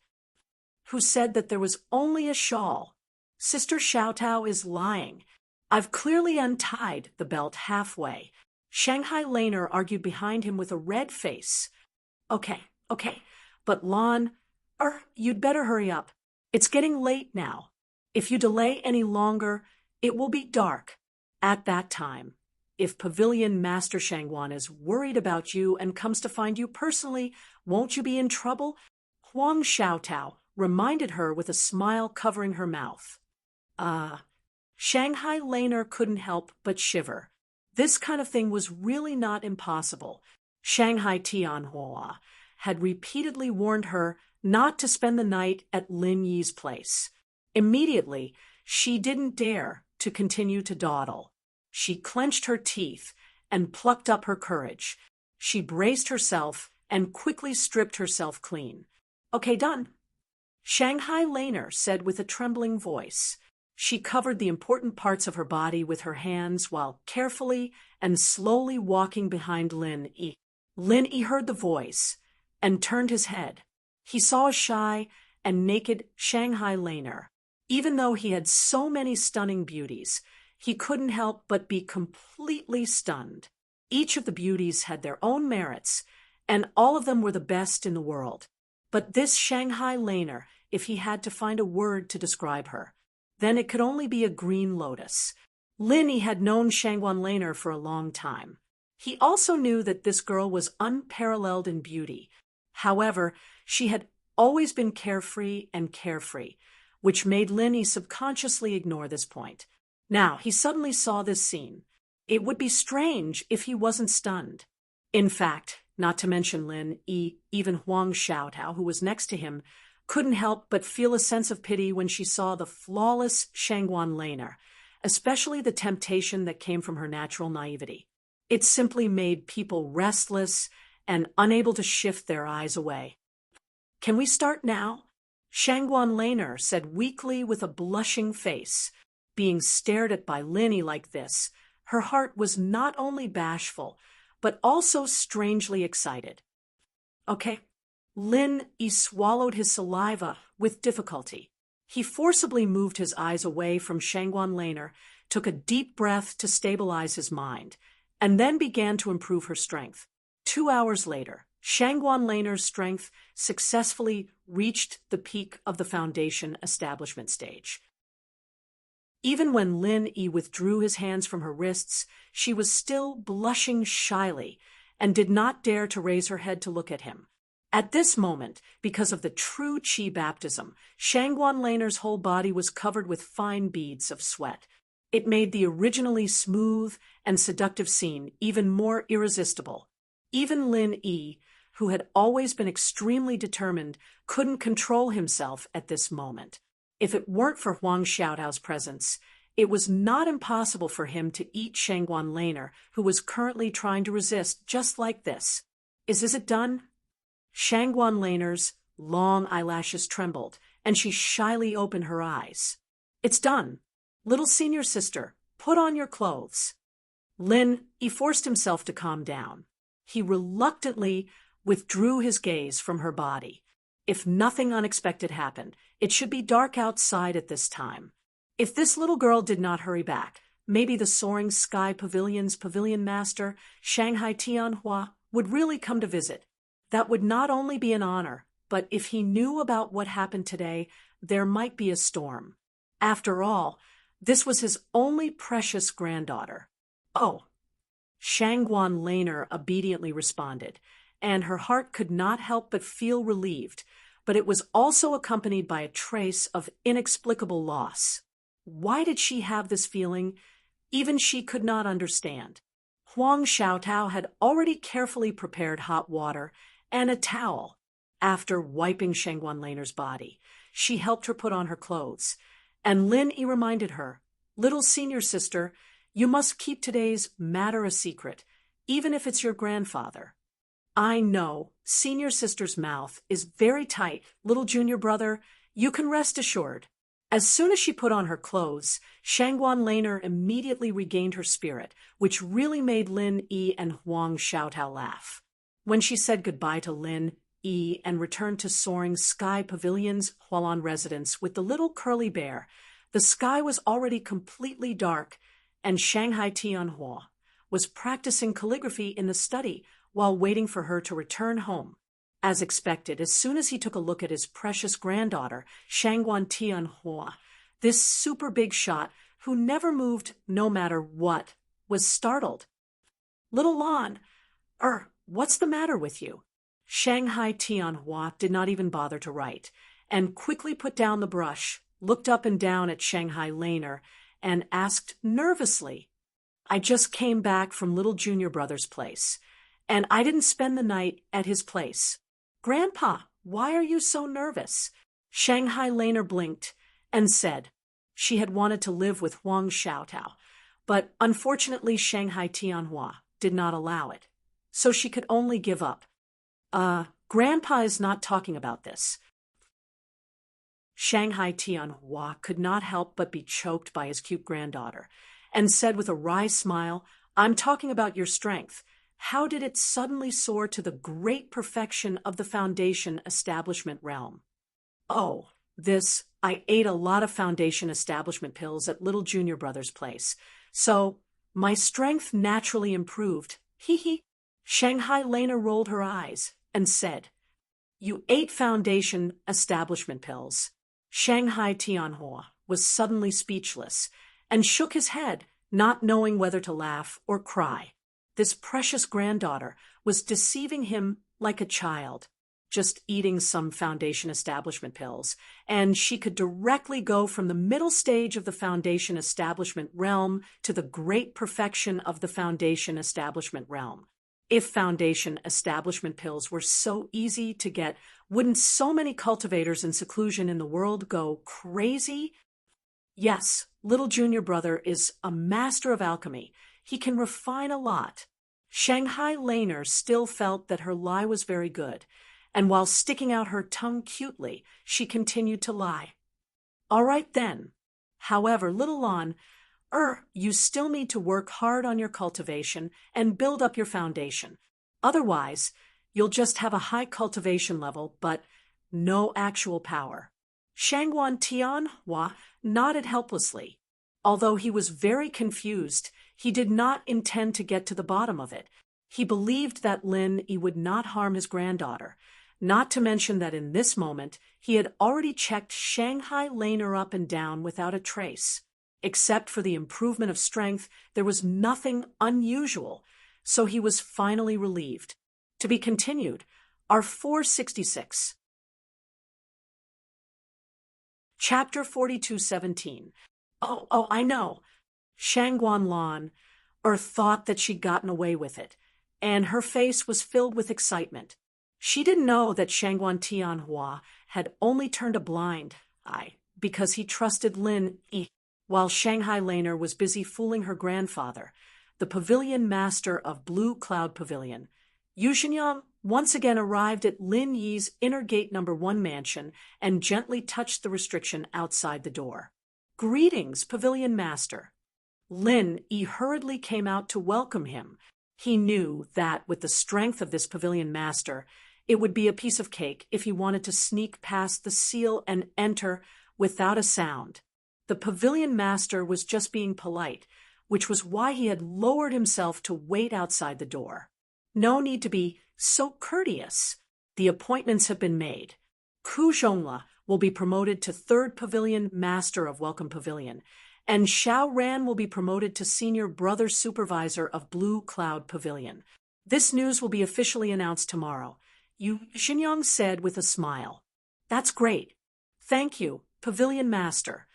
"Who said that there was only a shawl? Sister Xiaotao is lying. I've clearly untied the belt halfway." Shanghai Laner argued behind him with a red face. Okay, but you'd better hurry up. It's getting late now. If you delay any longer, it will be dark. At that time, if Pavilion Master Shangguan is worried about you and comes to find you personally, won't you be in trouble?" Huang Xiaotao reminded her with a smile covering her mouth. Shanghai Laner couldn't help but shiver. This kind of thing was really not impossible. Shanghai Tianhua had repeatedly warned her not to spend the night at Lin Yi's place. Immediately, she didn't dare to continue to dawdle. She clenched her teeth and plucked up her courage. She braced herself and quickly stripped herself clean. "Okay, done," Shanghai Laner said with a trembling voice. She covered the important parts of her body with her hands while carefully and slowly walking behind Lin Yi. Lin Yi heard the voice and turned his head. He saw a shy and naked Shanghai Laner. Even though he had so many stunning beauties, he couldn't help but be completely stunned. Each of the beauties had their own merits, and all of them were the best in the world. But this Shanghai Laner, if he had to find a word to describe her, then it could only be a green lotus. Lin Yi had known Shangguan Laner for a long time. He also knew that this girl was unparalleled in beauty. However, she had always been carefree, which made Lin Yi subconsciously ignore this point. Now, he suddenly saw this scene. It would be strange if he wasn't stunned. In fact, not to mention Lin Yi, even Huang Xiaotao, who was next to him, couldn't help but feel a sense of pity when she saw the flawless Shangguan Laner, especially the temptation that came from her natural naivety. It simply made people restless and unable to shift their eyes away. "Can we start now?" Shangguan Laner said weakly with a blushing face. Being stared at by Lin Yi like this, her heart was not only bashful, but also strangely excited. "Okay." Lin Yi swallowed his saliva with difficulty. He forcibly moved his eyes away from Shangguan Laner, took a deep breath to stabilize his mind, and then began to improve her strength. 2 hours later, Shangguan Laner's strength successfully reached the peak of the foundation establishment stage. Even when Lin Yi withdrew his hands from her wrists, she was still blushing shyly and did not dare to raise her head to look at him. At this moment, because of the true qi baptism, Shangguan Laner's whole body was covered with fine beads of sweat. It made the originally smooth and seductive scene even more irresistible. Even Lin Yi, who had always been extremely determined, couldn't control himself at this moment. If it weren't for Huang Xiaotao's presence, it was not impossible for him to eat Shangguan Laner, who was currently trying to resist just like this. Is it done?" Shangguan Laner's long eyelashes trembled, and she shyly opened her eyes. "It's done. Little senior sister, put on your clothes." Lin Yi forced himself to calm down. He reluctantly withdrew his gaze from her body. If nothing unexpected happened, it should be dark outside at this time. If this little girl did not hurry back, maybe the Soaring Sky Pavilion's pavilion master, Shanghai Tianhua, would really come to visit. That would not only be an honor, but if he knew about what happened today, there might be a storm. After all, this was his only precious granddaughter. Oh, Shangguan Laner obediently responded, and her heart could not help but feel relieved, but it was also accompanied by a trace of inexplicable loss. Why did she have this feeling? Even she could not understand. Huang Xiaotao had already carefully prepared hot water and a towel. After wiping Shangguan Laner's body, she helped her put on her clothes, and Lin Yi reminded her, "Little senior sister, you must keep today's matter a secret, even if it's your grandfather." "I know, senior sister's mouth is very tight, little junior brother, you can rest assured." As soon as she put on her clothes, Shangguan Laner immediately regained her spirit, which really made Lin Yi and Huang Xiaotao laugh. When she said goodbye to Lin Yi and returned to Soaring Sky Pavilion's Hualan residence with the little curly bear, the sky was already completely dark, and Shanghai Tianhua was practicing calligraphy in the study while waiting for her to return home. As expected, as soon as he took a look at his precious granddaughter, Shangguan Tianhua, this super big shot, who never moved no matter what, was startled. "Little Lan, what's the matter with you?" Shanghai Tianhua did not even bother to write, and quickly put down the brush, looked up and down at Shanghai Laner, and asked nervously, "I just came back from little junior brother's place, and I didn't spend the night at his place. Grandpa, why are you so nervous?" Shanghai Laner blinked and said she had wanted to live with Huang Xiaotao, but unfortunately Shanghai Tianhua did not allow it, so she could only give up. Grandpa is not talking about this." Shanghai Tianhua could not help but be choked by his cute granddaughter, and said with a wry smile, "I'm talking about your strength. How did it suddenly soar to the great perfection of the Foundation Establishment realm?" "Oh, I ate a lot of Foundation Establishment pills at little junior brother's place, so my strength naturally improved. Hee hee." Shanghai Laner rolled her eyes and said, "You ate Foundation Establishment pills?" Shanghai Tianhua was suddenly speechless and shook his head, not knowing whether to laugh or cry. This precious granddaughter was deceiving him like a child, just eating some Foundation Establishment pills, and she could directly go from the middle stage of the Foundation Establishment realm to the great perfection of the Foundation Establishment realm. If Foundation Establishment pills were so easy to get, wouldn't so many cultivators in seclusion in the world go crazy? Yes, little junior brother is a master of alchemy. He can refine a lot. Shanghai Laner still felt that her lie was very good, and while sticking out her tongue cutely, she continued to lie. "All right then. However, little Lan, you still need to work hard on your cultivation and build up your foundation. Otherwise, you'll just have a high cultivation level, but no actual power." Shangguan Tianhua nodded helplessly. Although he was very confused, he did not intend to get to the bottom of it. He believed that Lin Yi would not harm his granddaughter, not to mention that in this moment he had already checked Shanghai Laner up and down without a trace. Except for the improvement of strength, there was nothing unusual, so he was finally relieved. To be continued, our 466. Chapter 42:17. Oh, I know. Shangguan Lan thought that she'd gotten away with it, and her face was filled with excitement. She didn't know that Shangguan Tianhua had only turned a blind eye because he trusted Lin Yi, while Shanghai Laner was busy fooling her grandfather, the pavilion master of Blue Cloud Pavilion. Yu Xinyang once again arrived at Lin Yi's inner gate number 1 mansion and gently touched the restriction outside the door. "Greetings, pavilion master." Lin Yi hurriedly came out to welcome him, He knew that with the strength of this pavilion master, it would be a piece of cake if he wanted to sneak past the seal and enter without a sound. The pavilion master was just being polite, which was why he had lowered himself to wait outside the door. No need to be so courteous. The appointments have been made. Ku Zhongla will be promoted to third pavilion master of Welcome Pavilion, and Xiao Ran will be promoted to senior brother supervisor of Blue Cloud Pavilion. This news will be officially announced tomorrow, Yu Xinyang said with a smile. That's great. Thank you, Pavilion Master.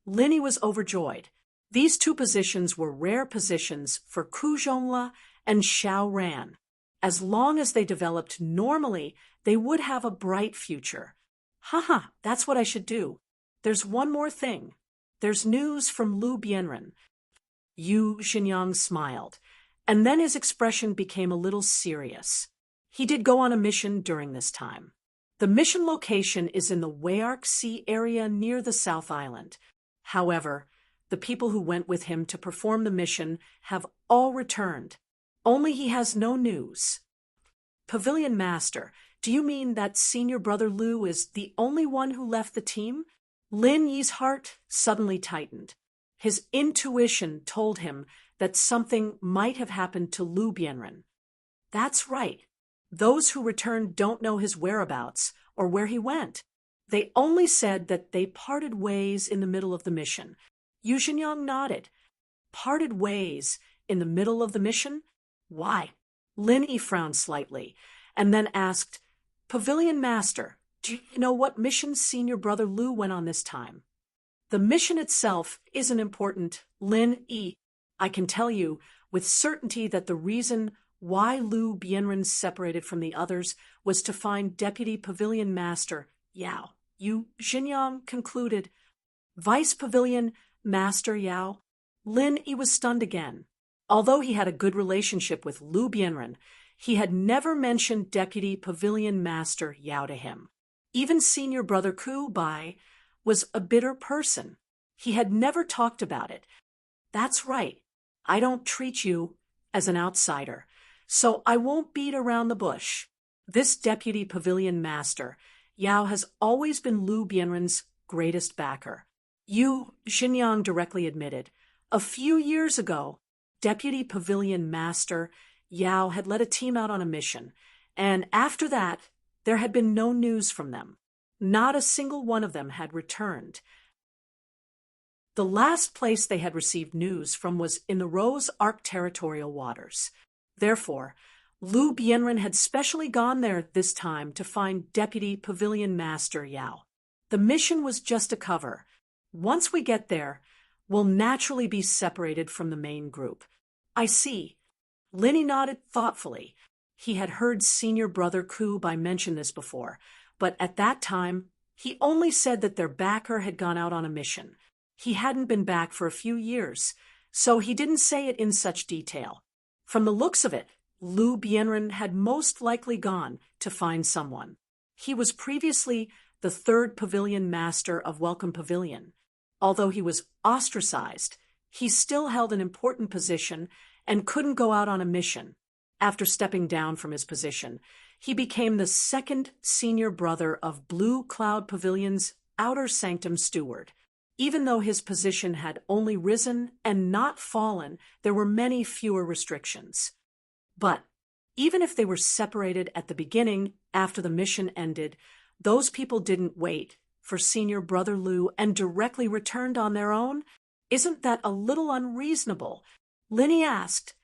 Linny was overjoyed. These two positions were rare positions for Ku Zhongla and Xiao Ran. As long as they developed normally, they would have a bright future. Haha, that's what I should do. There's one more thing. There's news from Lu Bianren. Yu Xinyang smiled, and then his expression became a little serious. He did go on a mission during this time. The mission location is in the Wayark Sea area near the South Island. However, the people who went with him to perform the mission have all returned. Only he has no news. Pavilion Master, do you mean that senior brother Lu is the only one who left the team? Lin Yi's heart suddenly tightened. His intuition told him that something might have happened to Lu Bianren. That's right. Those who returned don't know his whereabouts or where he went. They only said that they parted ways in the middle of the mission. Yu Xinyang nodded. Parted ways in the middle of the mission? Why? Lin Yi frowned slightly and then asked, Pavilion Master, do you know what mission senior brother Lu went on this time? The mission itself isn't important, Lin Yi. I can tell you with certainty that the reason why Lu Bianren separated from the others was to find Deputy Pavilion Master Yao. Yu Xinyang concluded. Vice Pavilion Master Yao? Lin Yi was stunned again. Although he had a good relationship with Lu Bianren, he had never mentioned Deputy Pavilion Master Yao to him. Even senior brother Ku Bai was a bitter person. He had never talked about it. That's right. I don't treat you as an outsider, so I won't beat around the bush. This Deputy Pavilion Master, Yao, has always been Lu Bianren's greatest backer. Yu Xinyang directly admitted. A few years ago, Deputy Pavilion Master Yao had led a team out on a mission, and after that, there had been no news from them. Not a single one of them had returned. The last place they had received news from was in the Rose Arc territorial waters. Therefore, Lu Bianren had specially gone there this time to find Deputy Pavilion Master Yao. The mission was just a cover. Once we get there, we'll naturally be separated from the main group. I see. Linny nodded thoughtfully. He had heard senior brother Ku Bai mention this before, but at that time, he only said that their backer had gone out on a mission. He hadn't been back for a few years, so he didn't say it in such detail. From the looks of it, Lu Bianren had most likely gone to find someone. He was previously the third pavilion master of Welcome Pavilion. Although he was ostracized, he still held an important position and couldn't go out on a mission. After stepping down from his position, he became the second senior brother of Blue Cloud Pavilion's outer sanctum steward. Even though his position had only risen and not fallen, there were many fewer restrictions. But even if they were separated at the beginning after the mission ended, those people didn't wait for senior brother Lu and directly returned on their own? Isn't that a little unreasonable? Linny asked.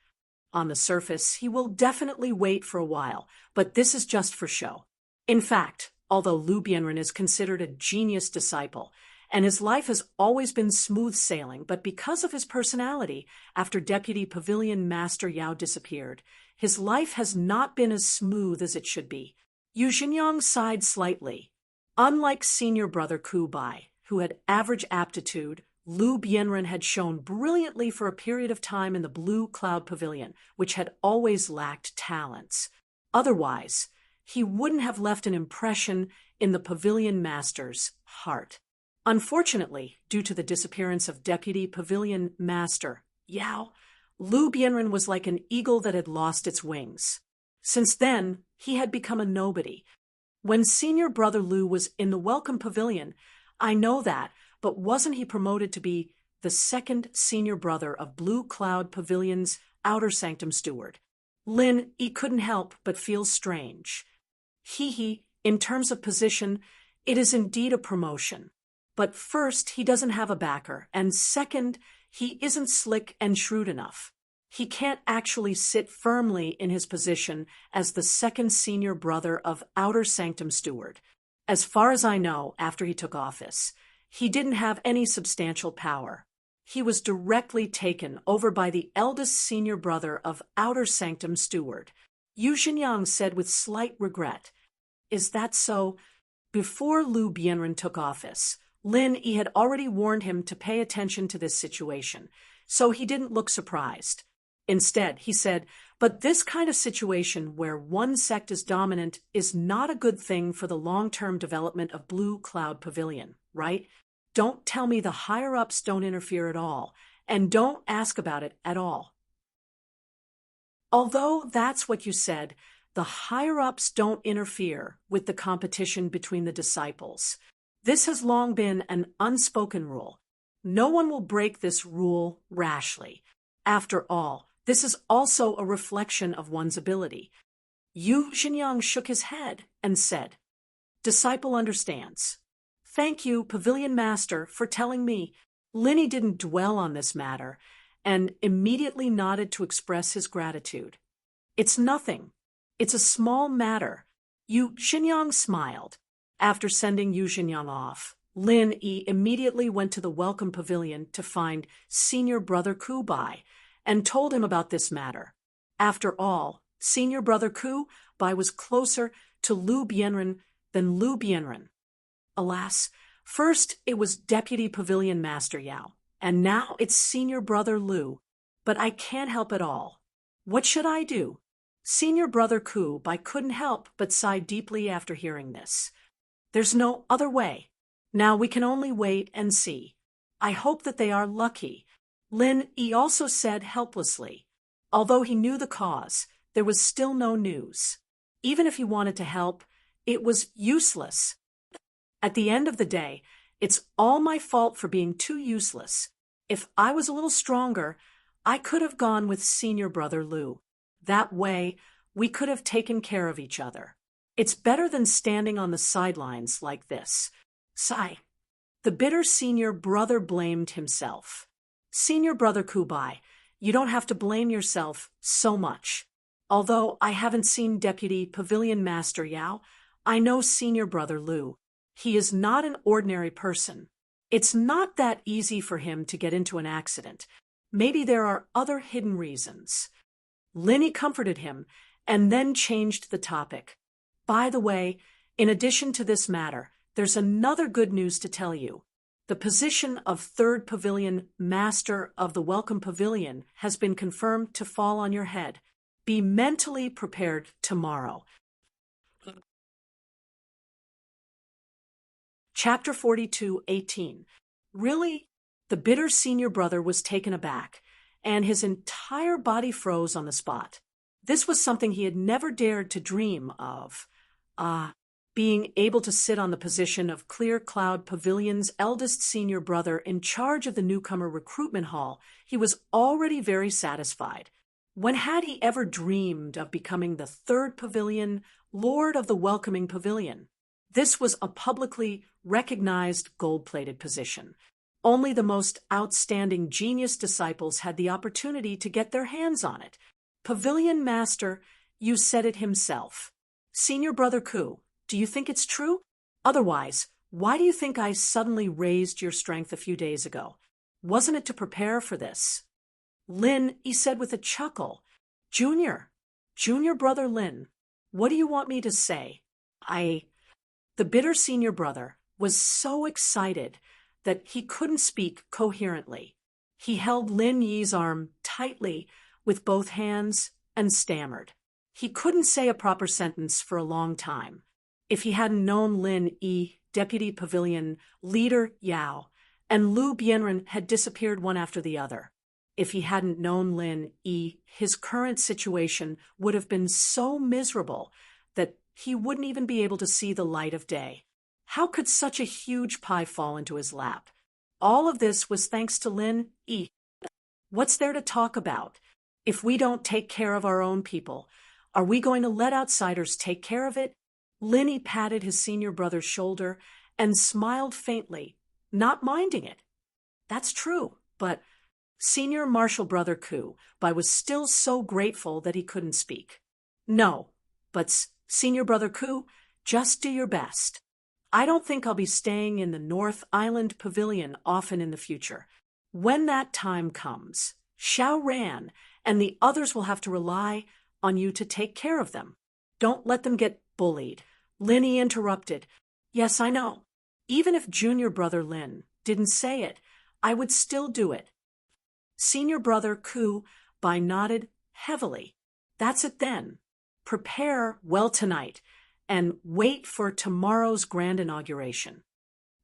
On the surface, he will definitely wait for a while, but this is just for show. In fact, although Lu Bianren is considered a genius disciple, and his life has always been smooth sailing, but because of his personality, after Deputy Pavilion Master Yao disappeared, his life has not been as smooth as it should be. Yu Xinyang sighed slightly. Unlike senior brother Ku Bai, who had average aptitude, Lu Bianren had shone brilliantly for a period of time in the Blue Cloud Pavilion, which had always lacked talents. Otherwise, he wouldn't have left an impression in the Pavilion Master's heart. Unfortunately, due to the disappearance of Deputy Pavilion Master Yao, Lu Bianren was like an eagle that had lost its wings. Since then, he had become a nobody. When senior brother Lu was in the welcome pavilion, I know that, but wasn't he promoted to be the second senior brother of Blue Cloud Pavilion's outer sanctum steward? Lin, he couldn't help but feel strange. In terms of position, it is indeed a promotion. But first, he doesn't have a backer, and second, he isn't slick and shrewd enough. He can't actually sit firmly in his position as the second senior brother of outer sanctum steward. As far as I know, after he took office, he didn't have any substantial power. He was directly taken over by the eldest senior brother of outer sanctum steward. Yu Xinyang said with slight regret. Is that so? Before Lu Bianren took office, Lin Yi had already warned him to pay attention to this situation, so he didn't look surprised. Instead, he said, but this kind of situation where one sect is dominant is not a good thing for the long-term development of Blue Cloud Pavilion, right? Don't tell me the higher-ups don't interfere at all, and don't ask about it at all. Although that's what you said, the higher-ups don't interfere with the competition between the disciples. This has long been an unspoken rule. No one will break this rule rashly. After all, this is also a reflection of one's ability. Yu Xinyang shook his head and said, Disciple understands. Thank you, Pavilion Master, for telling me. Linny didn't dwell on this matter and immediately nodded to express his gratitude. It's nothing. It's a small matter. Yu Xinyang smiled. After sending Yu Xinyang off, Lin Yi immediately went to the welcome pavilion to find senior brother Ku Bai and told him about this matter. After all, senior brother Ku Bai was closer to Lu Bianren than Lu Bianren. Alas, first it was Deputy Pavilion Master Yao, and now it's senior brother Lu. But I can't help at all. What should I do? Senior brother Ku Bai couldn't help but sigh deeply after hearing this. There's no other way. Now we can only wait and see. I hope that they are lucky. Lin Yi also said helplessly. Although he knew the cause, there was still no news. Even if he wanted to help, it was useless. At the end of the day, it's all my fault for being too useless. If I was a little stronger, I could have gone with senior brother Lu. That way, we could have taken care of each other. It's better than standing on the sidelines like this. Sigh. The bitter senior brother blamed himself. Senior brother Ku Bai, you don't have to blame yourself so much. Although I haven't seen Deputy Pavilion Master Yao, I know senior brother Lu. He is not an ordinary person. It's not that easy for him to get into an accident. Maybe there are other hidden reasons. Linny comforted him and then changed the topic. By the way, in addition to this matter, there's another good news to tell you. The position of third pavilion master of the welcome pavilion has been confirmed to fall on your head. Be mentally prepared tomorrow. Chapter 42:18. Really? The bitter senior brother was taken aback, and his entire body froze on the spot. This was something he had never dared to dream of. Being able to sit on the position of Clear Cloud Pavilion's eldest senior brother in charge of the newcomer recruitment hall, he was already very satisfied. When had he ever dreamed of becoming the third pavilion, lord of the welcoming pavilion? This was a publicly recognized gold-plated position. Only the most outstanding genius disciples had the opportunity to get their hands on it. Pavilion Master, you said it himself. Senior brother Ku, do you think it's true? Otherwise, why do you think I suddenly raised your strength a few days ago? Wasn't it to prepare for this? Lin, he said with a chuckle. Junior brother Lin, what do you want me to say? The bitter senior brother was so excited that he couldn't speak coherently. He held Lin Yi's arm tightly with both hands and stammered. He couldn't say a proper sentence for a long time. If he hadn't known Lin Yi, Deputy Pavilion Leader Yao, and Lu Bianren had disappeared one after the other. If he hadn't known Lin Yi, his current situation would have been so miserable that he wouldn't even be able to see the light of day. How could such a huge pie fall into his lap? All of this was thanks to Lin Yi. What's there to talk about? If we don't take care of our own people, are we going to let outsiders take care of it? Lin Yi patted his senior brother's shoulder and smiled faintly, not minding it. That's true, but Senior Marshal Brother Ku Bai was still so grateful that he couldn't speak. No, but Senior Brother Ku, just do your best. I don't think I'll be staying in the North Island Pavilion often in the future. When that time comes, Xiao Ran and the others will have to rely on you to take care of them. Don't let them get bullied. Lin Yi interrupted. Yes, I know. Even if Junior Brother Lin didn't say it, I would still do it. Senior Brother Ku Bai nodded heavily. That's it then. Prepare well tonight and wait for tomorrow's grand inauguration.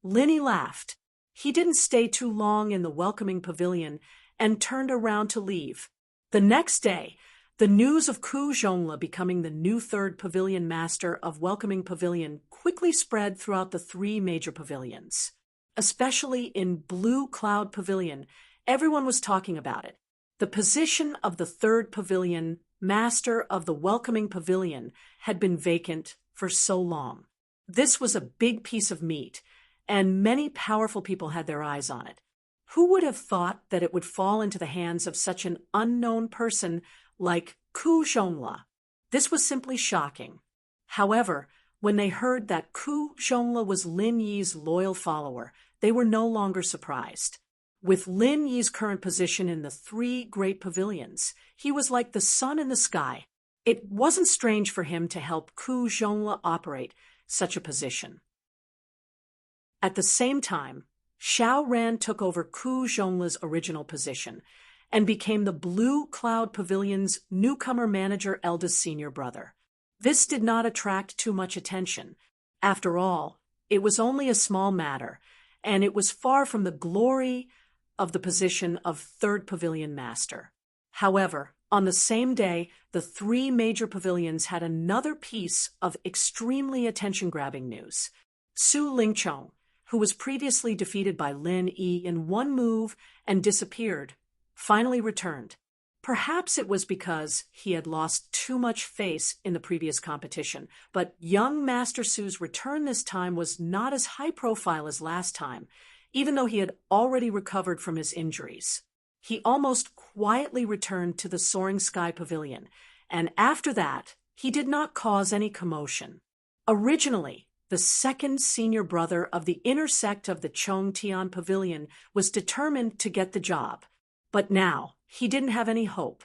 Lin Yi laughed. He didn't stay too long in the welcoming pavilion and turned around to leave. The next day, the news of Ku Zhongla becoming the new third pavilion master of Welcoming Pavilion quickly spread throughout the three major pavilions. Especially in Blue Cloud Pavilion, everyone was talking about it. The position of the third pavilion, master of the Welcoming Pavilion, had been vacant for so long. This was a big piece of meat, and many powerful people had their eyes on it. Who would have thought that it would fall into the hands of such an unknown person like Ku Zhongla? This was simply shocking. However, when they heard that Ku Zhongla was Lin Yi's loyal follower, they were no longer surprised. With Lin Yi's current position in the three great pavilions, he was like the sun in the sky. It wasn't strange for him to help Ku Zhongla operate such a position. At the same time, Xiao Ran took over Ku Zhongla's original position and became the Blue Cloud Pavilion's newcomer manager eldest senior brother. This did not attract too much attention. After all, it was only a small matter, and it was far from the glory of the position of third pavilion master. However, on the same day, the three major pavilions had another piece of extremely attention-grabbing news. Su Lingchong, who was previously defeated by Lin Yi in one move and disappeared, finally returned. Perhaps it was because he had lost too much face in the previous competition, but young Master Su's return this time was not as high profile as last time, even though he had already recovered from his injuries. He almost quietly returned to the Soaring Sky Pavilion, and after that, he did not cause any commotion. Originally, the second senior brother of the inner sect of the Chongtian Pavilion was determined to get the job, but now he didn't have any hope.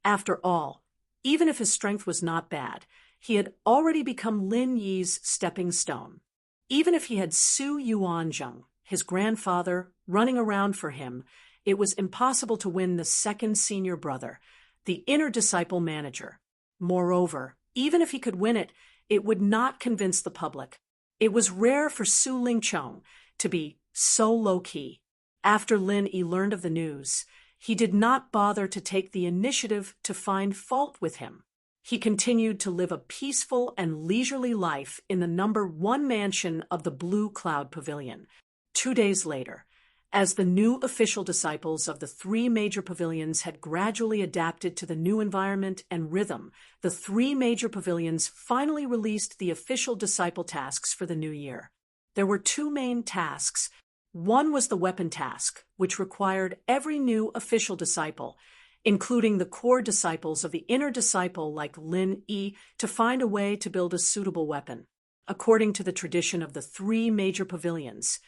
After all, even if his strength was not bad, he had already become Lin Yi's stepping stone. Even if he had Su Yuanzheng, his grandfather, running around for him, it was impossible to win the second senior brother, the inner disciple manager. Moreover, even if he could win it, it would not convince the public. It was rare for Su Lingchong to be so low-key. After Lin Yi learned of the news, he did not bother to take the initiative to find fault with him. He continued to live a peaceful and leisurely life in the number 1 mansion of the Blue Cloud Pavilion. 2 days later, as the new official disciples of the 3 major pavilions had gradually adapted to the new environment and rhythm, the 3 major pavilions finally released the official disciple tasks for the new year. There were 2 main tasks. One was the weapon task, which required every new official disciple, including the core disciples of the inner disciple like Lin Yi, to find a way to build a suitable weapon. According to the tradition of the 3 major pavilions,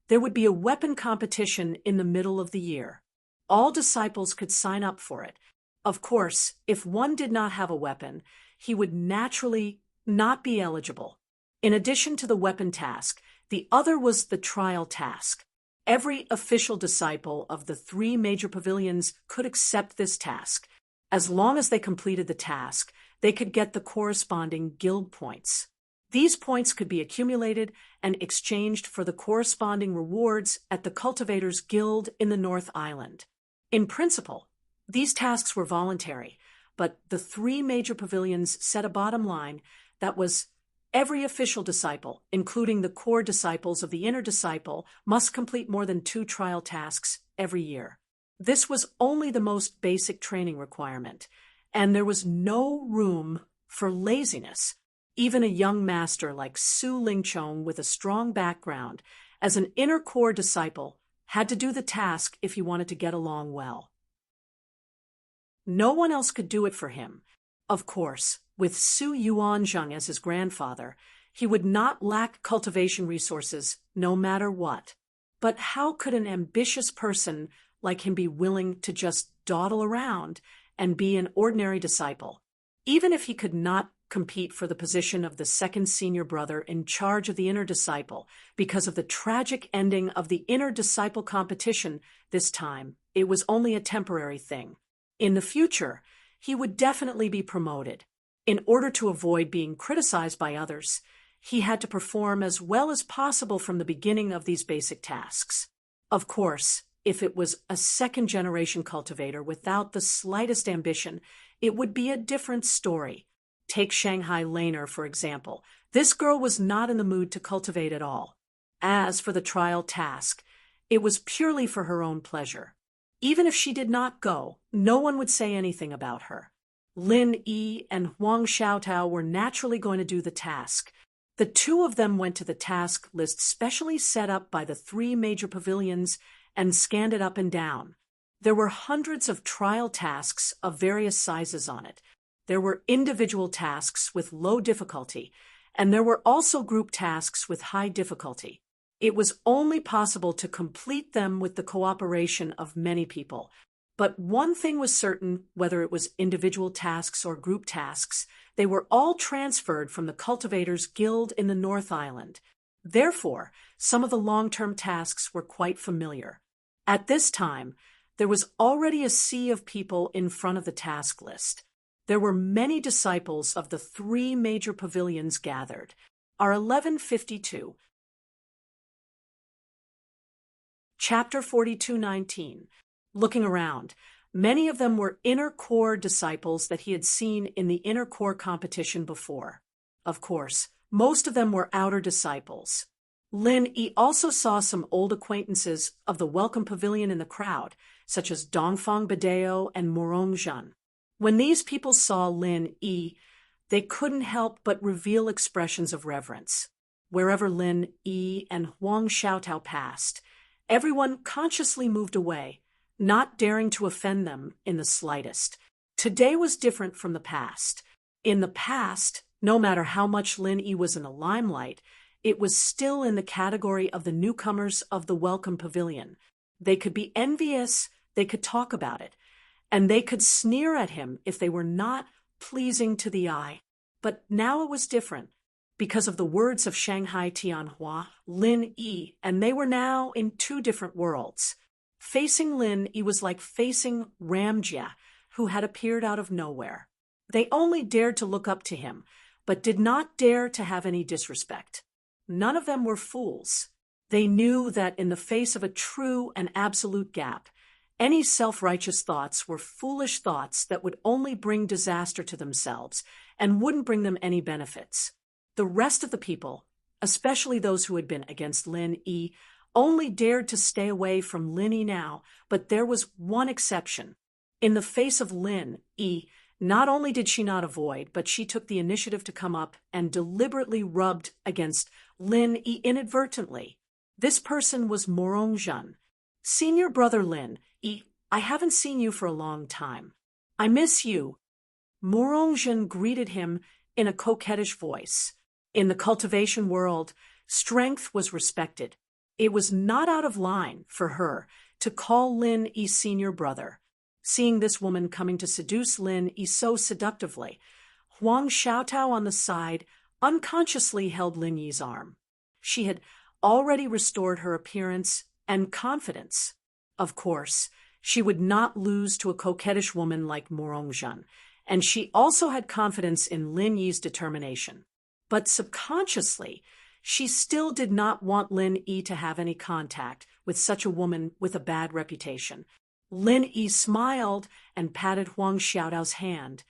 there would be a weapon competition in the middle of the year. All disciples could sign up for it. Of course, if one did not have a weapon, he would naturally not be eligible. In addition to the weapon task, the other was the trial task. Every official disciple of the 3 major pavilions could accept this task. As long as they completed the task, they could get the corresponding guild points. These points could be accumulated and exchanged for the corresponding rewards at the Cultivators Guild in the North Island. In principle, These tasks were voluntary, but the three major pavilions set a bottom line that was every official disciple, including the core disciples of the inner disciple, must complete more than 2 trial tasks every year. This was only the most basic training requirement, and there was no room for laziness. Even a young master like Su Lingchong with a strong background as an inner core disciple had to do the task if he wanted to get along well. No one else could do it for him. Of course, with Su Yuanzheng as his grandfather, he would not lack cultivation resources no matter what. But how could an ambitious person like him be willing to just dawdle around and be an ordinary disciple? Even if he could not compete for the position of the second senior brother in charge of the inner disciple because of the tragic ending of the inner disciple competition this time, it was only a temporary thing. In the future, he would definitely be promoted. In order to avoid being criticized by others, he had to perform as well as possible from the beginning of these basic tasks. Of course, if it was a second-generation cultivator without the slightest ambition, it would be a different story. Take Shanghai Laner, for example. This girl was not in the mood to cultivate at all. As for the trial task, it was purely for her own pleasure. Even if she did not go, no one would say anything about her. Lin Yi and Huang Xiaotao were naturally going to do the task. The two of them went to the task list specially set up by the 3 major pavilions and scanned it up and down. There were hundreds of trial tasks of various sizes on it. There were individual tasks with low difficulty, and there were also group tasks with high difficulty. It was only possible to complete them with the cooperation of many people. But one thing was certain, whether it was individual tasks or group tasks, they were all transferred from the Cultivators Guild in the North Island. Therefore, some of the long-term tasks were quite familiar. At this time, there was already a sea of people in front of the task list. There were many disciples of the 3 major pavilions gathered. Our 1152. Chapter 42:19. Looking around, many of them were inner core disciples that he had seen in the inner core competition before. Of course, most of them were outer disciples. Lin Yi also saw some old acquaintances of the Welcome Pavilion in the crowd, such as Dongfang Badeo and Morong Zhen. When these people saw Lin Yi, they couldn't help but reveal expressions of reverence. Wherever Lin Yi and Huang Xiaotao passed, everyone consciously moved away, not daring to offend them in the slightest. Today was different from the past. In the past, no matter how much Lin Yi was in the limelight, it was still in the category of the newcomers of the Welcome Pavilion. They could be envious, they could talk about it, and they could sneer at him if they were not pleasing to the eye. But now it was different. Because of the words of Shanghai Tianhua, Lin Yi, and they were now in 2 different worlds. Facing Lin Yi was like facing Ramjia, who had appeared out of nowhere. They only dared to look up to him, but did not dare to have any disrespect. None of them were fools. They knew that in the face of a true and absolute gap, any self-righteous thoughts were foolish thoughts that would only bring disaster to themselves and wouldn't bring them any benefits. The rest of the people, especially those who had been against Lin Yi, only dared to stay away from Lin Yi now, but there was one exception. In the face of Lin Yi, not only did she not avoid, but she took the initiative to come up and deliberately rubbed against Lin Yi inadvertently. This person was Morong Zhen. "Senior brother Lin Yi, I haven't seen you for a long time. I miss you." Morong Zhen greeted him in a coquettish voice. In the cultivation world, strength was respected. It was not out of line for her to call Lin Yi senior brother. Seeing this woman coming to seduce Lin Yi so seductively, Huang Xiaotao on the side unconsciously held Lin Yi's arm. She had already restored her appearance and confidence. Of course, she would not lose to a coquettish woman like Morong Zhen, and she also had confidence in Lin Yi's determination. But subconsciously, she still did not want Lin Yi to have any contact with such a woman with a bad reputation. Lin Yi smiled and patted Huang Xiaodao's hand,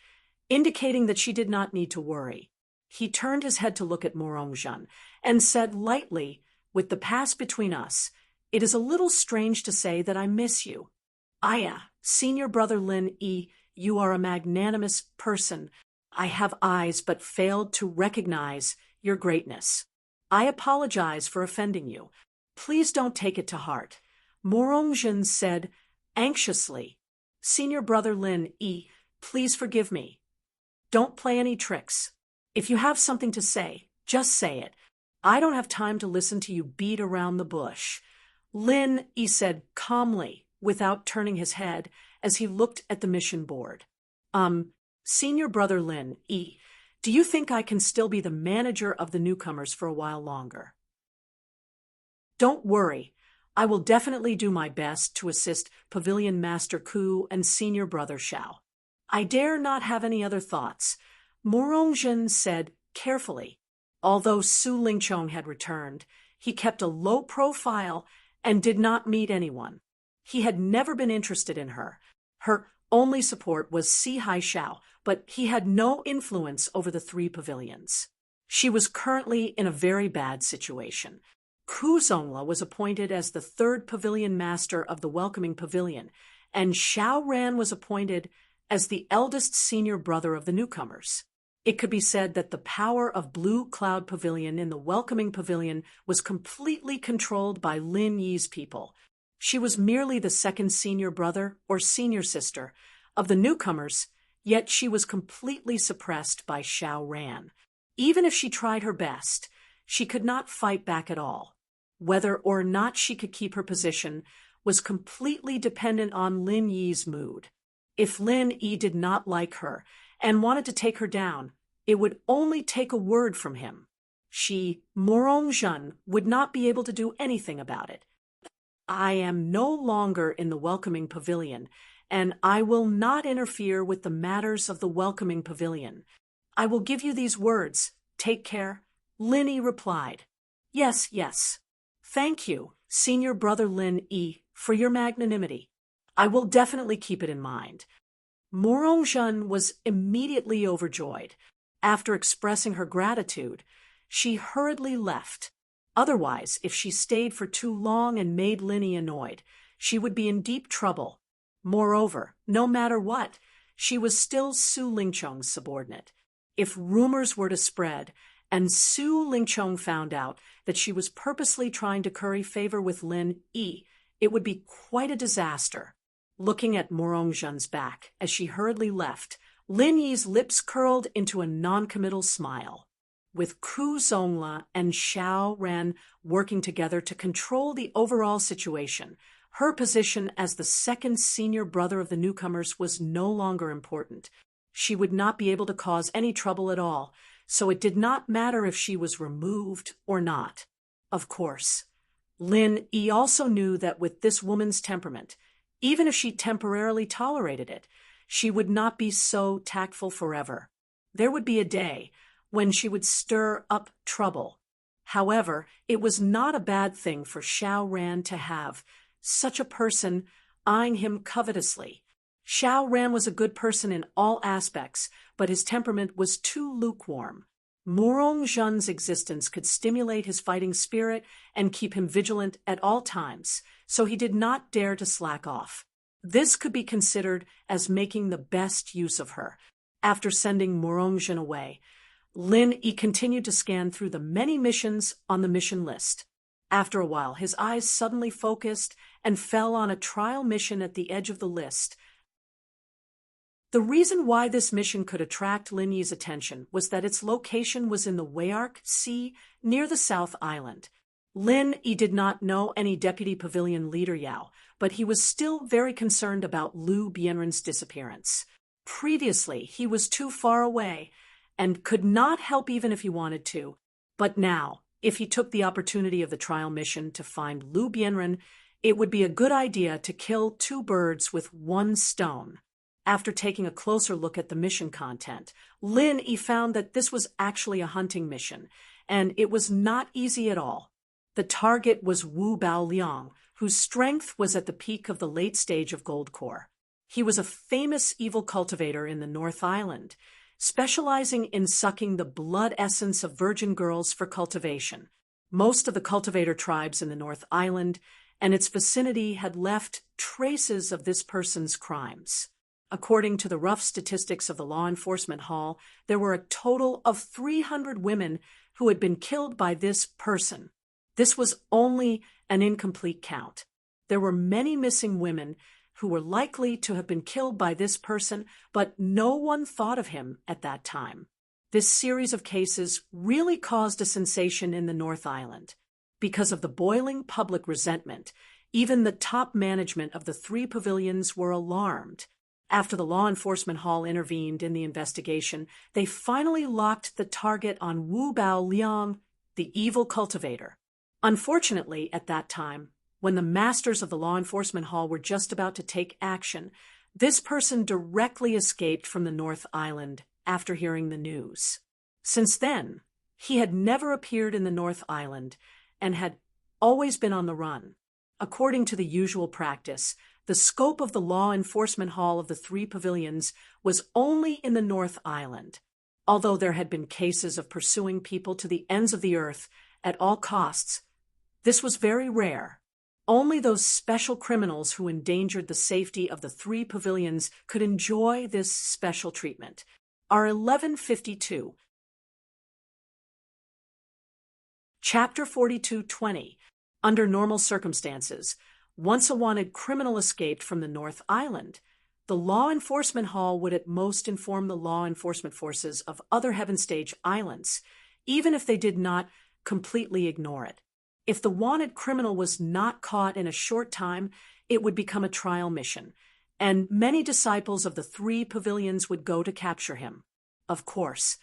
indicating that she did not need to worry. He turned his head to look at Morongzhen and said lightly, "With the past between us, it is a little strange to say that I miss you. Aya, senior brother Lin Yi, you are a magnanimous person. I have eyes but failed to recognize your greatness. I apologize for offending you. Please don't take it to heart." Morongzhen said anxiously, "Senior brother Lin Yi, please forgive me. Don't play any tricks. If you have something to say, just say it. I don't have time to listen to you beat around the bush." Lin Yi said calmly, without turning his head, as he looked at the mission board. Senior brother Lin Yi, do you think I can still be the manager of the newcomers for a while longer? Don't worry. I will definitely do my best to assist Pavilion Master Ku and Senior Brother Xiao. I dare not have any other thoughts, Morongzhen said carefully. Although Su Lingchong had returned, he kept a low profile and did not meet anyone. He had never been interested in her. Her only support was Si Haixiao, but he had no influence over the three pavilions. She was currently in a very bad situation. Ku Zongla was appointed as the third pavilion master of the welcoming pavilion, and Xiao Ran was appointed as the eldest senior brother of the newcomers. It could be said that the power of Blue Cloud Pavilion in the welcoming pavilion was completely controlled by Lin Yi's people. She was merely the second senior brother or senior sister of the newcomers, yet she was completely suppressed by Xiao Ran. Even if she tried her best, she could not fight back at all. Whether or not she could keep her position was completely dependent on Lin Yi's mood. If Lin Yi did not like her and wanted to take her down, it would only take a word from him. She, Morongzhen, would not be able to do anything about it. I am no longer in the welcoming pavilion, and I will not interfere with the matters of the welcoming pavilion. I will give you these words. Take care. Lin Yi replied. Yes, yes. Thank you, senior brother Lin Yi, for your magnanimity. I will definitely keep it in mind. Morongzhen was immediately overjoyed. After expressing her gratitude, she hurriedly left. Otherwise, if she stayed for too long and made Lin Yi annoyed, she would be in deep trouble. Moreover, no matter what, she was still Su Lingchong's subordinate. If rumors were to spread, and Su Lingchong found out that she was purposely trying to curry favor with Lin Yi, it would be quite a disaster. Looking at Morongzhen's back as she hurriedly left, Lin Yi's lips curled into a noncommittal smile. With Ku Zongla and Xiao Ran working together to control the overall situation, her position as the second senior brother of the newcomers was no longer important. She would not be able to cause any trouble at all, so it did not matter if she was removed or not. Of course, Lin Yi also knew that with this woman's temperament, even if she temporarily tolerated it, she would not be so tactful forever. There would be a day when she would stir up trouble. However, it was not a bad thing for Xiao Ran to have such a person eyeing him covetously. Xiao Ran was a good person in all aspects, but his temperament was too lukewarm. Morongzhen's existence could stimulate his fighting spirit and keep him vigilant at all times, so he did not dare to slack off. This could be considered as making the best use of her. After sending Morongzhen away, Lin Yi continued to scan through the many missions on the mission list. After a while, his eyes suddenly focused and fell on a trial mission at the edge of the list. The reason why this mission could attract Lin Yi's attention was that its location was in the Wayark Sea near the South Island. Lin Yi did not know any deputy pavilion leader Yao, but he was still very concerned about Lu Bianren's disappearance. Previously, he was too far away and could not help even if he wanted to. But now, if he took the opportunity of the trial mission to find Lu Bianren, it would be a good idea to kill two birds with one stone. After taking a closer look at the mission content, Lin Yi found that this was actually a hunting mission, and it was not easy at all. The target was Wu Baoliang, whose strength was at the peak of the late stage of Goldcore. He was a famous evil cultivator in the North Island, specializing in sucking the blood essence of virgin girls for cultivation. Most of the cultivator tribes in the North Island and its vicinity had left traces of this person's crimes. According to the rough statistics of the Law Enforcement Hall, there were a total of 300 women who had been killed by this person. This was only an incomplete count. There were many missing women who were likely to have been killed by this person, but no one thought of him at that time. This series of cases really caused a sensation in the North Island. Because of the boiling public resentment, even the top management of the three pavilions were alarmed. After the Law Enforcement Hall intervened in the investigation, they finally locked the target on Wu Baoliang, the evil cultivator. Unfortunately, at that time, when the masters of the Law Enforcement Hall were just about to take action, this person directly escaped from the North Island after hearing the news. Since then, he had never appeared in the North Island and had always been on the run. According to the usual practice, the scope of the Law Enforcement Hall of the three pavilions was only in the North Island. Although there had been cases of pursuing people to the ends of the earth at all costs, this was very rare. Only those special criminals who endangered the safety of the three pavilions could enjoy this special treatment. Our 1152. Chapter 42:20. Under normal circumstances, once a wanted criminal escaped from the North Island, the Law Enforcement Hall would at most inform the law enforcement forces of other Heaven Stage islands, even if they did not completely ignore it. If the wanted criminal was not caught in a short time, it would become a trial mission, and many disciples of the three pavilions would go to capture him. Of course,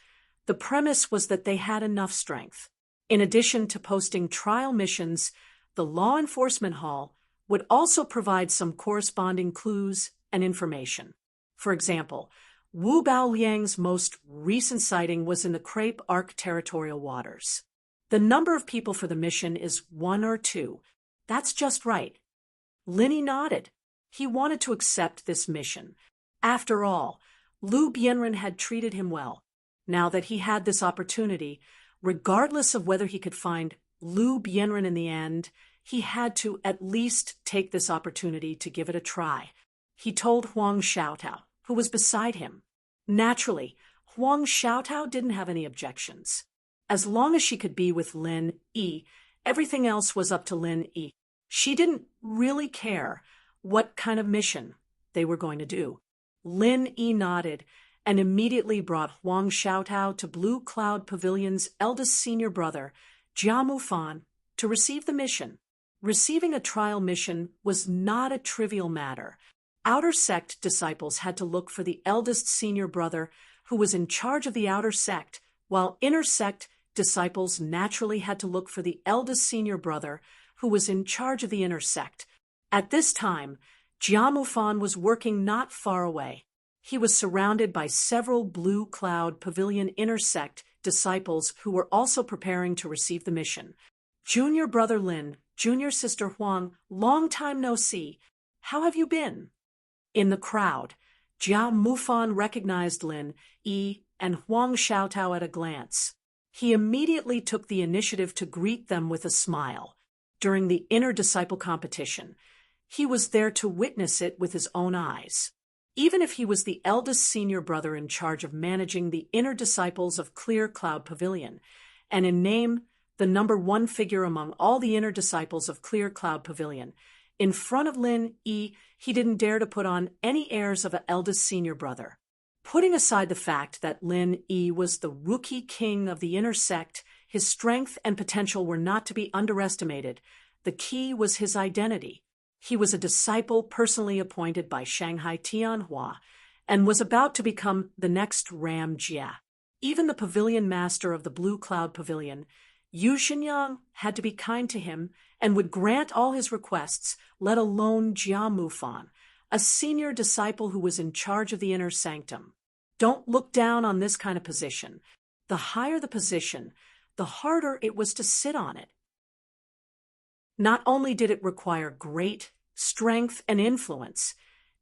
the premise was that they had enough strength. In addition to posting trial missions, the Law Enforcement Hall would also provide some corresponding clues and information. For example, Wu Baoliang's most recent sighting was in the Crepe Arc territorial waters. The number of people for the mission is 1 or 2. That's just right. Linny nodded. He wanted to accept this mission. After all, Liu Bianren had treated him well. Now that he had this opportunity, regardless of whether he could find Liu Bianren in the end, he had to at least take this opportunity to give it a try. He told Huang Xiaotao, who was beside him. Naturally, Huang Xiaotao didn't have any objections. As long as she could be with Lin Yi, everything else was up to Lin Yi. She didn't really care what kind of mission they were going to do. Lin Yi nodded and immediately brought Huang Xiaotao to Blue Cloud Pavilion's eldest senior brother, Jia Mufan, to receive the mission. Receiving a trial mission was not a trivial matter. Outer sect disciples had to look for the eldest senior brother who was in charge of the outer sect, while inner sect disciples naturally had to look for the eldest senior brother who was in charge of the inner sect. At this time, Jia Mufan was working not far away. He was surrounded by several Blue Cloud Pavilion inner sect disciples who were also preparing to receive the mission. Junior brother Lin, junior sister Huang, long time no see. How have you been? In the crowd, Jia Mufan recognized Lin Yi and Huang Xiaotao at a glance. He immediately took the initiative to greet them with a smile. During the inner disciple competition, he was there to witness it with his own eyes. Even if he was the eldest senior brother in charge of managing the inner disciples of Clear Cloud Pavilion, and in name, the number one figure among all the inner disciples of Clear Cloud Pavilion, in front of Lin Yi, he didn't dare to put on any airs of an eldest senior brother. Putting aside the fact that Lin Yi was the rookie king of the inner sect, his strength and potential were not to be underestimated. The key was his identity. He was a disciple personally appointed by Shanghai Tianhua and was about to become the next Ram Jia. Even the pavilion master of the Blue Cloud Pavilion, Yu Xinyang, had to be kind to him and would grant all his requests, let alone Jia Mufan, a senior disciple who was in charge of the inner sanctum. Don't look down on this kind of position. The higher the position, the harder it was to sit on it. Not only did it require great strength and influence,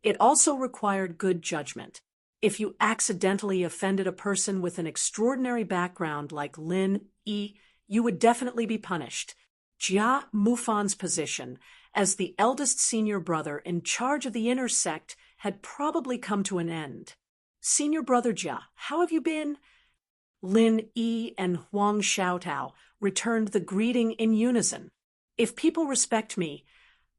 it also required good judgment. If you accidentally offended a person with an extraordinary background like Lin Yi, you would definitely be punished. Jia Mufan's position as the eldest senior brother in charge of the inner sect had probably come to an end. Senior brother Jia, how have you been? Lin Yi and Huang Xiaotao returned the greeting in unison. If people respect me,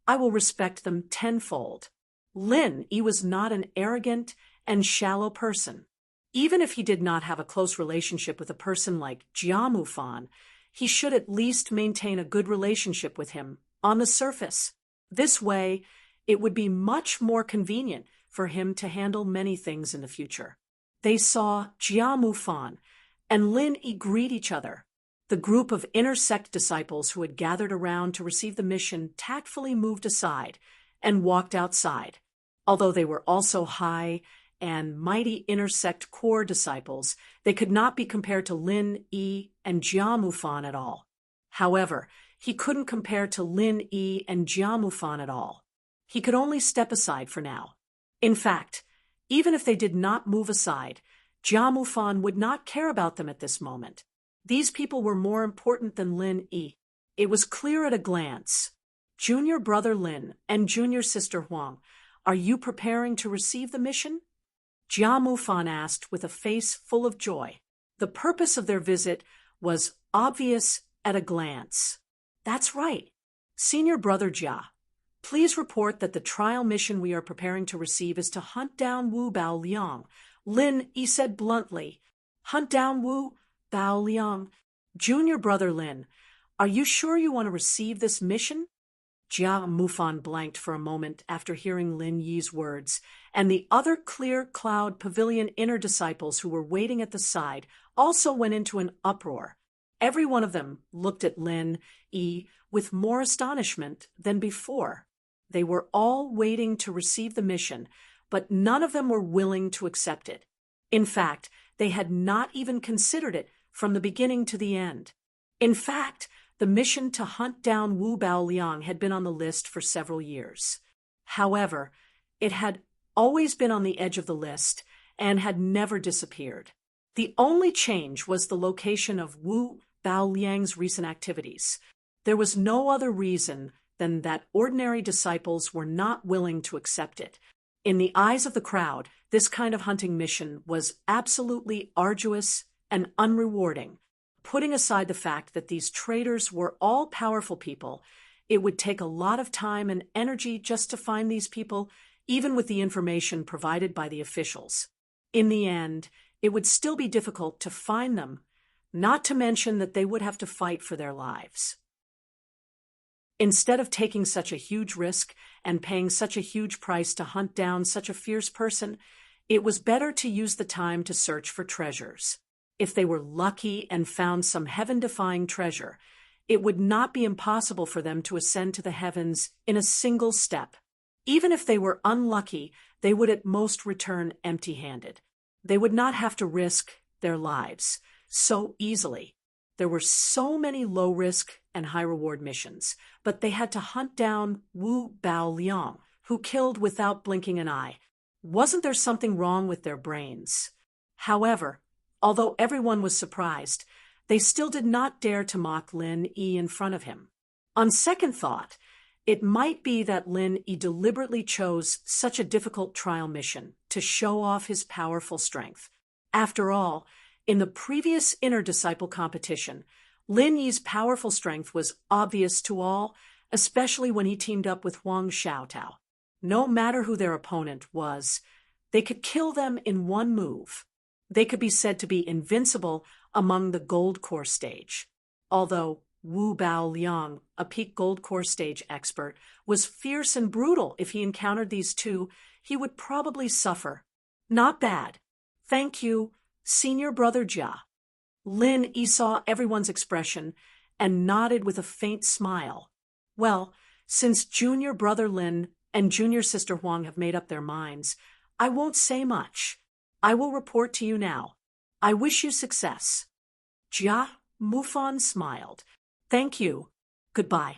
I will respect them tenfold. Lin Yi was not an arrogant and shallow person. Even if he did not have a close relationship with a person like Jia Mufan, he should at least maintain a good relationship with him on the surface. This way, it would be much more convenient for him to handle many things in the future. They saw Jia Mufan and Lin Yi greet each other. The group of inner sect disciples who had gathered around to receive the mission tactfully moved aside and walked outside. Although they were also high and mighty inner sect core disciples, they could not be compared to Lin Yi and Jia Mufan at all. However, he couldn't compare to Lin Yi and Jia Mufan at all. He could only step aside for now. In fact, even if they did not move aside, Jia Mufan would not care about them at this moment. These people were more important than Lin Yi. It was clear at a glance. Junior brother Lin and junior sister Huang, are you preparing to receive the mission? Jia Mufan asked with a face full of joy. The purpose of their visit was obvious at a glance. That's right. Senior brother Jia, please report that the trial mission we are preparing to receive is to hunt down Wu Bao Liang. Lin Yi said bluntly. Hunt down Wu Bao Liang. Junior brother Lin, are you sure you want to receive this mission? Jia Mufan blanked for a moment after hearing Lin Yi's words, and the other Clear Cloud Pavilion inner disciples who were waiting at the side also went into an uproar. Every one of them looked at Lin Yi with more astonishment than before. They were all waiting to receive the mission, but none of them were willing to accept it. In fact, they had not even considered it from the beginning to the end. In fact, the mission to hunt down Wu Bao Liang had been on the list for several years. However, it had always been on the edge of the list and had never disappeared. The only change was the location of Wu Bao Liang's recent activities. There was no other reason than that ordinary disciples were not willing to accept it. In the eyes of the crowd, this kind of hunting mission was absolutely arduous and unrewarding. Putting aside the fact that these traitors were all powerful people, it would take a lot of time and energy just to find these people, even with the information provided by the officials. In the end, it would still be difficult to find them, not to mention that they would have to fight for their lives. Instead of taking such a huge risk and paying such a huge price to hunt down such a fierce person, it was better to use the time to search for treasures. If they were lucky and found some heaven-defying treasure, it would not be impossible for them to ascend to the heavens in a single step. Even if they were unlucky, they would at most return empty-handed. They would not have to risk their lives so easily. There were so many low-risk and high-reward missions, but they had to hunt down Wu Bao Liang, who killed without blinking an eye. Wasn't there something wrong with their brains? However, although everyone was surprised, they still did not dare to mock Lin Yi in front of him. On second thought, it might be that Lin Yi deliberately chose such a difficult trial mission to show off his powerful strength. After all, in the previous inner disciple competition, Lin Yi's powerful strength was obvious to all, especially when he teamed up with Huang Xiaotao. No matter who their opponent was, they could kill them in one move. They could be said to be invincible among the Gold Core stage. Although Wu Bao Liang, a peak Gold Core stage expert, was fierce and brutal if he encountered these two, he would probably suffer. Not bad. Thank you, Senior Brother Jia. Lin Yi saw everyone's expression and nodded with a faint smile. Well, since Junior Brother Lin and Junior Sister Huang have made up their minds, I won't say much. I will report to you now. I wish you success. Jia Mufan smiled. Thank you. Goodbye.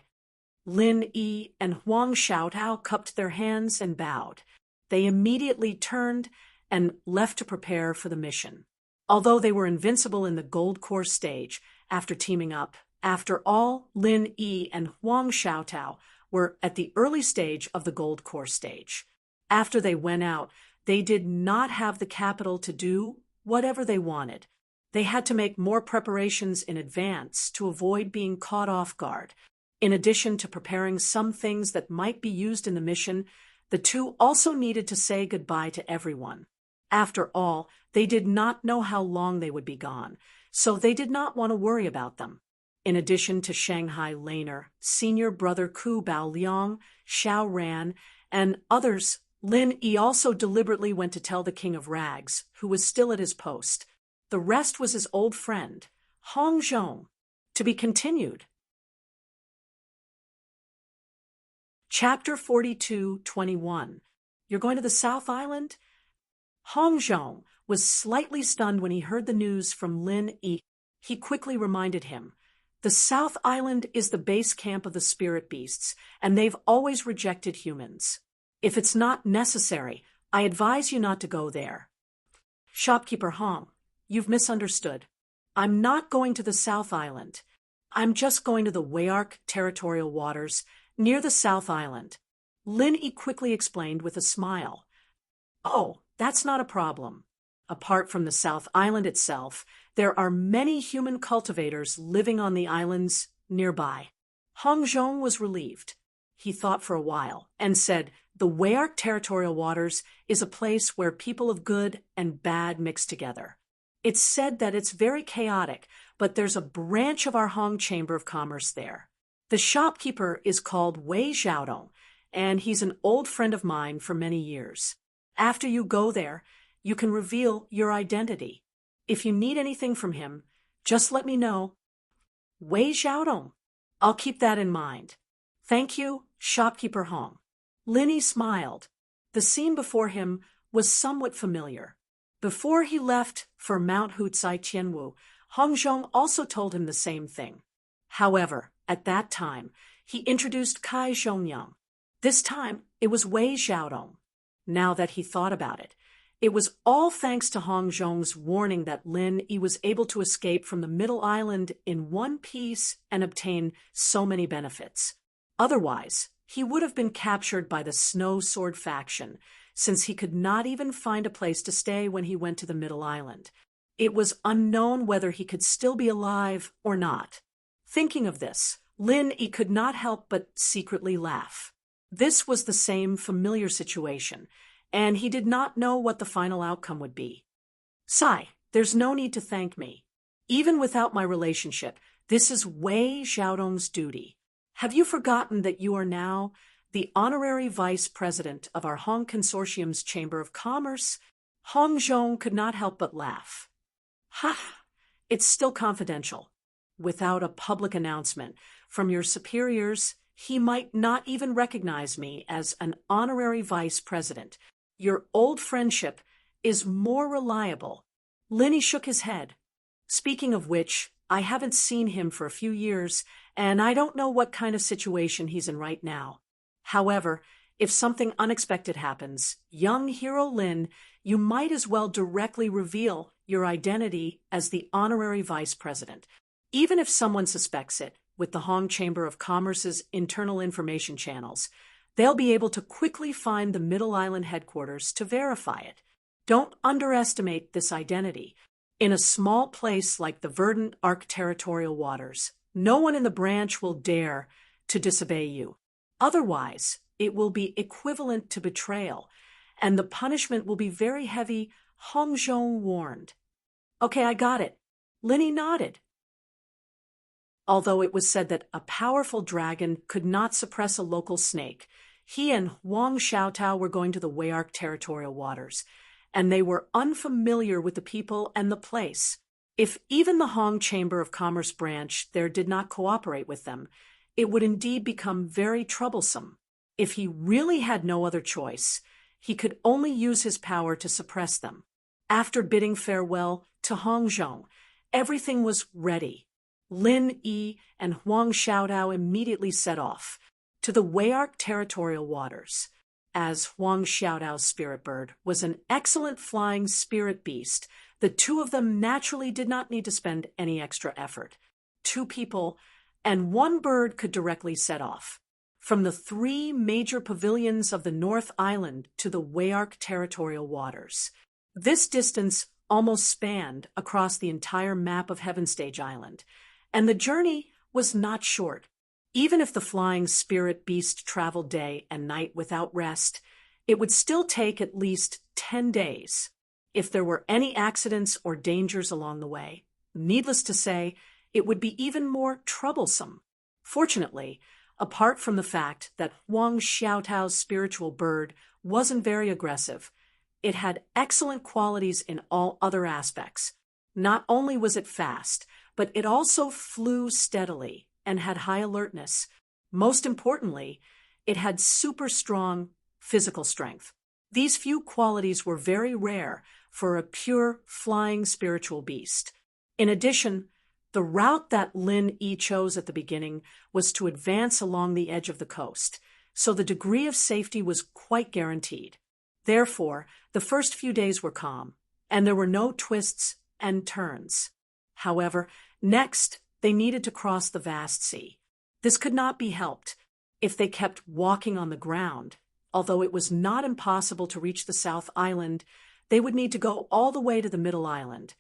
Lin Yi and Huang Xiaotao cupped their hands and bowed. They immediately turned and left to prepare for the mission. Although they were invincible in the gold core stage after teaming up, after all, Lin Yi and Huang Xiaotao were at the early stage of the gold core stage. After they went out, they did not have the capital to do whatever they wanted. They had to make more preparations in advance to avoid being caught off guard. In addition to preparing some things that might be used in the mission, the two also needed to say goodbye to everyone. After all, they did not know how long they would be gone, so they did not want to worry about them. In addition to Shanghai Laner, senior brother Ku Bao Liang, Xiao Ran, and others, Lin Yi also deliberately went to tell the King of Rags, who was still at his post. The rest was his old friend, Hong Zhong. To be continued. Chapter 42:21. You're going to the South Island? Hong Zhong was slightly stunned when he heard the news from Lin Yi. He quickly reminded him, the South Island is the base camp of the spirit beasts, and they've always rejected humans. If it's not necessary, I advise you not to go there. Shopkeeper Hong, you've misunderstood. I'm not going to the South Island. I'm just going to the Wayark territorial waters near the South Island. Lin Yi quickly explained with a smile. Oh, that's not a problem. Apart from the South Island itself, there are many human cultivators living on the islands nearby. Hong Zhong was relieved. He thought for a while and said, the Wayark territorial waters is a place where people of good and bad mix together. It's said that it's very chaotic, but there's a branch of our Hong Chamber of Commerce there. The shopkeeper is called Wei Xiaodong, and he's an old friend of mine for many years. After you go there, you can reveal your identity. If you need anything from him, just let me know. Wei Xiaodong. I'll keep that in mind. Thank you, Shopkeeper Hong. Lin Yi smiled. The scene before him was somewhat familiar. Before he left for Mount Hutsai Tianwu, Hong Zhong also told him the same thing. However, at that time, he introduced Kai Zhongyang. This time, it was Wei Xiaodong. Now that he thought about it, it was all thanks to Hong Zhong's warning that Lin Yi was able to escape from the Middle Island in one piece and obtain so many benefits. Otherwise, he would have been captured by the Snow Sword faction, since he could not even find a place to stay when he went to the Middle Island. It was unknown whether he could still be alive or not. Thinking of this, Lin Yi could not help but secretly laugh. This was the same familiar situation, and he did not know what the final outcome would be. Sai, there's no need to thank me. Even without my relationship, this is Wei Xiaodong's duty. Have you forgotten that you are now the honorary vice president of our Hong Consortium's Chamber of Commerce? Hong Zhong could not help but laugh. Ha! It's still confidential. Without a public announcement from your superiors, he might not even recognize me as an honorary vice president. Your old friendship is more reliable. Lin Yi shook his head. Speaking of which, I haven't seen him for a few years, and I don't know what kind of situation he's in right now. However, if something unexpected happens, young hero Lin, you might as well directly reveal your identity as the honorary vice president. Even if someone suspects it, with the Hong Chamber of Commerce's internal information channels, they'll be able to quickly find the Middle Island headquarters to verify it. Don't underestimate this identity. In a small place like the Verdant Arc territorial waters, no one in the branch will dare to disobey you. Otherwise, it will be equivalent to betrayal, and the punishment will be very heavy, Hong Zhong warned. Okay, I got it. Lin Yi nodded. Although it was said that a powerful dragon could not suppress a local snake, he and Huang Xiaotao were going to the Wayark territorial waters, and they were unfamiliar with the people and the place. If even the Hong Chamber of Commerce branch there did not cooperate with them, it would indeed become very troublesome. If he really had no other choice, he could only use his power to suppress them. After bidding farewell to Hong Zhong, everything was ready. Lin Yi and Huang Xiaotao immediately set off. to the Wayark territorial waters. As Huang Xiaotao's spirit bird was an excellent flying spirit beast, the two of them naturally did not need to spend any extra effort. 2 people and 1 bird could directly set off from the 3 major pavilions of the North Island to the Wayark territorial waters. This distance almost spanned across the entire map of Heavenstage Island, and the journey was not short. Even if the flying spirit beast traveled day and night without rest, it would still take at least 10 days. If there were any accidents or dangers along the way, needless to say, it would be even more troublesome. Fortunately, apart from the fact that Huang Xiaotao's spiritual bird wasn't very aggressive, it had excellent qualities in all other aspects. Not only was it fast, but it also flew steadily and had high alertness. Most importantly, it had super strong physical strength. These few qualities were very rare for a pure flying spiritual beast. In addition, the route that Lin Yi chose at the beginning was to advance along the edge of the coast, so the degree of safety was quite guaranteed. Therefore, the first few days were calm, and there were no twists and turns. However, next, they needed to cross the vast sea. This could not be helped if they kept walking on the ground. Although it was not impossible to reach the South Island, they would need to go all the way to the Middle Island,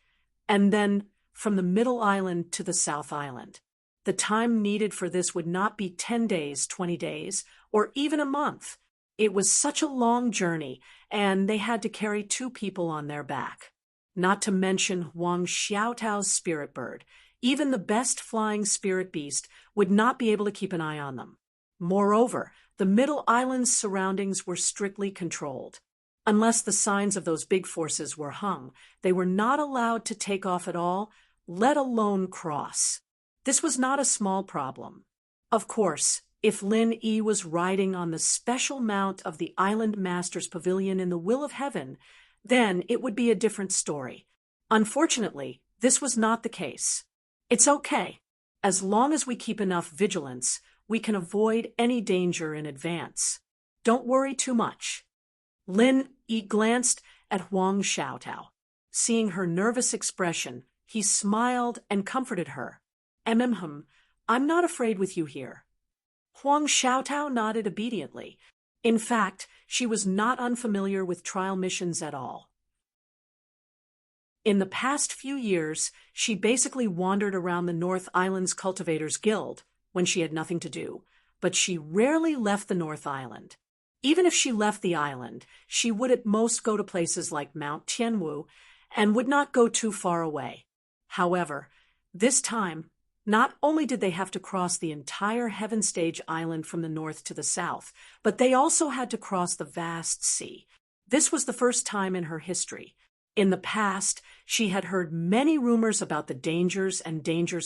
and then from the Middle Island to the South Island. The time needed for this would not be 10 days, 20 days, or even a month. It was such a long journey, and they had to carry 2 people on their back. Not to mention Huang Xiaotao's spirit bird. Even the best flying spirit beast would not be able to keep an eye on them. Moreover, the Middle Island's surroundings were strictly controlled. Unless the signs of those big forces were hung, they were not allowed to take off at all, let alone cross. This was not a small problem. Of course, if Lin Yi was riding on the special mount of the Island Master's Pavilion in the Will of Heaven, then it would be a different story. Unfortunately, this was not the case. It's okay. As long as we keep enough vigilance, we can avoid any danger in advance. Don't worry too much. Lin Yi glanced at Huang Xiaotao. Seeing her nervous expression, he smiled and comforted her. I'm not afraid with you here. Huang Xiaotao nodded obediently. In fact, she was not unfamiliar with trial missions at all. In the past few years, she basically wandered around the North Island's Cultivators Guild when she had nothing to do, but she rarely left the North Island. Even if she left the island, she would at most go to places like Mount Tianwu and would not go too far away. However, this time, not only did they have to cross the entire Heavenstage Island from the north to the south, but they also had to cross the vast sea. This was the first time in her history. In the past, she had heard many rumors about the dangers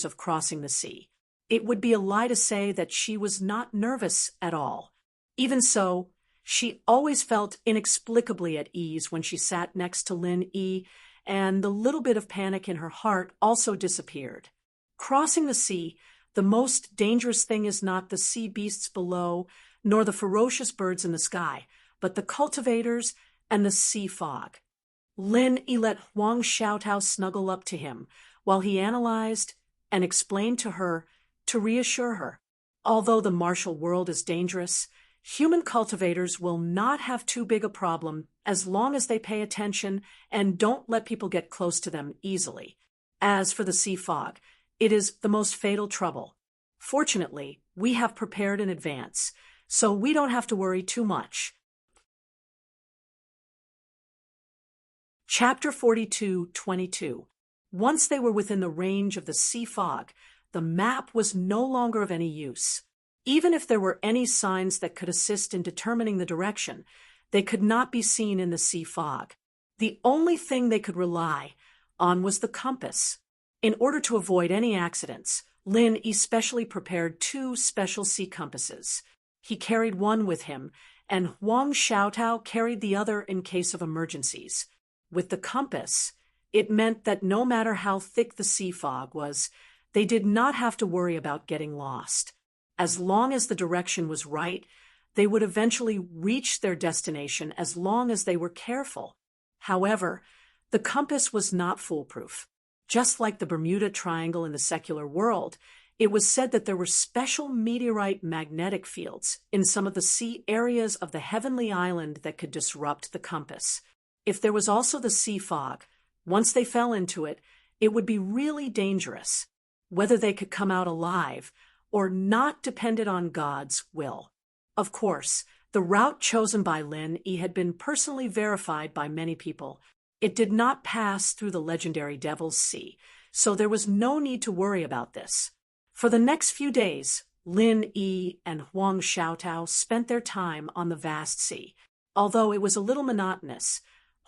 of crossing the sea. It would be a lie to say that she was not nervous at all. Even so, she always felt inexplicably at ease when she sat next to Lin Yi, and the little bit of panic in her heart also disappeared. Crossing the sea, the most dangerous thing is not the sea beasts below, nor the ferocious birds in the sky, but the cultivators and the sea fog. Lin Yi let Huang Xiaotao snuggle up to him while he analyzed and explained to her to reassure her. Although the martial world is dangerous, human cultivators will not have too big a problem as long as they pay attention and don't let people get close to them easily. As for the sea fog, it is the most fatal trouble. Fortunately, we have prepared in advance, so we don't have to worry too much. Chapter 42:22. Once they were within the range of the sea fog, the map was no longer of any use. Even if there were any signs that could assist in determining the direction, they could not be seen in the sea fog. The only thing they could rely on was the compass. In order to avoid any accidents, Lin especially prepared 2 special sea compasses. He carried one with him, and Huang Xiaotao carried the other in case of emergencies. With the compass, it meant that no matter how thick the sea fog was, they did not have to worry about getting lost. As long as the direction was right, they would eventually reach their destination as long as they were careful. However, the compass was not foolproof. Just like the Bermuda Triangle in the secular world, it was said that there were special meteorite magnetic fields in some of the sea areas of the heavenly island that could disrupt the compass. If there was also the sea fog, once they fell into it, it would be really dangerous. Whether they could come out alive or not depended on God's will. Of course, the route chosen by Lin Yi had been personally verified by many people. It did not pass through the legendary Devil's Sea, so there was no need to worry about this. For the next few days, Lin Yi and Huang Xiaotao spent their time on the vast sea. Although it was a little monotonous,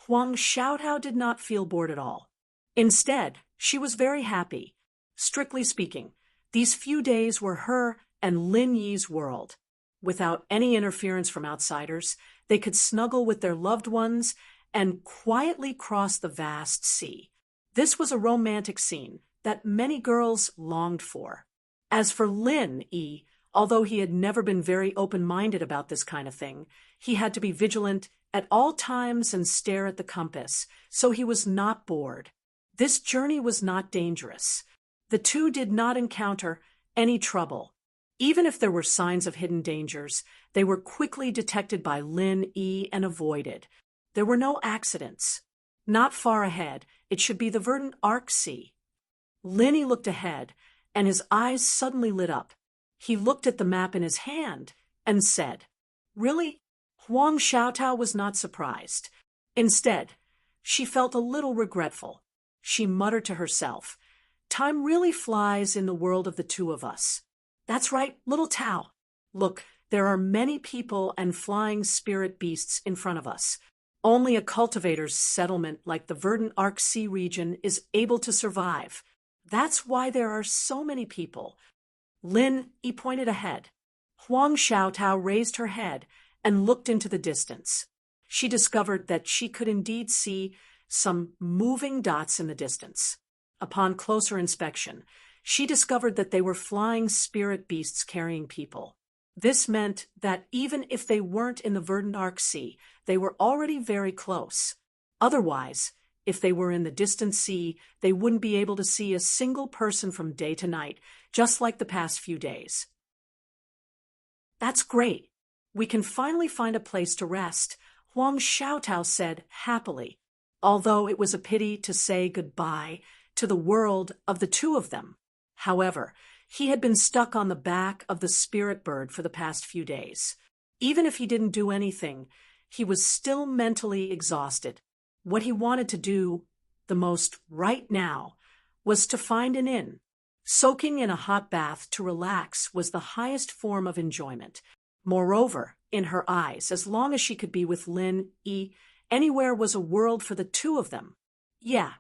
Huang Xiaotao did not feel bored at all. Instead, she was very happy. Strictly speaking, these few days were her and Lin Yi's world. Without any interference from outsiders, they could snuggle with their loved ones and quietly cross the vast sea. This was a romantic scene that many girls longed for. As for Lin Yi, although he had never been very open-minded about this kind of thing, he had to be vigilant at all times and stare at the compass, so he was not bored. This journey was not dangerous. The two did not encounter any trouble. Even if there were signs of hidden dangers, they were quickly detected by Lin Yi and avoided. There were no accidents. Not far ahead, it should be the verdant Arc Sea. Lin Yi looked ahead, and his eyes suddenly lit up. He looked at the map in his hand and said, "Really?" Huang Xiaotao was not surprised. Instead, she felt a little regretful. She muttered to herself, "Time really flies in the world of the two of us." "That's right, little Tao. Look, there are many people and flying spirit beasts in front of us. Only a cultivator's settlement like the verdant Arc Sea region is able to survive. That's why there are so many people." Lin Yi pointed ahead. Huang Xiaotao raised her head and looked into the distance. She discovered that she could indeed see some moving dots in the distance. Upon closer inspection, she discovered that they were flying spirit beasts carrying people. This meant that even if they weren't in the verdant Arc Sea, they were already very close. Otherwise, if they were in the distant sea, they wouldn't be able to see a single person from day to night, just like the past few days. "That's great. We can finally find a place to rest," Huang Xiaotao said happily, although it was a pity to say goodbye to the world of the two of them. However, he had been stuck on the back of the spirit bird for the past few days. Even if he didn't do anything, he was still mentally exhausted. What he wanted to do the most right now was to find an inn. Soaking in a hot bath to relax was the highest form of enjoyment. Moreover, in her eyes, as long as she could be with Lin Yi, anywhere was a world for the two of them. Yeah.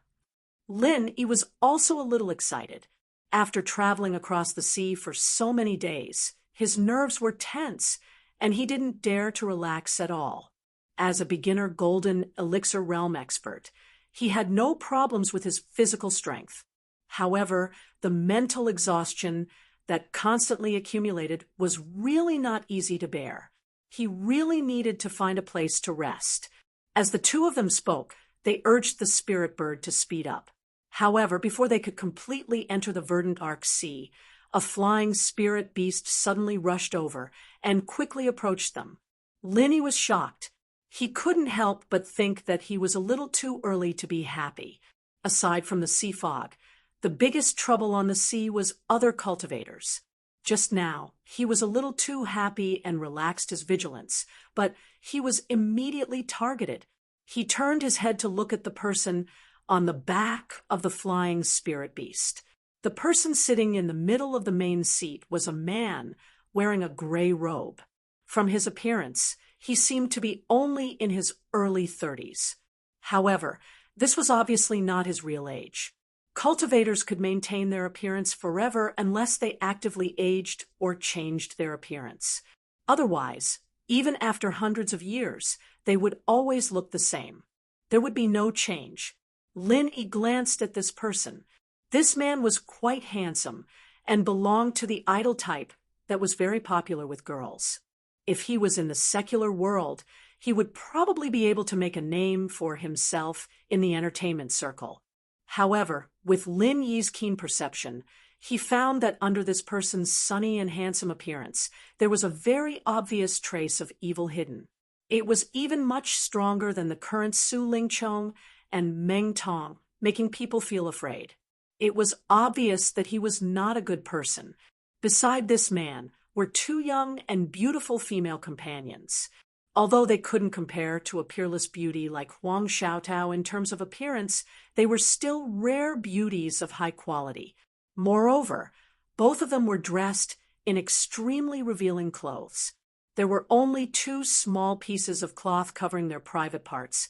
Lin Yi was also a little excited. After traveling across the sea for so many days, his nerves were tense, and he didn't dare to relax at all. As a beginner golden elixir realm expert, he had no problems with his physical strength. However, the mental exhaustion that constantly accumulated was really not easy to bear. He really needed to find a place to rest. As the two of them spoke, they urged the spirit bird to speed up. However, before they could completely enter the verdant Arc Sea, a flying spirit beast suddenly rushed over and quickly approached them. Lin Yi was shocked. He couldn't help but think that he was a little too early to be happy. Aside from the sea fog, the biggest trouble on the sea was other cultivators. Just now, he was a little too happy and relaxed his vigilance, but he was immediately targeted. He turned his head to look at the person on the back of the flying spirit beast. The person sitting in the middle of the main seat was a man wearing a gray robe. From his appearance, he seemed to be only in his early 30s. However, this was obviously not his real age. Cultivators could maintain their appearance forever unless they actively aged or changed their appearance. Otherwise, even after hundreds of years, they would always look the same. There would be no change. Lin Yi glanced at this person. This man was quite handsome and belonged to the idol type that was very popular with girls. If he was in the secular world, he would probably be able to make a name for himself in the entertainment circle. However, with Lin Yi's keen perception, he found that under this person's sunny and handsome appearance, there was a very obvious trace of evil hidden. It was even much stronger than the current Su Lingchong and Meng Tong, making people feel afraid. It was obvious that he was not a good person. Beside this man were two young and beautiful female companions. Although they couldn't compare to a peerless beauty like Huang Xiaotao in terms of appearance, they were still rare beauties of high quality. Moreover, both of them were dressed in extremely revealing clothes. There were only two small pieces of cloth covering their private parts,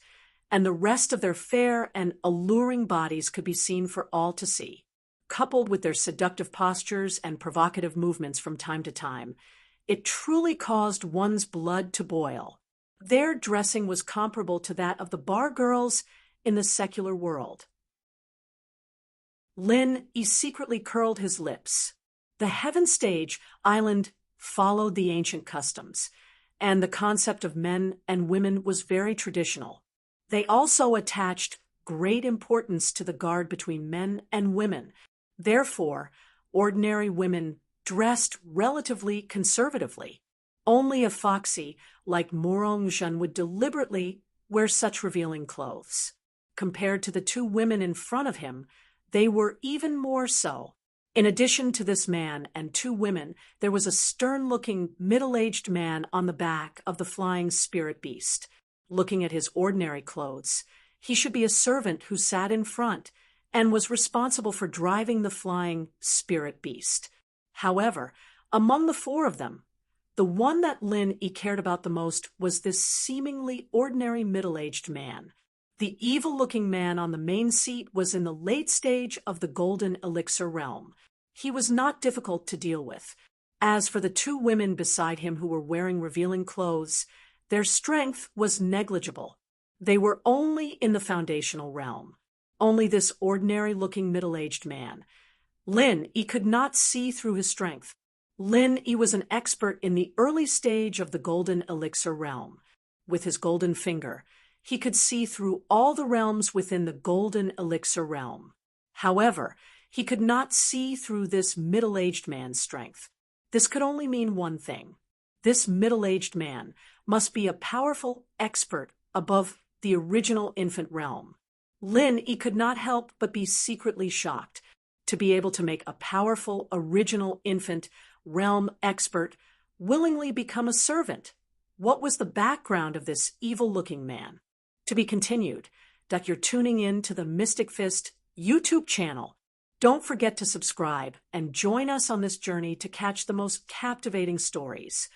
and the rest of their fair and alluring bodies could be seen for all to see. Coupled with their seductive postures and provocative movements from time to time, it truly caused one's blood to boil. Their dressing was comparable to that of the bar girls in the secular world. Lin Yi secretly curled his lips. The Heaven Stage Island followed the ancient customs, and the concept of men and women was very traditional. They also attached great importance to the guard between men and women. Therefore, ordinary women dressed relatively conservatively. Only a foxy like Morong Zhen would deliberately wear such revealing clothes. Compared to the two women in front of him, they were even more so. In addition to this man and two women, there was a stern-looking, middle-aged man on the back of the flying spirit beast. Looking at his ordinary clothes, he should be a servant who sat in front and was responsible for driving the flying spirit beast. However, among the four of them, the one that Lin Yi cared about the most was this seemingly ordinary middle-aged man. The evil-looking man on the main seat was in the late stage of the golden elixir realm. He was not difficult to deal with. As for the two women beside him who were wearing revealing clothes, their strength was negligible. They were only in the foundational realm. Only this ordinary-looking middle-aged man. Lin Yi could not see through his strength. Lin Yi was an expert in the early stage of the golden elixir realm. With his golden finger, he could see through all the realms within the golden elixir realm. However, he could not see through this middle-aged man's strength. This could only mean one thing. This middle-aged man must be a powerful expert above the original infant realm. Lin Yi could not help but be secretly shocked to be able to make a powerful original infant realm expert willingly become a servant. What was the background of this evil-looking man? To be continued, that you're tuning in to the Mystic Fist YouTube channel. Don't forget to subscribe and join us on this journey to catch the most captivating stories.